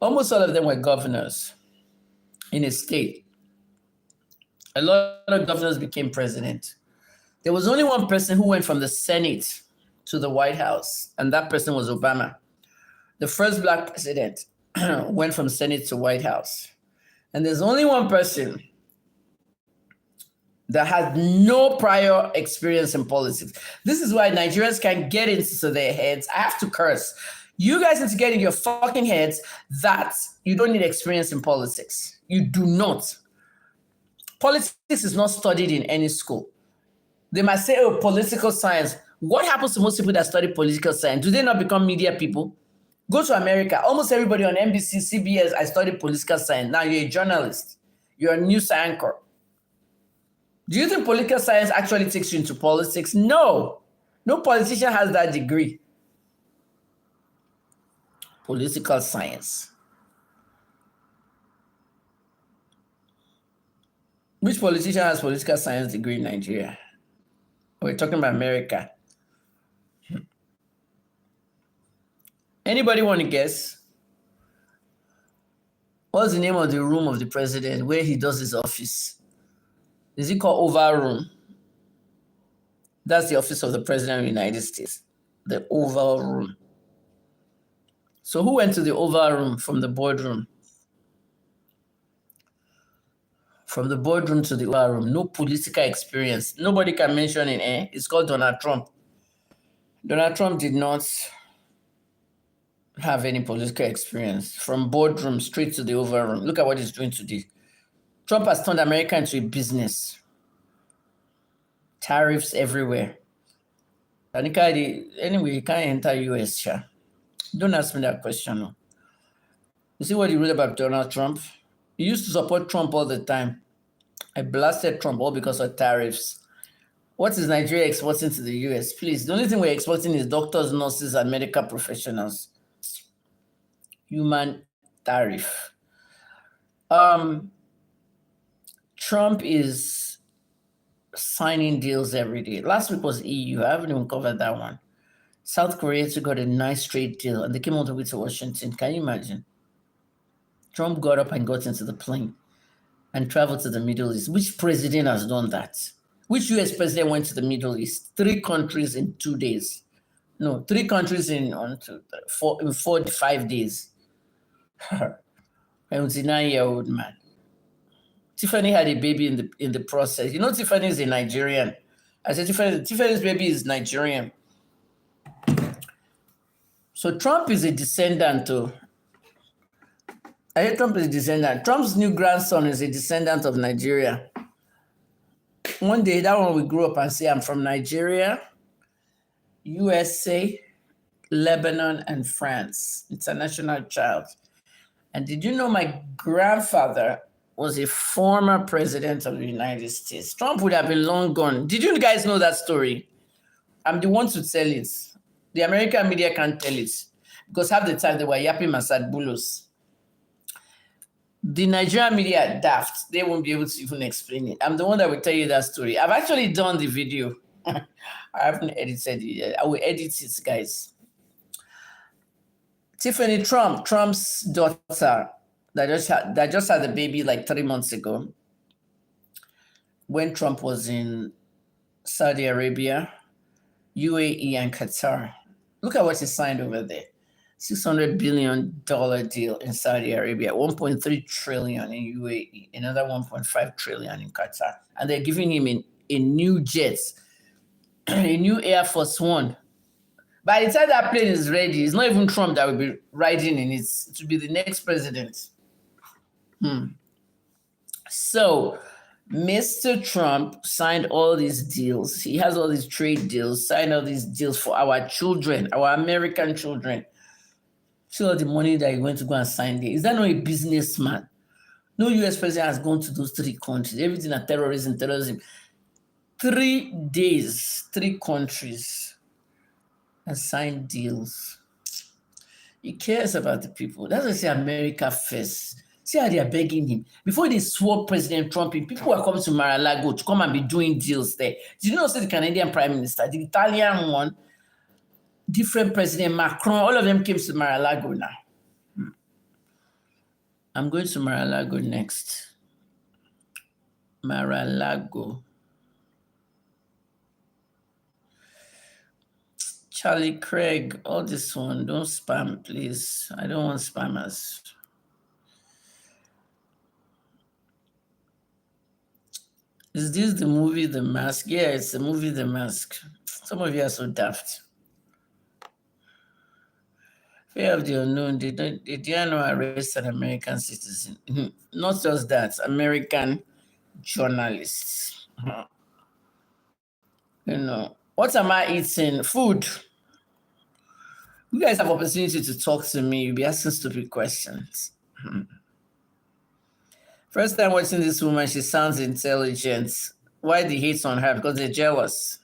Almost all of them were governors in a state. A lot of governors became president. There was only one person who went from the Senate to the White House, and that person was Obama. The first Black president went from Senate to White House. And there's only one person that has no prior experience in politics. This is why Nigerians can't get into their heads. I have to curse. You guys need to get in your fucking heads that you don't need experience in politics. You do not. Politics is not studied in any school. They might say, oh, political science. What happens to most people that study political science? Do they not become media people? Go to America. Almost everybody on NBC, CBS, I studied political science. Now you're a journalist. You're a news anchor. Do you think political science actually takes you into politics? No. No politician has that degree. Political science. Which politician has political science degree in Nigeria? We're talking about America. Anybody want to guess? What's the name of the room of the president where he does his office? Is it called Oval Room? That's the office of the president of the United States, the Oval Room. So who went to the Oval Room from the boardroom? From the boardroom to the Oval Room, no political experience. Nobody can mention it, eh? It's called Donald Trump. Donald Trump did not have any political experience. From boardroom straight to the Oval Room. Look at what he's doing today. Trump has turned America into a business. Tariffs everywhere. Anyway, he can't enter US, sha. Don't ask me that question. No. You see what he wrote about Donald Trump? He used to support Trump all the time. I blasted Trump all because of tariffs. What is Nigeria exporting to the US? Please, the only thing we're exporting is doctors, nurses, and medical professionals. Human tariff. Trump is signing deals every day. Last week was EU. I haven't even covered that one. South Korea got a nice trade deal, and they came all the way to Washington. Can you imagine? Trump got up and got into the plane and traveled to the Middle East. Which president has done that? Which US president went to the Middle East? 3 countries in 2 days. No, 3 countries in 4 to 5 days. I was a 9-year-old man. Tiffany had a baby in the process. You know, Tiffany is a Nigerian. I said, Tiffany's baby is Nigerian. So Trump is a descendant too. I said Trump is a descendant. Trump's new grandson is a descendant of Nigeria. One day, that one will grow up and say, I'm from Nigeria, USA, Lebanon, and France. International child. And did you know my grandfather was a former president of the United States? Trump would have been long gone. Did you guys know that story? I'm the one to tell it. The American media can't tell it because half the time they were yapping Masad Bulos. The Nigerian media are daft. They won't be able to even explain it. I'm the one that will tell you that story. I've actually done the video. I haven't edited it yet. I will edit it, guys. Tiffany Trump, Trump's daughter, that just had a baby like 3 months ago, when Trump was in Saudi Arabia, UAE, and Qatar. Look at what he signed over there. $600 billion deal in Saudi Arabia, 1.3 trillion in UAE, another 1.5 trillion in Qatar. And they're giving him a new jet, a new Air Force One. By the time that plane is ready, it's not even Trump that will be riding in it. It will be the next president. So, Mr. Trump signed all these deals. He has all these trade deals, signed all these deals for our children, our American children. See all the money that he went to go and sign there. Is that not a businessman? No US president has gone to those 3 countries. Everything are terrorism. 3 days, 3 countries, and signed deals. He cares about the people. That's why I say America first. See how they are begging him. Before they swore President Trump in, people were coming to Mar-a-Lago to come and be doing deals there. Did you know, say the Canadian Prime Minister, the Italian one, different President Macron, all of them came to Mar-a-Lago now. I'm going to Mar-a-Lago next. Mar-a-Lago. Charlie Craig, all this one, don't spam, please. I don't want spammers. Is this the movie The Mask? Yeah, it's the movie The Mask. Some of you are so daft. Fear of the unknown. They didn't arrest an American citizen. Not just that, American journalists. You know, what am I eating? Food. You guys have opportunity to talk to me. You'll be asking stupid questions. First time watching this woman, she sounds intelligent. Why the hate on her? Because they're jealous.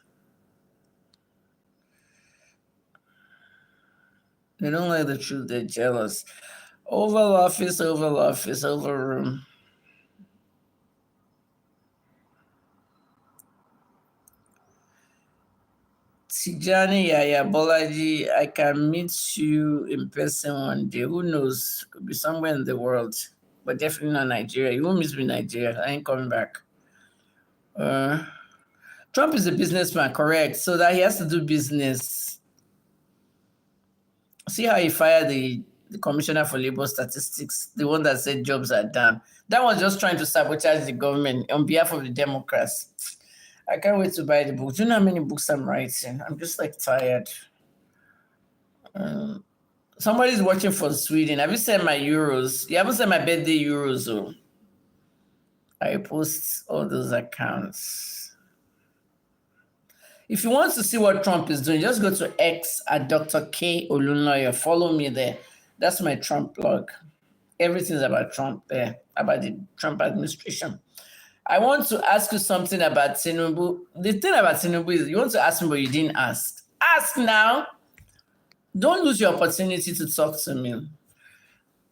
They don't like the truth. They're jealous. Oval Office, Oval Office, Oval Room. Tijani Yaya Bolaji, I can meet you in person one day. Who knows? Could be somewhere in the world, but definitely not Nigeria. You won't miss me in Nigeria. I ain't coming back. Trump is a businessman, correct? So that he has to do business. See how he fired the Commissioner for Labor Statistics, the one that said jobs are down. That was just trying to sabotage the government on behalf of the Democrats. I can't wait to buy the book. Do you know how many books I'm writing? I'm just like tired. Somebody's watching from Sweden. Have you sent my euros? You haven't sent my birthday euros, oh. I post all those accounts. If you want to see what Trump is doing, just go to X at Dr. K Olunloyo. Follow me there. That's my Trump blog. Everything's about Trump there, about the Trump administration. I want to ask you something about Tinubu. The thing about Tinubu is you want to ask me, but you didn't ask. Ask now. Don't lose your opportunity to talk to me.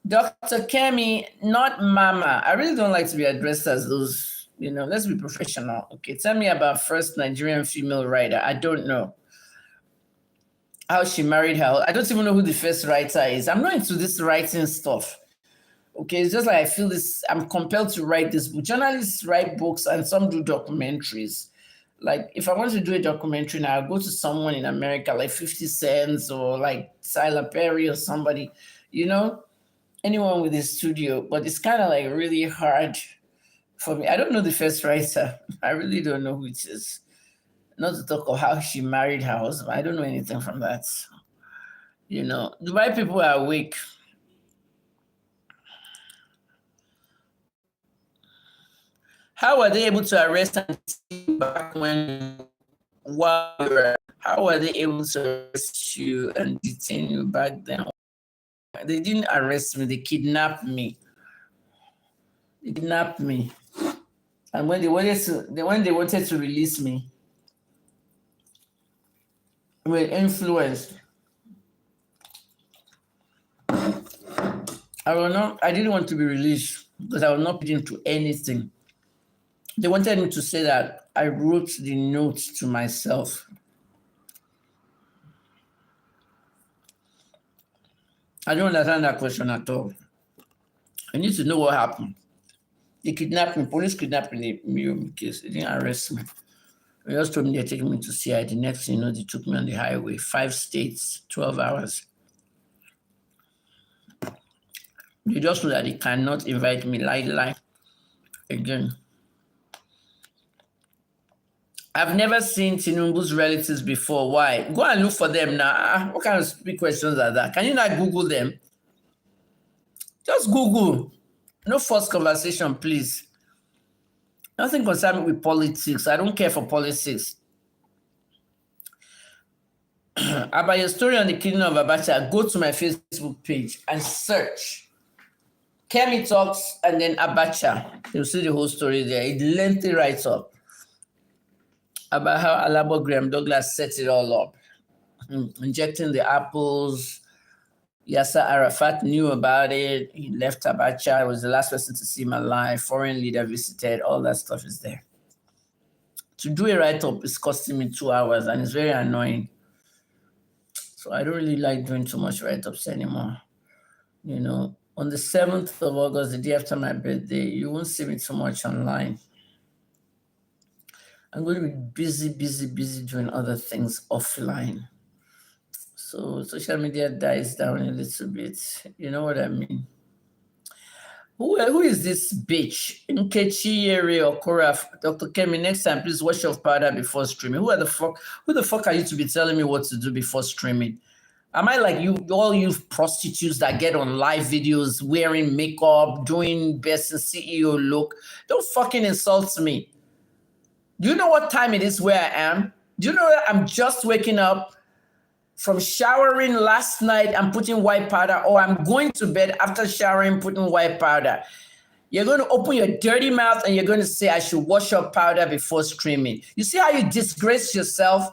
Dr. Kemi, not Mama. I really don't like to be addressed as those, let's be professional. Okay, tell me about first Nigerian female writer. I don't know how she married her. I don't even know who the first writer is. I'm not into this writing stuff. Okay, it's just like I feel this, I'm compelled to write this book. Journalists write books and some do documentaries. Like if I want to do a documentary now, I'll go to someone in America like 50 Cents or like Tyler Perry or somebody, anyone with a studio. But it's kind of like really hard for me. I don't know the first writer. I really don't know who it is. Not to talk of how she married her husband. I don't know anything from that. Dubai people are awake. How were they able to arrest and detain you back how were they able to arrest you and detain you back then? They didn't arrest me, they kidnapped me. And when they wanted to release me, they were influenced. I didn't want to be released because I was not put into anything. They wanted me to say that I wrote the notes to myself. I don't understand that question at all. I need to know what happened. They kidnapped me. Police kidnapped me in the case. They didn't arrest me. They just told me they're taking me to CI. The next thing they took me on the highway. 5 states, 12 hours. They just know that they cannot invite me lie again. I've never seen Tinubu's relatives before. Why? Go and look for them now. What kind of stupid questions are that? Can you not Google them? Just Google. No forced conversation, please. Nothing concerned me with politics. I don't care for politics. About your story on the killing of Abacha, go to my Facebook page and search Kemi Talks and then Abacha. You'll see the whole story there. It's lengthy write-up about how Alabo Graham Douglas set it all up. Injecting the apples. Yasser Arafat knew about it. He left Abacha. He was the last person to see him alive. Foreign leader visited. All that stuff is there. To do a write-up is costing me 2 hours and it's very annoying. So I don't really like doing too much write-ups anymore. On the 7th of August, the day after my birthday, you won't see me too much online. I'm going to be busy doing other things offline. So social media dies down a little bit. You know what I mean? Who is this bitch? Nkechi Yeri or Kora? Dr. Kemi, next time, please wash your powder before streaming. Who the fuck are you to be telling me what to do before streaming? Am I like all you prostitutes that get on live videos wearing makeup, doing best in CEO look? Don't fucking insult me. Do you know what time it is where I am? Do you know that I'm just waking up from showering last night and putting white powder, or I'm going to bed after showering, putting white powder? You're going to open your dirty mouth and you're going to say, I should wash your powder before streaming. You see how you disgrace yourself?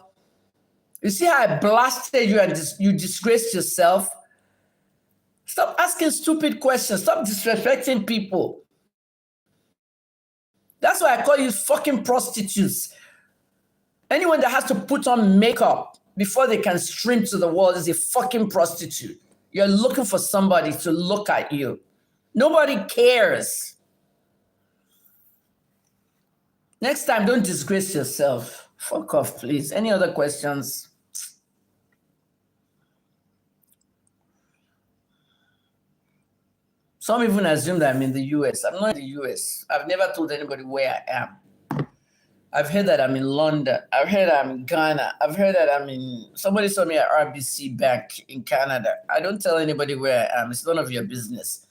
You see how I blasted you and you disgraced yourself? Stop asking stupid questions. Stop disrespecting people. That's why I call you fucking prostitutes. Anyone that has to put on makeup before they can stream to the world is a fucking prostitute. You're looking for somebody to look at you. Nobody cares. Next time, don't disgrace yourself. Fuck off, please. Any other questions? Some even assume that I'm in the US. I'm not in the US. I've never told anybody where I am. I've heard that I'm in London. I've heard I'm in Ghana. I've heard that I'm in... Somebody saw me at RBC Bank in Canada. I don't tell anybody where I am. It's none of your business.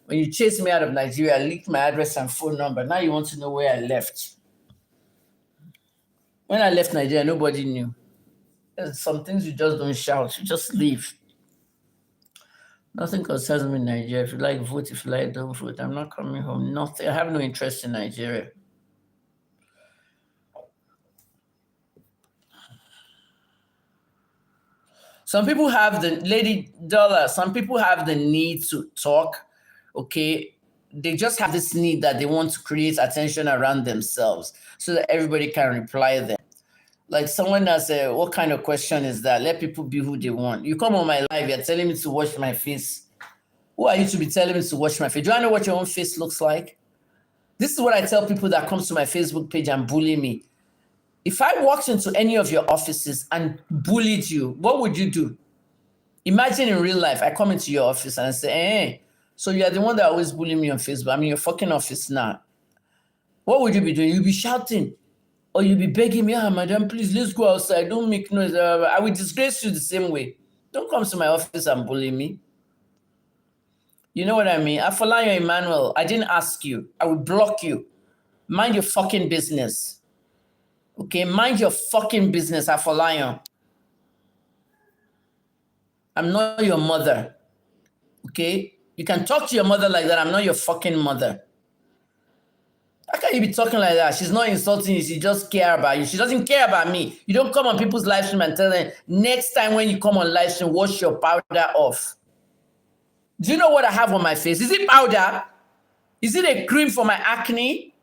When you chase me out of Nigeria, I leaked my address and phone number. Now you want to know where I left. When I left Nigeria, nobody knew. There's some things you just don't shout. You just leave. Nothing concerns me in Nigeria. If you like, vote. If you like, don't vote. I'm not coming home. Nothing. I have no interest in Nigeria. Some people have the, Lady Dollar, some people have the need to talk, okay? They just have this need that they want to create attention around themselves so that everybody can reply them. Like someone that said, what kind of question is that? Let people be who they want. You come on my live, you're telling me to wash my face. Who are you to be telling me to wash my face? Do I know what your own face looks like? This is what I tell people that comes to my Facebook page and bully me. If I walked into any of your offices and bullied you, what would you do? Imagine in real life, I come into your office and I say, hey, so you're the one that always bully me on Facebook. I'm in your fucking office now. What would you be doing? You'd be shouting. Or you'll be begging me, madam, please, let's go outside. Don't make noise. I will disgrace you the same way. Don't come to my office and bully me. You know what I mean? Afolayan Emmanuel, I didn't ask you. I will block you. Mind your fucking business. Okay? Mind your fucking business, Afolayan. I'm not your mother. Okay? You can talk to your mother like that. I'm not your fucking mother. How can you be talking like that? She's not insulting you. She just care about you. She doesn't care about me. You don't come on people's live stream and tell them, next time when you come on live stream, wash your powder off. Do you know what I have on my face? Is it powder? Is it a cream for my acne?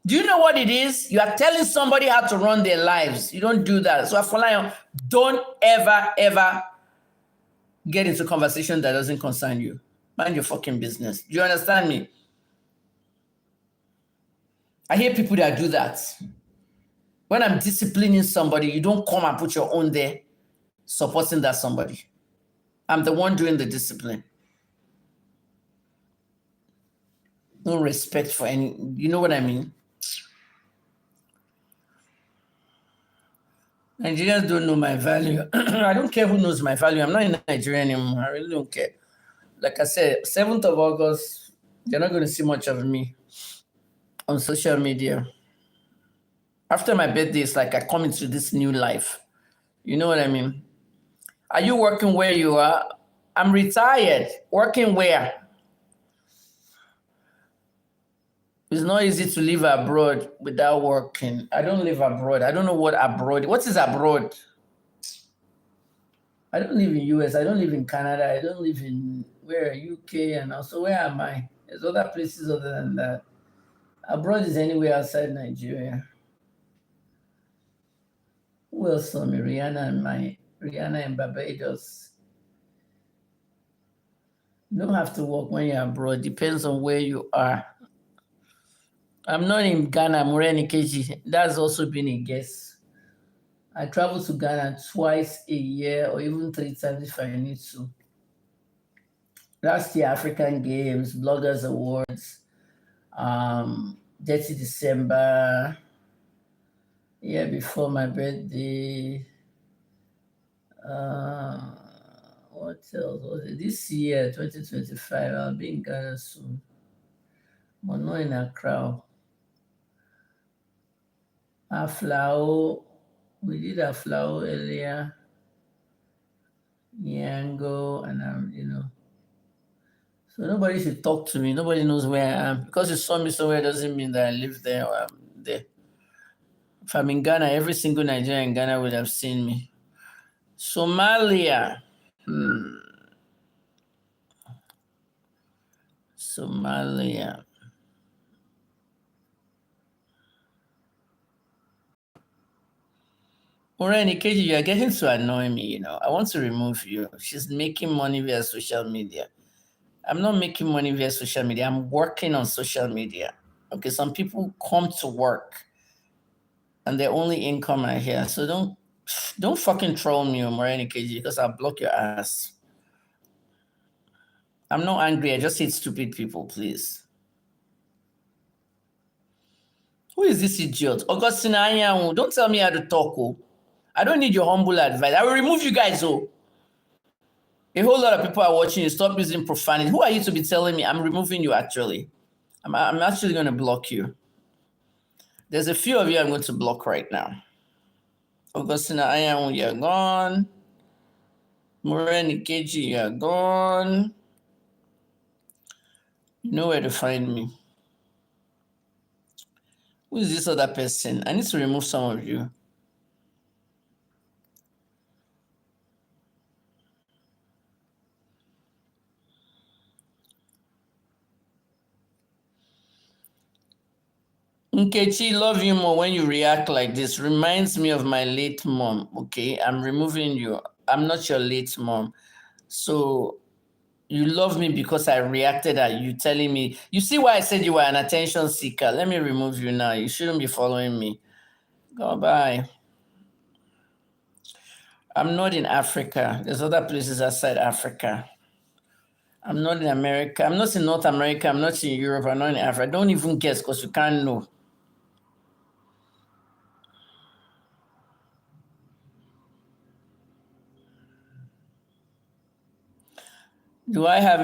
Do you know what it is? You are telling somebody how to run their lives. You don't do that. So Afolayan, don't ever get into conversation that doesn't concern you. Mind your fucking business. Do you understand me? I hear people that do that. When I'm disciplining somebody, you don't come and put your own there supporting that somebody. I'm the one doing the discipline. No respect for any, you know what I mean? Nigerians don't know my value. I don't care who knows my value. I'm not in Nigeria anymore. I really don't care. Like I said, 7th of August, you're not going to see much of me on social media. After my birthday, it's like I come into this new life. You know what I mean? Are you working where you are? I'm retired. Working where? It's not easy to live abroad without working. I don't live abroad. I don't know what abroad. What is abroad? I don't live in US. I don't live in Canada. I don't live in UK, and also where am I? There's other places other than that. Abroad is anywhere outside Nigeria. Who else saw me? Rihanna in Barbados. You don't have to work when you're abroad. Depends on where you are. I'm not in Ghana, Mureni Keji. That's also been a guess. I travel to Ghana twice a year or even 3 times if I need to. Last year, African Games, Bloggers Awards, Dirty December, year before my birthday. What else was it? This year, 2025, I'll be in Ghana soon. But not in Accra. Aflao, we did Aflao earlier. Yango, and you know. So nobody should talk to me. Nobody knows where I am. Because you saw me somewhere doesn't mean that I live there or I'm there. If I'm in Ghana, every single Nigerian in Ghana would have seen me. Somalia. Somalia. Moreni Keji, you are getting to annoy me, you know. I want to remove you. She's making money via social media. I'm not making money via social media. I'm working on social media. Okay, some people come to work and their only income are here. So don't fucking troll me, Moreni Keji, because I'll block your ass. I'm not angry. I just hate stupid people, please. Who is this idiot? Augustina Anyanwu, don't tell me how to talk, oh. I don't need your humble advice. I will remove you guys, oh. A whole lot of people are watching you. Stop using profanity. Who are you to be telling me? I'm removing you, actually. I'm actually going to block you. There's a few of you I'm going to block right now. Augustina Anyanwu, you're gone. Moreni Keji, you're gone. You know where to find me. Who is this other person? I need to remove some of you. Nkechi, love you more when you react like this. Reminds me of my late mom. Okay, I'm removing you. I'm not your late mom. So you love me because I reacted at you telling me. You see why I said you were an attention seeker. Let me remove you now. You shouldn't be following me. Goodbye. I'm not in Africa. There's other places outside Africa. I'm not in America. I'm not in North America. I'm not in Europe. I'm not in Africa. Don't even guess because you can't know. Do I have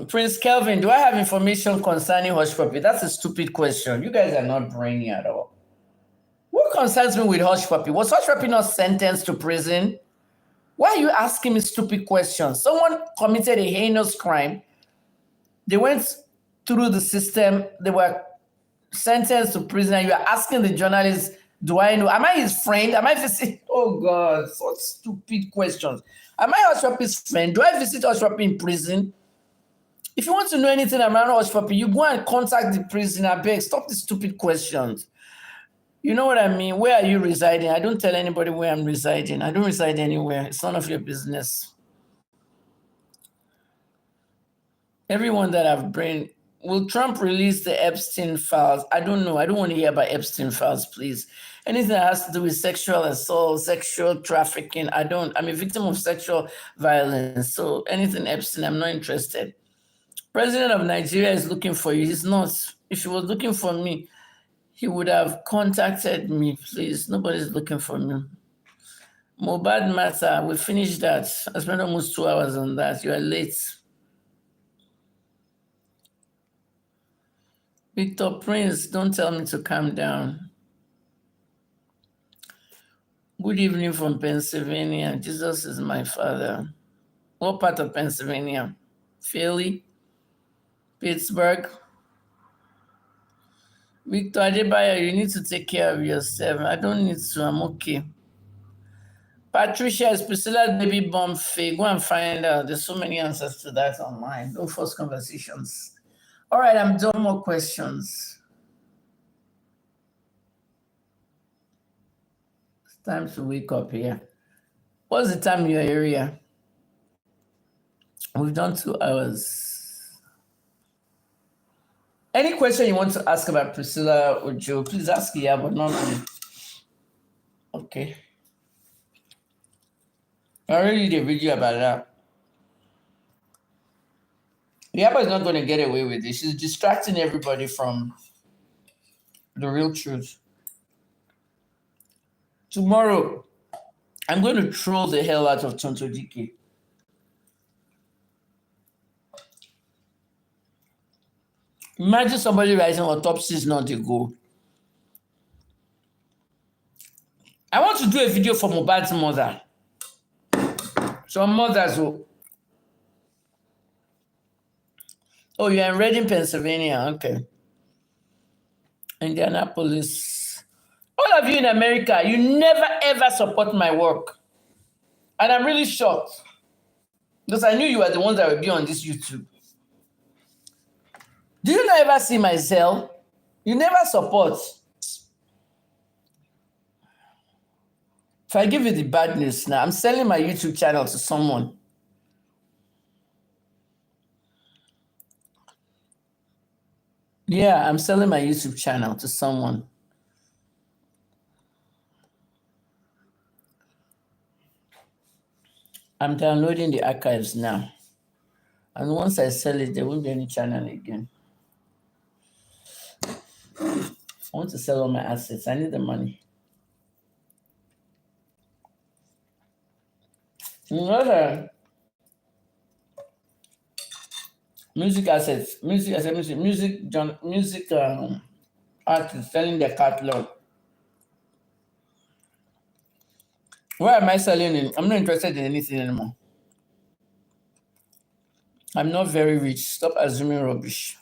Prince Kelvin, do I have information concerning Hush Puppy? That's a stupid question. You guys are not brainy at all. What concerns me with Hush Puppy? Was Hush Puppy not sentenced to prison? Why are you asking me stupid questions? Someone committed a heinous crime. They went through the system. They were sentenced to prison. And you are asking the journalist, do I know? Am I his friend? Am I visiting? Oh, God, such stupid questions. Am I Hush Puppy's friend? Do I visit Hush Puppy in prison? If you want to know anything around Hush Puppy, you go and contact the prison. I beg, stop the stupid questions. You know what I mean? Where are you residing? I don't tell anybody where I'm residing. I don't reside anywhere. It's none of your business. Everyone that I've brain, will Trump release the Epstein files? I don't know. I don't want to hear about Epstein files, please. Anything that has to do with sexual assault, sexual trafficking, I'm a victim of sexual violence. So anything Epstein, I'm not interested. President of Nigeria is looking for you. He's not. If he was looking for me, he would have contacted me, please. Nobody's looking for me. Mohbad matter, we finished that. I spent almost 2 hours on that. You are late. Victor Prince, don't tell me to calm down. Good evening from Pennsylvania. Jesus is my father. What part of Pennsylvania? Philly? Pittsburgh? Victor Adebayo, you need to take care of yourself. I don't need to. I'm okay. Patricia, is Priscilla's baby bomb fake? Go and find out. There's so many answers to that online. No force conversations. All right, I'm done. More questions. It's time to wake up here. What's the time in your area? We've done 2 hours. Any question you want to ask about Priscilla or Joe, please ask here, but not me. Okay. I already did a video about that. Yaba is not going to get away with it. She's distracting everybody from the real truth. Tomorrow, I'm going to troll the hell out of Tonto Dike. Imagine somebody writing autopsy is not the goal. I want to do a video for Mohbad's mother. Some mothers who... Oh, you're in Reading, Pennsylvania. Okay. Indianapolis. All of you in America, you never ever support my work. And I'm really shocked. Because I knew you were the ones that would be on this YouTube. Do you not ever see my Zelle? You never support. If I give you the bad news now, I'm selling my YouTube channel to someone. Yeah, I'm selling my YouTube channel to someone. I'm downloading the archives now. And once I sell it, there won't be any channel again. I want to sell all my assets. I need the money. Another music assets, music artists selling their catalog. Why am I selling it? I'm not interested in anything anymore. I'm not very rich. Stop assuming rubbish.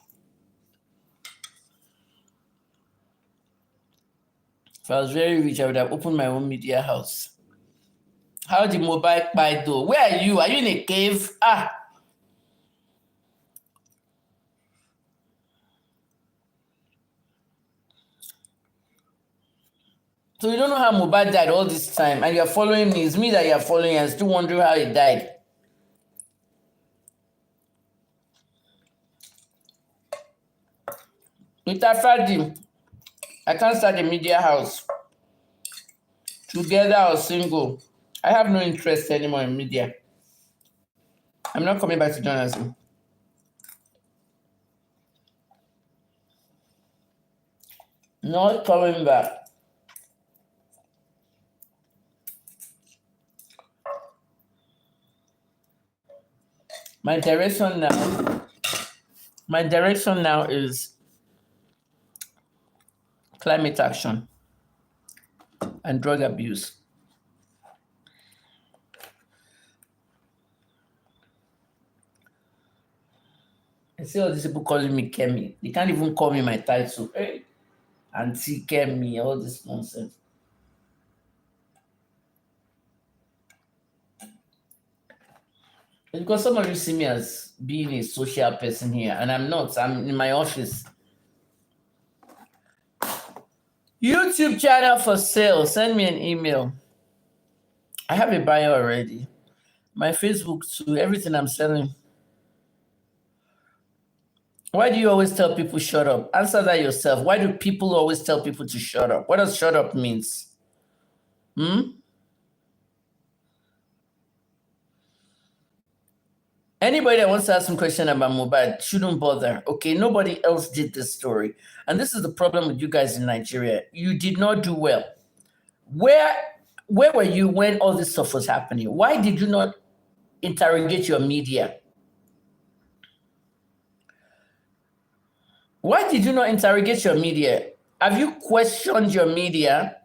If I was very rich, I would have opened my own media house. How the mobile buy though? Where are you? Are you in a cave? Ah, so you don't know how Mohbad died all this time, and you're following me. It's me that you're following, and still wondering how he died. With Afadi, I can't start a media house. Together or single, I have no interest anymore in media. I'm not coming back to journalism. Not coming back. My direction now. My direction now is climate action and drug abuse. I see all these people calling me Kemi. They can't even call me my title. Hey, Auntie Kemi, all this nonsense. Because some of you see me as being a social person here, and I'm not. I'm in my office. YouTube channel for sale. Send me an email. I have a buyer already. My Facebook too. Everything I'm selling. Why do you always tell people shut up? Answer that yourself. Why do people always tell people to shut up? What does shut up means? Anybody that wants to ask some question about Mohbad shouldn't bother. Okay, nobody else did this story. And this is the problem with you guys in Nigeria. You did not do well. Where where were you when all this stuff was happening? Why did you not interrogate your media? Why did you not interrogate your media? Have you questioned your media?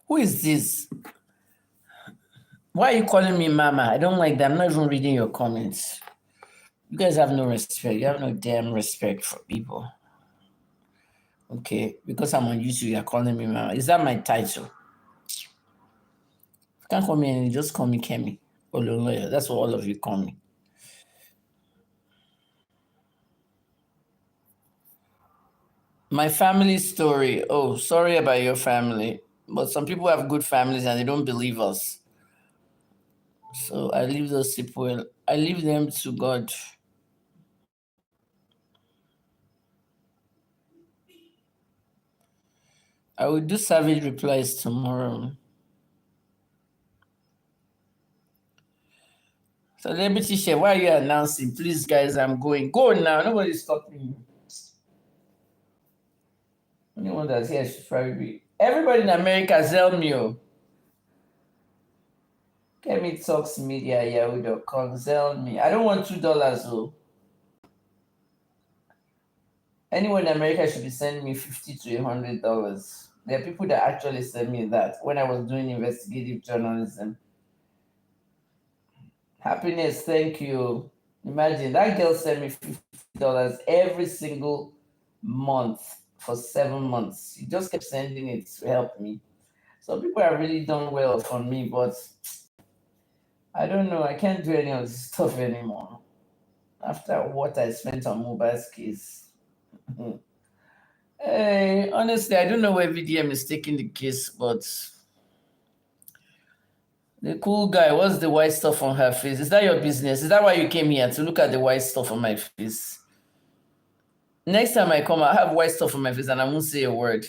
Who is this? Why are you calling me mama? I don't like that. I'm not even reading your comments. You guys have no respect. You have no damn respect for people. Okay, because I'm on YouTube, you're calling me mama. Is that my title? You can't call me anything, just call me Kemi. Ololoya. That's what all of you call me. My family story. Oh, sorry about your family. But some people have good families and they don't believe us. So I leave those people, I leave them to God. I will do savage replies tomorrow. Celebrity chef, why are you announcing? Please, guys, I'm going. Go now. Nobody's stopping you. Anyone that's here should probably be. Everybody in America, sell me. Oh. Kemi Talks Media, yahoo.com. Sell me. I don't want $2. Oh. Anyone in America should be sending me $50 to $100. There are people that actually send me that when I was doing investigative journalism. Happiness, thank you. Imagine that girl sent me $50 every single month for 7 months. You just kept sending it to help me. So people have really done well for me, but I don't know. I can't do any of this stuff anymore. After what I spent on mobile's case. Hey, honestly, I don't know where VDM is taking the case, but the cool guy, what's the white stuff on her face? Is that your business? Is that why you came here to look at the white stuff on my face? Next time I come, I have white stuff on my face and I won't say a word.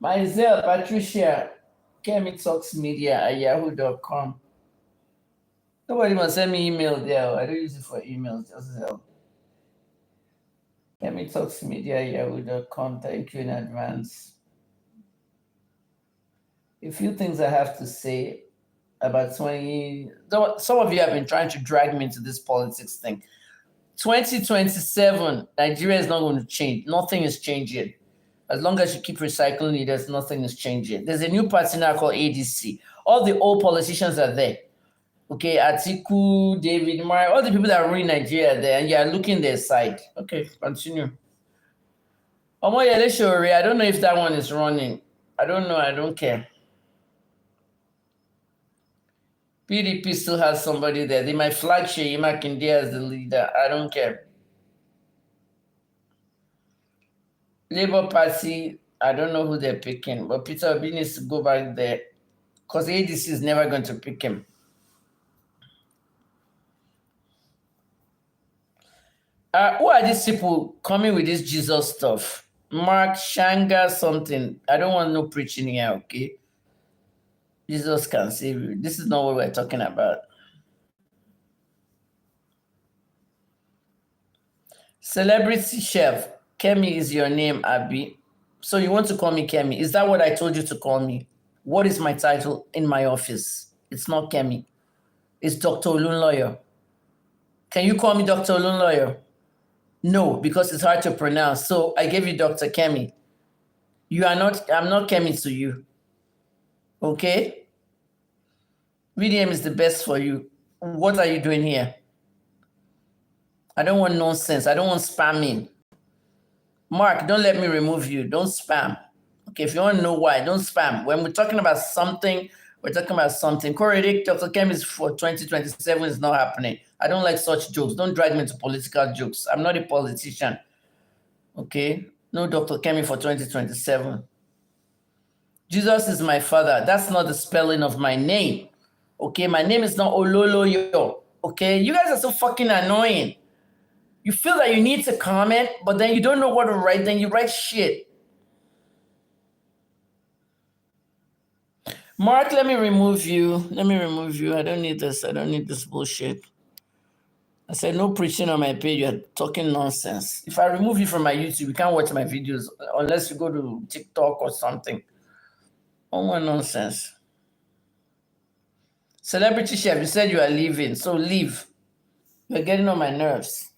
Myself, Patricia, Kemi Talks Media at yahoo.com. Nobody must send me email there. I don't use it for emails, just help. Kemi Talks Media at yahoo.com. Thank you in advance. A few things I have to say about 20. Some of you have been trying to drag me into this politics thing. 2027, Nigeria is not going to change. Nothing is changing. As long as you keep recycling it, there's nothing is changing. There's a new party now called ADC. All the old politicians are there. Okay, Atiku, David, Mari, all the people that are running Nigeria are there, and you are looking their side. Okay, continue. Omoyele Shore, I don't know if that one is running. I don't know. I don't care. PDP still has somebody there. They might flag Sheyi Makinde as the leader. I don't care. Labour Party, I don't know who they're picking, but Peter Obi needs to go back there because ADC is never going to pick him. Who are these people coming with this Jesus stuff? Mark, Shanga, something. I don't want no preaching here, okay? Jesus can save you. This is not what we're talking about. Celebrity chef. Kemi is your name, Abby. So you want to call me Kemi. Is that what I told you to call me? What is my title in my office? It's not Kemi. It's Dr. Olunloyo. Can you call me Dr. Olunloyo? No, because it's hard to pronounce. So I gave you Dr. Kemi. You are not, I'm not Kemi to you. Okay? VDM is the best for you. What are you doing here? I don't want nonsense. I don't want spamming. Mark, don't let me remove you. Don't spam. Okay, if you want to know why, don't spam. When we're talking about something, we're talking about something. Correct, Dr. Kemi is for 2027 is not happening. I don't like such jokes. Don't drag me into political jokes. I'm not a politician. Okay? No Dr. Kemi for 2027. Jesus is my father. That's not the spelling of my name. Okay? My name is not Ololoyo. Okay? You guys are so fucking annoying. You feel that you need to comment, but then you don't know what to write, then you write shit. Mark, let me remove you. Let me remove you. I don't need this. I don't need this bullshit. I said no preaching on my page. You're talking nonsense. If I remove you from my YouTube, you can't watch my videos unless you go to TikTok or something. Oh, what nonsense. Celebrity chef, you said you are leaving, so leave. You're getting on my nerves.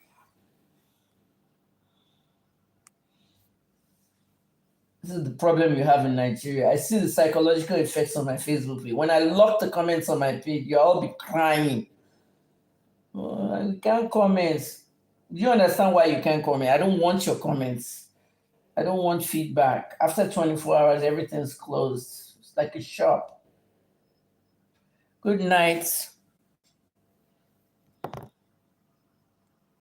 This is the problem you have in Nigeria. I see the psychological effects on my Facebook page. When I lock the comments on my page, you all be crying. Oh, you can't comment. Do you understand why you can't comment? I don't want your comments. I don't want feedback. After 24 hours, everything's closed. It's like a shop. Good night.